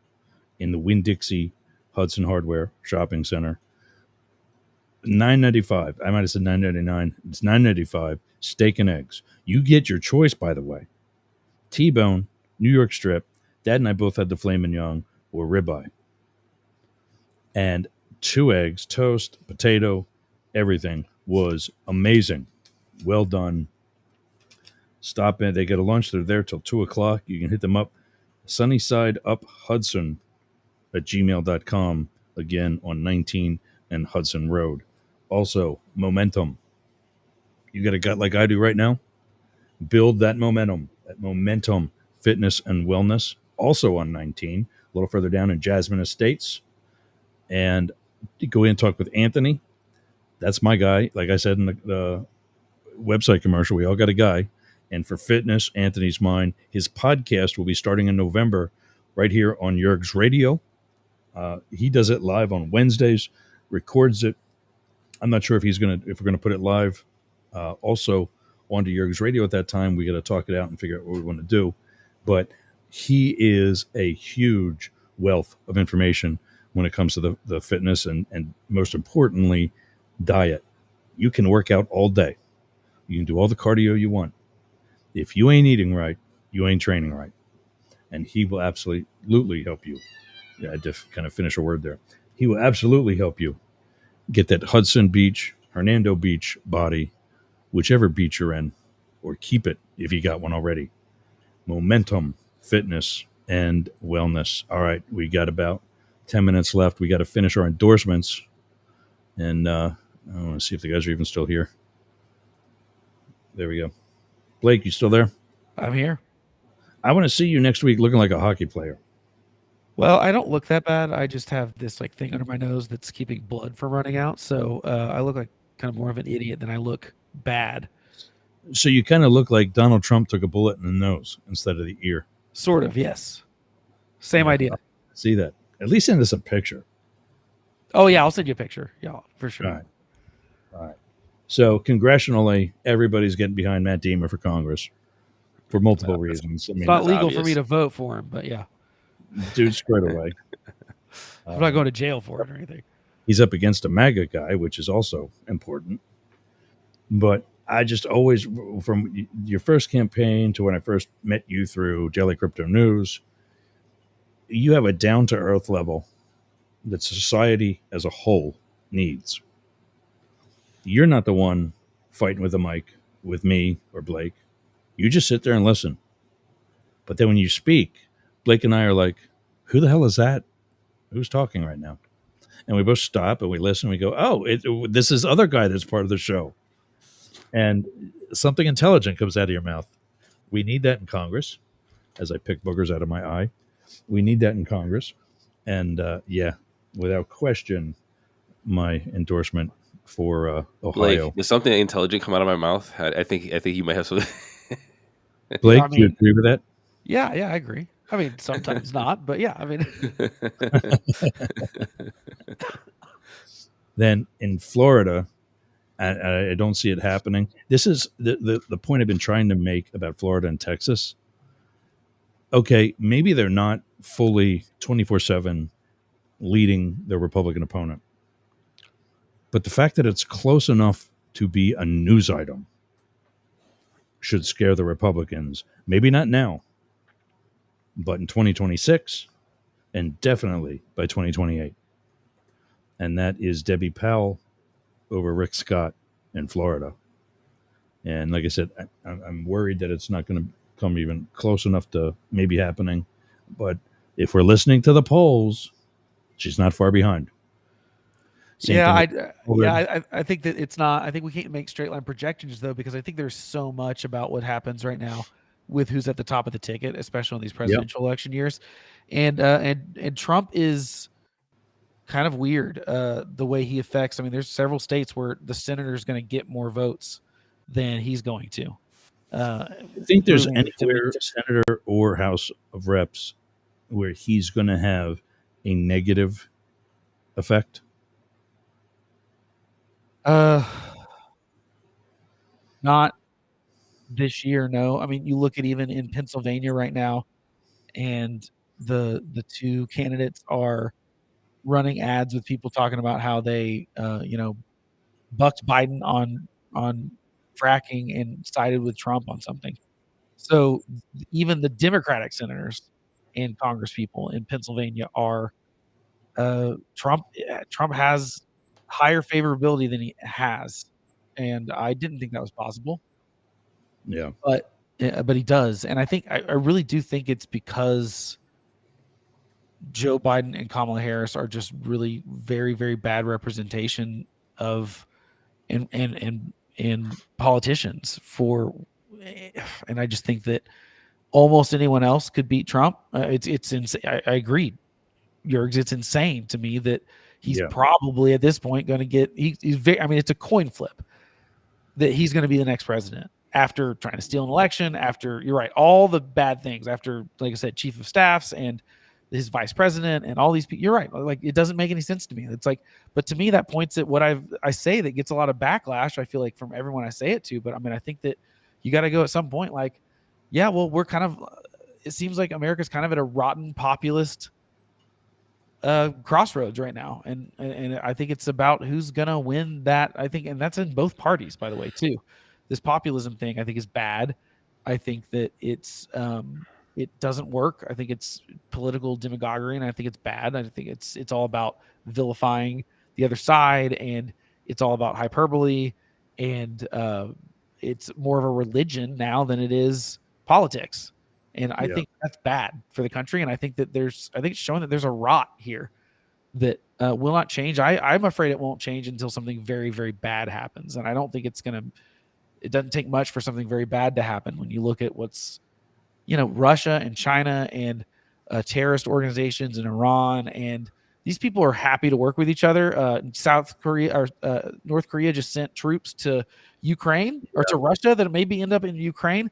in the Winn-Dixie Hudson Hardware Shopping Center. $9.95. I might have said $9.99. It's $9.95. Steak and eggs. You get your choice, by the way. T-bone, New York strip. Dad and I both had the filet mignon or ribeye. And 2 eggs, toast, potato, everything was amazing. Well done. Stop in. They get a lunch. They're there till 2 o'clock. You can hit them up. Sunnyside Up Hudson at gmail.com. Again, on 19 and Hudson Road. Also, momentum. You got a gut like I do right now? Build that momentum. That momentum, fitness and wellness. Also on 19, a little further down in Jasmine Estates. And you go in and talk with Anthony. That's my guy. Like I said in the website commercial, we all got a guy. And for fitness, Anthony's mine. His podcast will be starting in November right here on Yerg's Radio. He does it live on Wednesdays, records it. I'm not sure if we're going to put it live also onto Yerg's Radio at that time. We got to talk it out and figure out what we want to do. But he is a huge wealth of information when it comes to the fitness and most importantly, diet. You can work out all day. You can do all the cardio you want. If you ain't eating right, you ain't training right. And he will absolutely help you. Yeah, I just kind of finish a word there. He will absolutely help you get that Hudson Beach, Hernando Beach body, whichever beach you're in, or keep it if you got one already. Momentum, fitness, and wellness. All right, we got about 10 minutes left. We got to finish our endorsements. And I want to see if the guys are even still here. There we go. Blake, you still there? I'm here. I want to see you next week looking like a hockey player. Well, I don't look that bad. I just have this like thing under my nose that's keeping blood from running out. So I look like kind of more of an idiot than I look bad. So you kind of look like Donald Trump took a bullet in the nose instead of the ear. Sort of, yes. Same idea. See that? At least send us a picture. Oh, yeah, I'll send you a picture. Yeah, for sure. All right. So congressionally, everybody's getting behind Matt Damon for Congress for multiple reasons. I mean, it's not legal for me to vote for him, but yeah. Dude squared away. I'm not going to jail for it or anything. He's up against a MAGA guy, which is also important. But I just always, from your first campaign to when I first met you through Daily Crypto News, you have a down-to-earth level that society as a whole needs. You're not the one fighting with a mic with me or Blake. You just sit there and listen. But then when you speak, Blake and I are like, who the hell is that? Who's talking right now? And we both stop and we listen. And we go, oh, this is other guy that's part of the show. And something intelligent comes out of your mouth. We need that in Congress, as I pick boogers out of my eye. We need that in Congress. And yeah, without question, my endorsement for Ohio. Blake, does something intelligent come out of my mouth? I think you might have something. Blake, do you agree with that? Yeah, I agree. I mean, sometimes not, but yeah, I mean. Then in Florida, I don't see it happening. This is the point I've been trying to make about Florida and Texas. Okay, maybe they're not fully 24/7 leading their Republican opponent, but the fact that it's close enough to be a news item should scare the Republicans. Maybe not now, but in 2026, and definitely by 2028. And that is Debbie Powell over Rick Scott in Florida. And like I said, I'm worried that it's not going to come even close enough to maybe happening. But if we're listening to the polls, she's not far behind. I think that it's not. I think we can't make straight line projections though, because I think there's so much about what happens right now with who's at the top of the ticket, especially in these presidential election years, and Trump is kind of weird the way he affects. I mean, there's several states where the senator is going to get more votes than he's going to. I think there's anywhere, Senator or House of Reps, where he's going to have a negative effect. Not this year, no. I mean, you look at even in Pennsylvania right now, and the two candidates are running ads with people talking about how they, bucked Biden on fracking and sided with Trump on something. So even the Democratic senators and Congress people in Pennsylvania are Trump. Trump has higher favorability than he has, and I didn't think that was possible. Yeah, but he does, and I think I really do think it's because Joe Biden and Kamala Harris are just really very, very bad representation of and politicians for, and I just think that almost anyone else could beat Trump. It's insane. I agree, Yergs. It's insane to me that he's probably at this point going to get. He's very. I mean, it's a coin flip that he's going to be the next president after trying to steal an election. After you're right, all the bad things. After, like I said, chief of staffs and his vice president and all these people. You're right. Like, it doesn't make any sense to me. It's like, but to me, that points at what I say that gets a lot of backlash. I feel like from everyone I say it to, but I mean, I think that you got to go at some point. Like, yeah, well, we're kind of. It seems like America's kind of at a rotten populist crossroads right now, and I think it's about who's gonna win that. I think, and that's in both parties, by the way, too. This populism thing, I think, is bad. I think that it doesn't work. I think it's political demagoguery, and I think it's bad. I think it's all about vilifying the other side, and it's all about hyperbole, and it's more of a religion now than it is politics. And I think that's bad for the country. And I think that it's showing that there's a rot here that will not change. I'm afraid it won't change until something very, very bad happens. And I don't think it doesn't take much for something very bad to happen when you look at what's, Russia and China and terrorist organizations in Iran. And these people are happy to work with each other. South Korea or North Korea just sent troops to Ukraine or to Russia that maybe end up in Ukraine.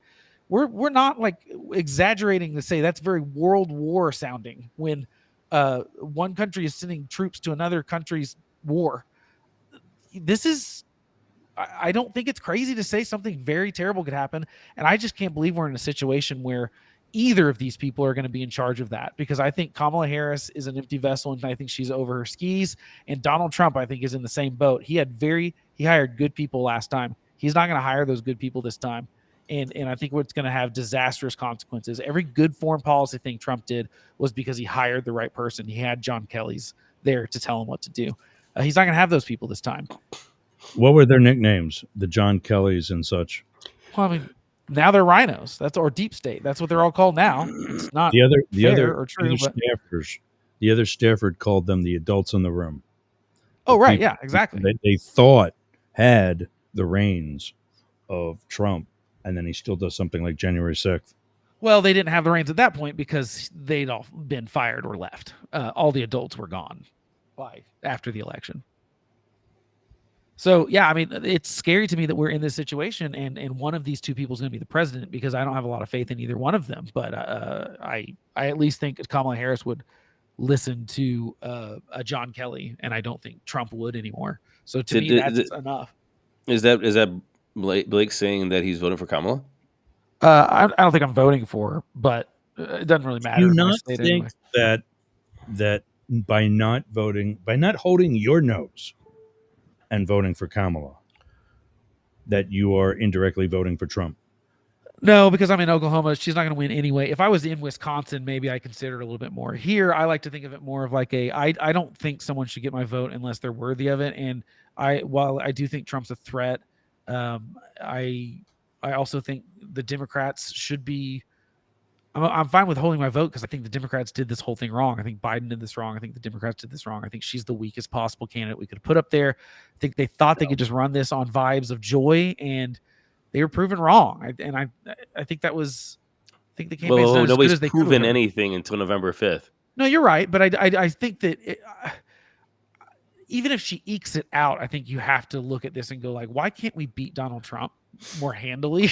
We're not like exaggerating to say that's very World War sounding when one country is sending troops to another country's war. I don't think it's crazy to say something very terrible could happen. And I just can't believe we're in a situation where either of these people are going to be in charge of that, because I think Kamala Harris is an empty vessel and I think she's over her skis. And Donald Trump, I think, is in the same boat. He hired good people last time. He's not going to hire those good people this time. And I think what's going to have disastrous consequences. Every good foreign policy thing Trump did was because he hired the right person. He had John Kelly's there to tell him what to do. He's not going to have those people this time. What were their nicknames? The John Kellys and such. Well, I mean, now they're rhinos. Or deep state. That's what they're all called now. It's not the other or true. staffers The other Stafford called them the adults in the room. Oh, right. Yeah, exactly. They thought had the reins of Trump, and then he still does something like January 6th. Well, they didn't have the reins at that point because they'd all been fired or left. All the adults were gone after the election. So, yeah, I mean, it's scary to me that we're in this situation and one of these two people is going to be the president because I don't have a lot of faith in either one of them. But I at least think Kamala Harris would listen to a John Kelly, and I don't think Trump would anymore. So to me, that's enough. Is that Blake saying that he's voting for Kamala? I don't think I'm voting for her, but it doesn't really matter. Do you not think anyway. that by not holding your nose and voting for Kamala, that you are indirectly voting for Trump? No, because I'm in Oklahoma. She's not going to win anyway. If I was in Wisconsin, maybe I consider it a little bit more. Here, I like to think of it more of like I don't think someone should get my vote unless they're worthy of it. And while I do think Trump's a threat, I also think the Democrats should be. I'm fine with holding my vote because I think the Democrats did this whole thing wrong. I think Biden did this wrong. I think the Democrats did this wrong. I think she's the weakest possible candidate we could put up there. I think they thought they could just run this on vibes of joy, and they were proven wrong. I think that was. I think the campaign's not as good nobody's as they proven anything until November 5th. No, you're right, but I think that even if she ekes it out, I think you have to look at this and go like, why can't we beat Donald Trump more handily?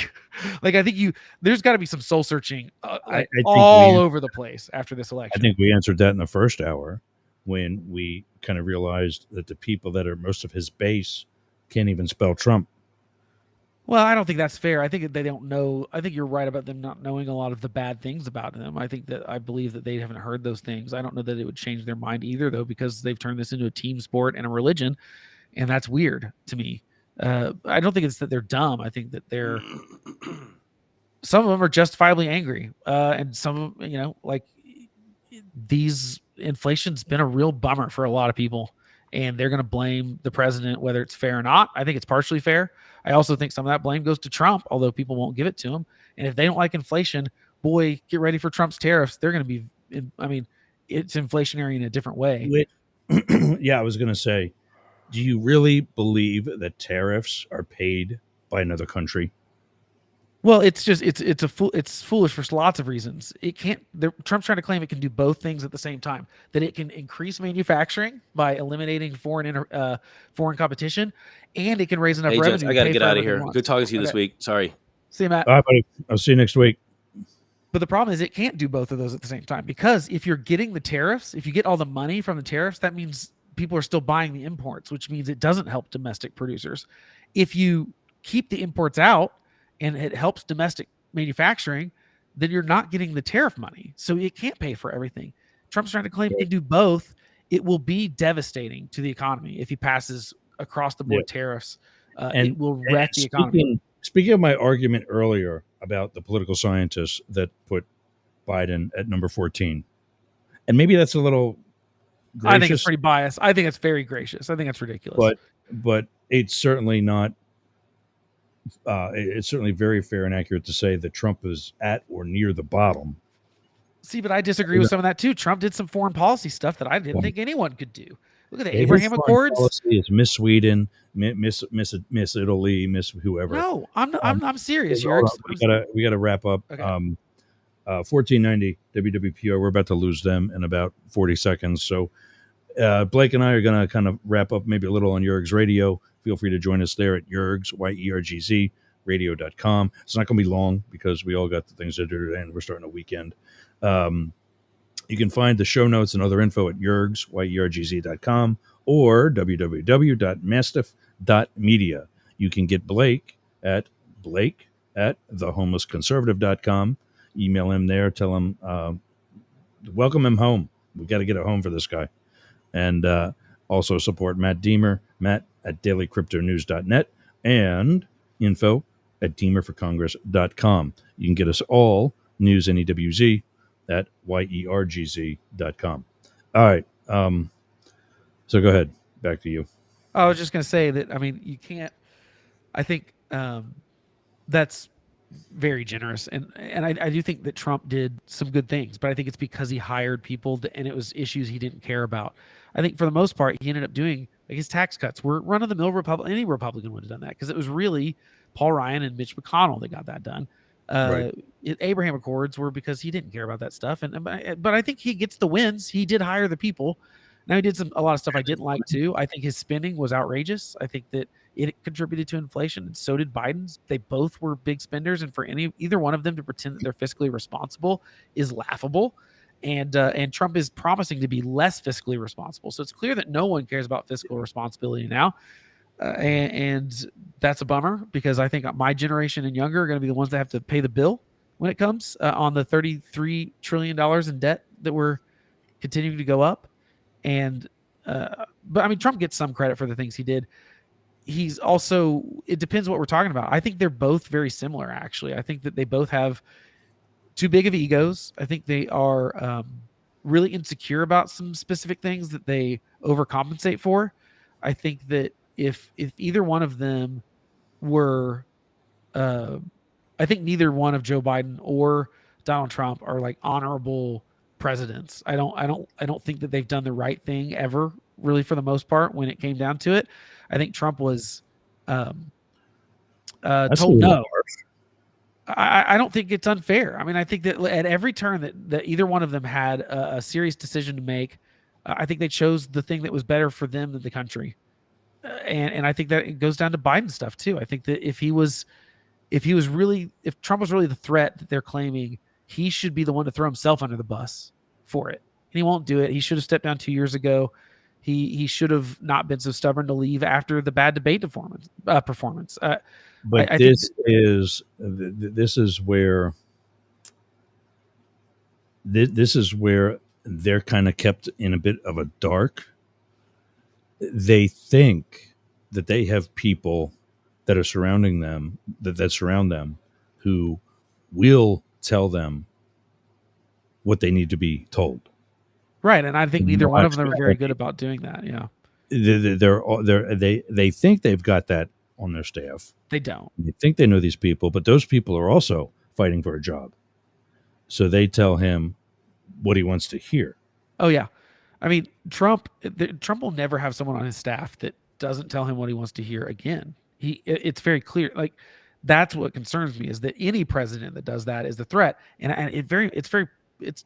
Like, I think there's got to be some soul searching over the place after this election. I think we answered that in the first hour when we kind of realized that the people that are most of his base can't even spell Trump. Well, I don't think that's fair. I think that they don't know. I think you're right about them not knowing a lot of the bad things about him. I believe that they haven't heard those things. I don't know that it would change their mind either, though, because they've turned this into a team sport and a religion, and that's weird to me. I don't think it's that they're dumb. I think that some of them are justifiably angry, and some of them, like inflation's been a real bummer for a lot of people. And they're going to blame the president, whether it's fair or not. I think it's partially fair. I also think some of that blame goes to Trump, although people won't give it to him. And if they don't like inflation, boy, get ready for Trump's tariffs. They're going to be, it's inflationary in a different way. Yeah, I was going to say, do you really believe that tariffs are paid by another country? Well, it's foolish for lots of reasons. Trump's trying to claim it can do both things at the same time. That it can increase manufacturing by eliminating foreign competition, and it can raise enough revenue. Gents, I got to get out of here. Good talking to you this week. Sorry. See you, Matt. All right, buddy. I'll see you next week. But the problem is it can't do both of those at the same time, because if you're getting the tariffs, if you get all the money from the tariffs, that means people are still buying the imports, which means it doesn't help domestic producers. If you keep the imports out and it helps domestic manufacturing, then you're not getting the tariff money. So it can't pay for everything. Trump's trying to claim it can do both. It will be devastating to the economy if he passes across the board tariffs. And it will wreck the economy. Speaking of my argument earlier about the political scientists that put Biden at number 14, and maybe that's a little gracious. I think it's pretty biased. I think it's very gracious. I think it's ridiculous. But it's certainly not. It's certainly very fair and accurate to say that Trump is at or near the bottom. See, but I disagree with some of that too. Trump did some foreign policy stuff that I didn't think anyone could do. Look at the Abraham Accords. Policy is Miss Sweden, Miss Italy, Miss whoever. No, I'm serious. We gotta wrap up. Okay. 1490 WWPR. We're about to lose them in about 40 seconds. So Blake and I are going to kind of wrap up maybe a little on Yerg's Radio. Feel free to join us there at Yerg's, YERGZ, radio.com. It's not going to be long because we all got the things to do today and we're starting a weekend. You can find the show notes and other info at Yerg's, YERGZ.com or www.mastiff.media. You can get Blake at thehomelessconservative.com. Email him there. Tell him, welcome him home. We got to get a home for this guy. And also support Matt Deemer, Matt at dailycryptonews.net, and info at deemerforcongress.com. You can get us all news NEWZ at YERGZ.com. All right. So go ahead. Back to you. I was just going to say that, you can't, I think that's very generous, and I do think that Trump did some good things, but I think it's because he hired people and it was issues he didn't care about. I think for the most part, he ended up doing like his tax cuts were run of the mill Republican. Any Republican would have done that because it was really Paul Ryan and Mitch McConnell that got that done. Right. Abraham Accords were because he didn't care about that stuff, but I think he gets the wins. He did hire the people. Now he did a lot of stuff I didn't like too. I think his spending was outrageous. I think that it contributed to inflation, and so did Biden's. They both were big spenders, and for either one of them to pretend that they're fiscally responsible is laughable. And Trump is promising to be less fiscally responsible. So it's clear that no one cares about fiscal responsibility now, and that's a bummer because I think my generation and younger are going to be the ones that have to pay the bill when it comes on the $33 trillion in debt that we're continuing to go up. And but I mean, Trump gets some credit for the things he did. He's also, it depends what we're talking about. I think they're both very similar, actually. I think that they both have too big of egos. I think they are really insecure about some specific things that they overcompensate for. I think that if either one of them were, I think neither one of Joe Biden or Donald Trump are like honorable presidents. I don't think that they've done the right thing ever, really, for the most part, when it came down to it. I think Trump was told no. I don't think it's unfair. I mean, I think that at every turn that either one of them had a serious decision to make, I think they chose the thing that was better for them than the country. And I think that it goes down to Biden stuff too. I think that if Trump was really the threat that they're claiming, he should be the one to throw himself under the bus for it. And he won't do it. He should have stepped down 2 years ago. He should have not been so stubborn to leave after the bad debate performance. But this is where they're kind of kept in a bit of a dark. They think that they have people that are surrounding them, that surround them, who will tell them what they need to be told. Right, and I think neither one of them are very good about doing that. Yeah, they think they've got that on their staff. They don't. They think they know these people, but those people are also fighting for a job. So they tell him what he wants to hear. Oh yeah, I mean Trump will never have someone on his staff that doesn't tell him what he wants to hear again. It's very clear. Like that's what concerns me is that any president that does that is the threat. And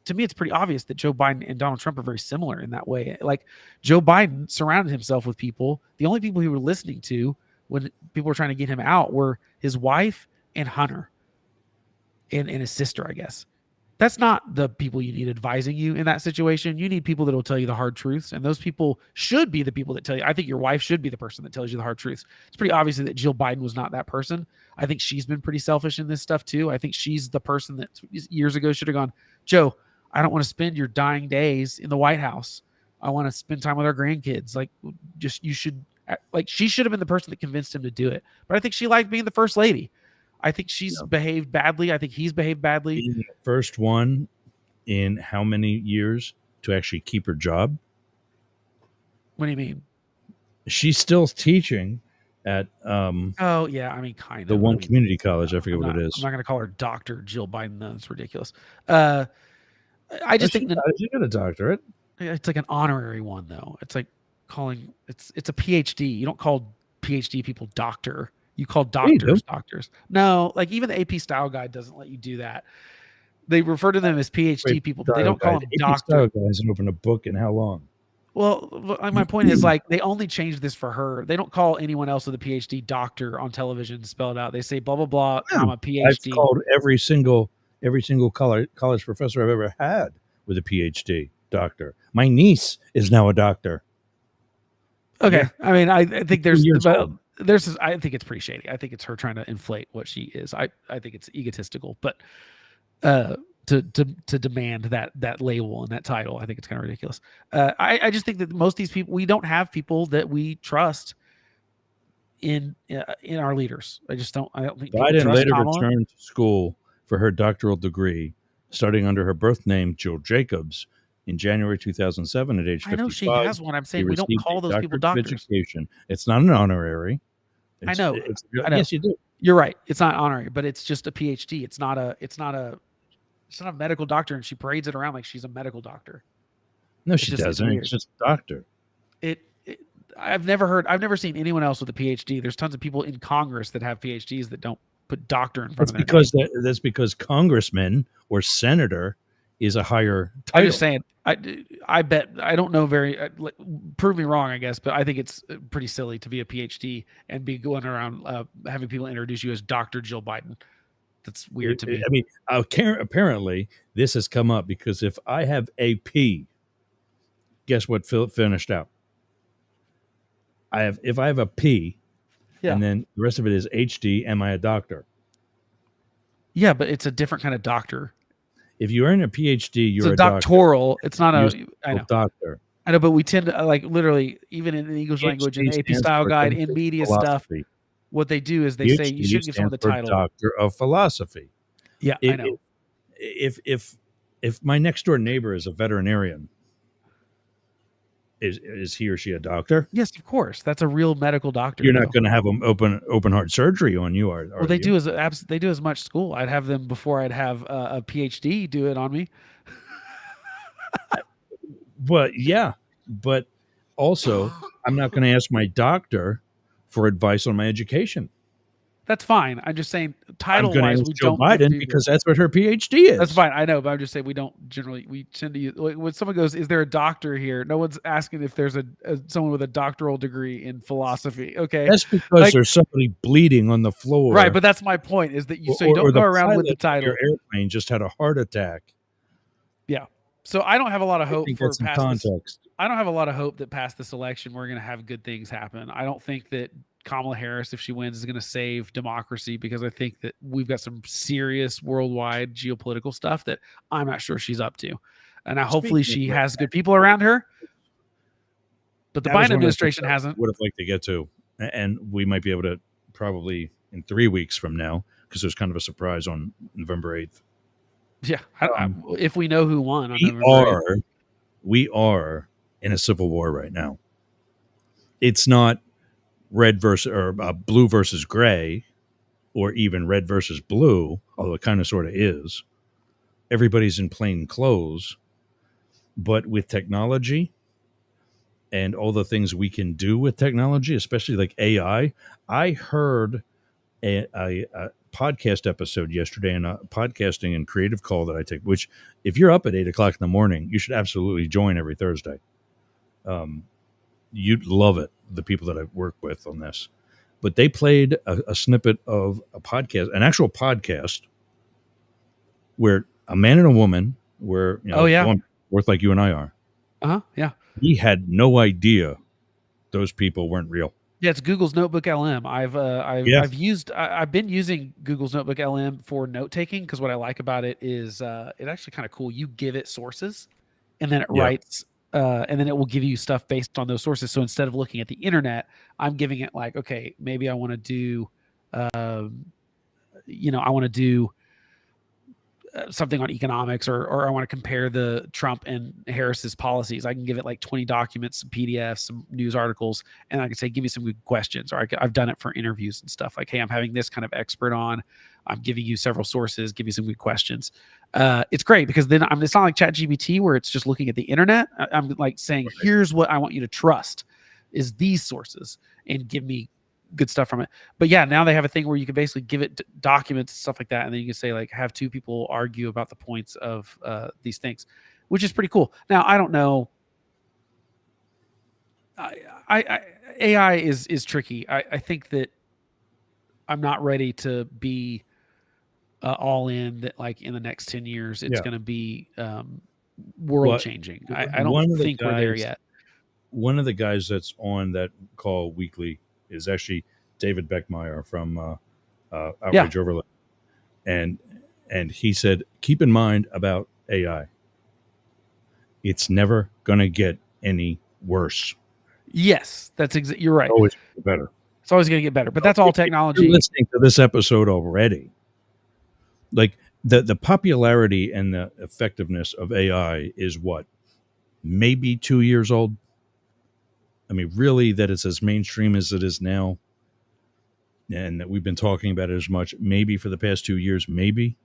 to me, it's pretty obvious that Joe Biden and Donald Trump are very similar in that way. Like Joe Biden surrounded himself with people. The only people he were listening to when people were trying to get him out were his wife and Hunter and his sister, I guess. That's not the people you need advising you in that situation. You need people that will tell you the hard truths. And those people should be the people that tell you. I think your wife should be the person that tells you the hard truths. It's pretty obvious that Jill Biden was not that person. I think she's been pretty selfish in this stuff too. I think she's the person that years ago should have gone, Joe, I don't want to spend your dying days in the White House. I want to spend time with our grandkids. She should have been the person that convinced him to do it. But I think she liked being the first lady. I think she's behaved badly. I think he's behaved badly. Being the first one in how many years to actually keep her job? What do you mean? She's still teaching at oh yeah, I mean kind of the one community college. I forget what it is. I'm not going to call her Dr. Jill Biden. That's ridiculous. I just think she got a doctorate. It's like an honorary one though. It's like calling it's a PhD. You don't call PhD people doctor. You call doctors doctors. No, like even the AP Style Guide doesn't let you do that. They refer to them as PhD people, but they don't call them doctor. Style Guide hasn't opened a book in how long? Well, my point is like they only changed this for her. They don't call anyone else with a PhD doctor on television. Spell it out. They say blah blah blah. I'm a PhD. I've called every single college professor I've ever had with a PhD doctor. My niece is now a doctor. Okay, Yeah. I mean, I think I think it's pretty shady. I think it's her trying to inflate what she is. I think it's egotistical, but to demand that label and that title, I think it's kind of ridiculous. I just think that most of these people, we don't have people that we trust in our leaders. I don't think Biden later returned to school for her doctoral degree, starting under her birth name, Jill Jacobs, in January 2007 at age 55. I know she has one. I'm saying we don't call those people doctors. Education. It's not an honorary. I know. Yes, you do. You're right. It's not honorary, but it's just a PhD. It's not a medical doctor, and she parades it around like she's a medical doctor. No, she doesn't. It's just a doctor. I've never seen anyone else with a PhD. There's tons of people in Congress that have PhDs that don't put doctor in front of their name. That's because congressman or senator is a higher title. I'm just saying. I bet I don't know prove me wrong, I guess, but I think it's pretty silly to be a PhD and be going around having people introduce you as Dr. Jill Biden. That's weird to me. I mean, apparently this has come up because if I have AP, guess what finished out? If I have a P, and then the rest of it is HD, am I a doctor? Yeah, but it's a different kind of doctor. If you earn a PhD, you're a doctoral. Doctor. It's not I know. Doctor. I know, but we tend to literally even in the English language in the AP style guide in media philosophy. Stuff. What they do is they say you shouldn't give someone the title. Doctor of Philosophy. Yeah, I know. If my next door neighbor is a veterinarian, is he or she a doctor? Yes, of course. That's a real medical doctor. You're not going to have them open heart surgery on you, are well, they do as much school. I'd have them before I'd have a PhD do it on me. Well, yeah, but also I'm not going to ask my doctor for advice on my education. That's fine. I'm just saying, title-wise, we Joe don't Biden because that's what her PhD is. That's fine. I know, but I'm just saying we tend to use when someone goes, "Is there a doctor here?" No one's asking if there's someone with a doctoral degree in philosophy. Okay, that's because there's somebody bleeding on the floor, right? But that's my point: is that you don't go around with the title. Your airplane just had a heart attack. Yeah. So I don't have a lot of hope for past context. I don't have a lot of hope that past this election we're going to have good things happen. I don't think that Kamala Harris, if she wins, is going to save democracy because I think that we've got some serious worldwide geopolitical stuff that I'm not sure she's up to. And now hopefully she has good people around her. But the Biden administration hasn't. Would have liked to get to, and we might be able to probably in 3 weeks from now because there's kind of a surprise on November 8th. Yeah, if we know who won, we are in a civil war right now. It's not red versus or blue versus gray, or even red versus blue, although it kind of sort of is. Everybody's in plain clothes, but with technology and all the things we can do with technology, especially like AI, I heard a podcast episode yesterday in a podcasting and creative call that I take, which if you're up at 8:00 in the morning, you should absolutely join every Thursday. You'd love it. The people that I work with on this, but they played a snippet of a podcast, an actual podcast where a man and a woman were, worth like you and I are. Yeah. He had no idea those people weren't real. Yeah, it's Google's Notebook LM. I've been using Google's Notebook LM for note taking because what I like about it is it's actually kind of cool. You give it sources, and then it writes, and then it will give you stuff based on those sources. So instead of looking at the internet, I'm giving it like, okay, maybe I want to do, something on economics, or I want to compare the Trump and Harris's policies. I can give it like 20 documents, some PDFs, some news articles, and I can say, give me some good questions. Or I've done it for interviews and stuff like, hey, I'm having this kind of expert on, I'm giving you several sources, give me some good questions. It's great because then it's not like ChatGPT where it's just looking at the internet. I'm like saying, here's what I want you to trust is these sources and give me good stuff from it. But yeah, now they have a thing where you can basically give it documents and stuff like that, and then you can say like have two people argue about the points of these things, which is pretty cool. Now I don't know. AI is tricky. I think that I'm not ready to be all in that. Like in the next 10 years, it's going to be world changing. I don't think we're there yet. One of the guys that's on that call weekly is actually David Beckmeyer from Outrage Overlay. And he said, keep in mind about AI. It's never going to get any worse. Yes, that's you're right. It's always better. It's always going to get better, but that's all technology. You're listening to this episode already. Like the popularity and the effectiveness of AI is what? Maybe 2 years old. I mean, really, that it's as mainstream as it is now. and that we've been talking about it as much, maybe for the past 2 years, maybe.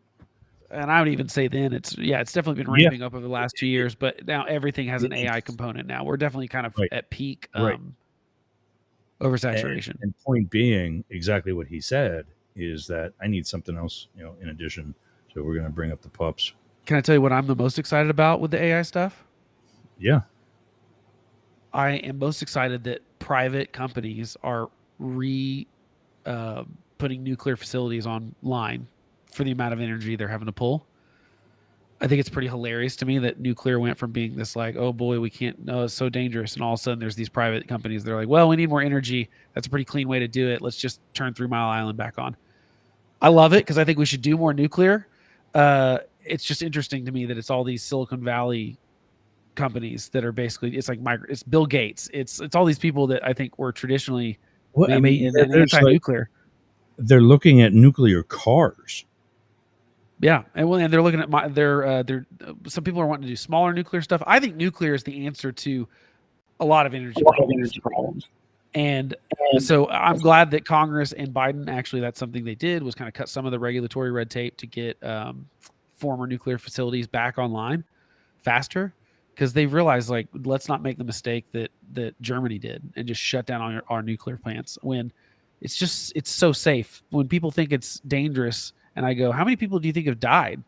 And I would even say then it's definitely been ramping up over the last 2 years, but now everything has an AI component now. We're definitely kind of at peak oversaturation. And point being, exactly what he said is that I need something else, in addition. So we're going to bring up the pups. Can I tell you what I'm the most excited about with the AI stuff? Yeah. I am most excited that private companies are putting nuclear facilities online for the amount of energy they're having to pull. I think it's pretty hilarious to me that nuclear went from being this like, oh boy, we can't, no, it's so dangerous. And all of a sudden there's these private companies. They're like, well, we need more energy. That's a pretty clean way to do it. Let's just turn 3 Mile Island back on. I love it because I think we should do more nuclear. It's just interesting to me that it's all these Silicon Valley companies that are basically, it's like it's Bill Gates. It's all these people that I think were traditionally anti-nuclear. They're looking at nuclear cars. Yeah, and they're looking at some people are wanting to do smaller nuclear stuff. I think nuclear is the answer to a lot of energy problems. And so I'm glad that Congress and Biden, actually, that's something they did, was kind of cut some of the regulatory red tape to get former nuclear facilities back online faster, because they've realized, like, let's not make the mistake that Germany did and just shut down our nuclear plants when it's so safe. When people think it's dangerous, and I go, how many people do you think have died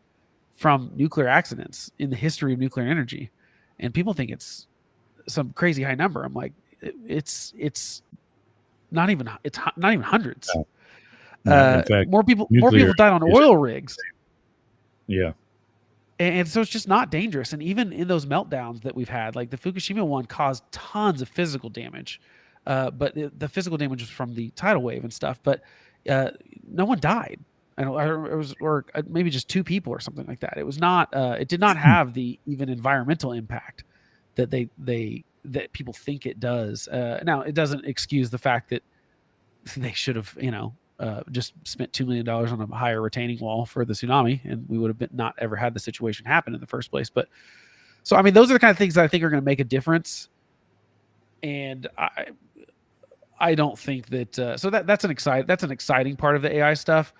from nuclear accidents in the history of nuclear energy? And people think it's some crazy high number. I'm like, it's not even hundreds. No, in fact, more people died on oil rigs. Yeah. And so it's just not dangerous. And even in those meltdowns that we've had, like the Fukushima one caused tons of physical damage. But the physical damage was from the tidal wave and stuff. But no one died. It was, or maybe just 2 people or something like that. It was not. It did not have the even environmental impact that that people think it does. Now, it doesn't excuse the fact that they should have, just spent $2 million on a higher retaining wall for the tsunami, and we would have not ever had the situation happen in the first place. But so, I mean, those are the kind of things that I think are going to make a difference. And I don't think that. So that's an exciting part of the AI stuff.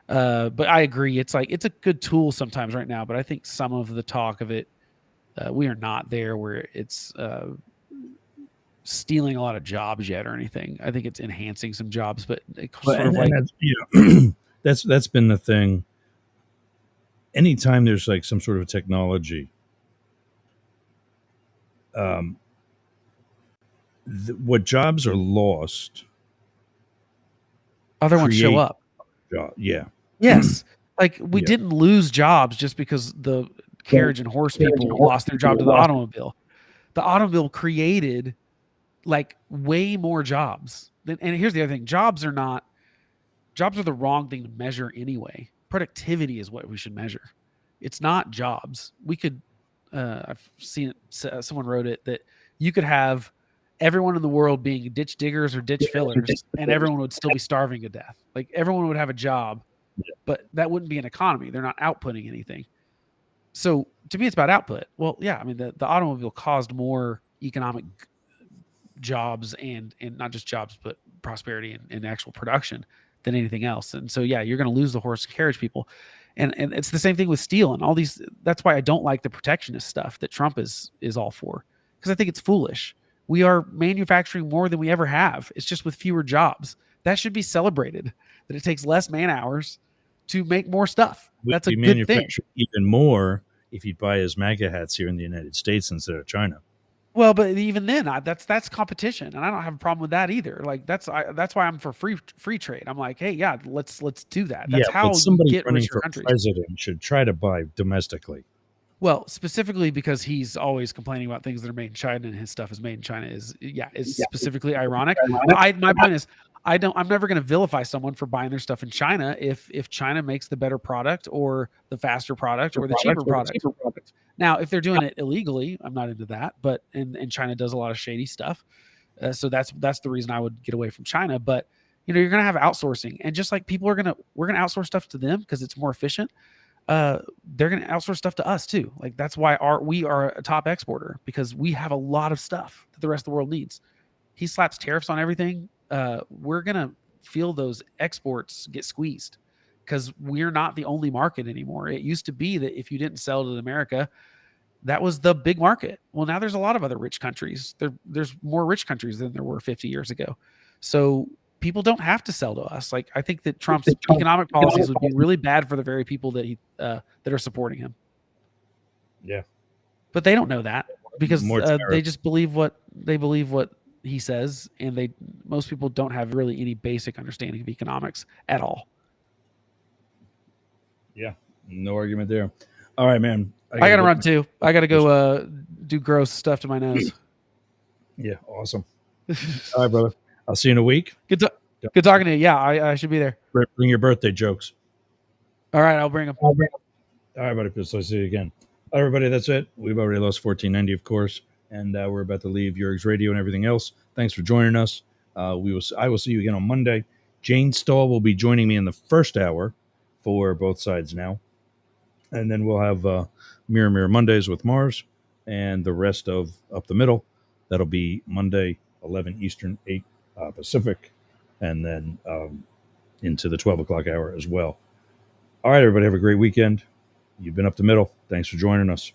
But I agree, it's a good tool sometimes right now. But I think some of the talk of it, we are not there where it's stealing a lot of jobs yet or anything. I think it's enhancing some jobs, but that's been the thing. Anytime there's like some sort of technology, what jobs are lost, other ones show up. Yeah. Yes. Like we didn't lose jobs just because the carriage and horse people lost their job to the automobile. The automobile created like way more jobs. And here's the other thing. Jobs are the wrong thing to measure anyway. Productivity is what we should measure. It's not jobs. We could, I've seen it, someone wrote it, that you could have everyone in the world being ditch diggers or ditch fillers, and everyone would still be starving to death. Like everyone would have a job, but that wouldn't be an economy. They're not outputting anything. So to me, it's about output. Well, yeah, I mean, the automobile caused more economic jobs and not just jobs, but prosperity and actual production than anything else. And so, yeah, you're going to lose the horse and carriage people. And it's the same thing with steel and all these. That's why I don't like the protectionist stuff that Trump is all for, because I think it's foolish. We are manufacturing more than we ever have. It's just with fewer jobs. That should be celebrated, that it takes less man hours to make more stuff. That's a good thing. Even more if you buy his MAGA hats here in the United States instead of China. Well, but even then, that's competition, and I don't have a problem with that either. Like that's why I'm for free trade. I'm like, hey, yeah, let's do that. That's how somebody you get running richer for countries. President should try to buy domestically. Well, specifically because he's always complaining about things that are made in China, and his stuff is made in China is specifically ironic. My point is, I'm never going to vilify someone for buying their stuff in China if China makes the better product or the faster product or the cheaper product. Now, if they're doing it illegally, I'm not into that. But and China does a lot of shady stuff, so that's the reason I would get away from China. But you're going to have outsourcing, and just like we're going to outsource stuff to them because it's more efficient. They're going to outsource stuff to us too. Like that's why we are a top exporter, because we have a lot of stuff that the rest of the world needs. He slaps tariffs on everything. We're going to feel those exports get squeezed because we're not the only market anymore. It used to be that if you didn't sell to America, that was the big market. Well, now there's a lot of other rich countries. There's more rich countries than there were 50 years ago. So people don't have to sell to us. Like, I think that Trump's economic policies would be really bad for the very people that that are supporting him. Yeah. But they don't know that because More they just believe what he says, and most people don't have really any basic understanding of economics at all. Yeah, no argument there. All right, man. I gotta run too. I gotta go do gross stuff to my nose. Yeah, awesome. All right, brother. I'll see you in a week. Good talking to you. Yeah, I should be there. Bring your birthday jokes. All right, I'll bring them. All right, buddy. So I'll see you again. All right, everybody, that's it. We've already lost 1490, of course, and we're about to leave Jurg's Radio and everything else. Thanks for joining us. I will see you again on Monday. Jane Stahl will be joining me in the first hour for Both Sides Now. And then we'll have Mirror Mirror Mondays with Mars and the rest of Up the Middle. That'll be Monday, 11 Eastern, 8 Pacific, and then into the 12 o'clock hour as well. All right, everybody, have a great weekend. You've been Up the Middle. Thanks for joining us.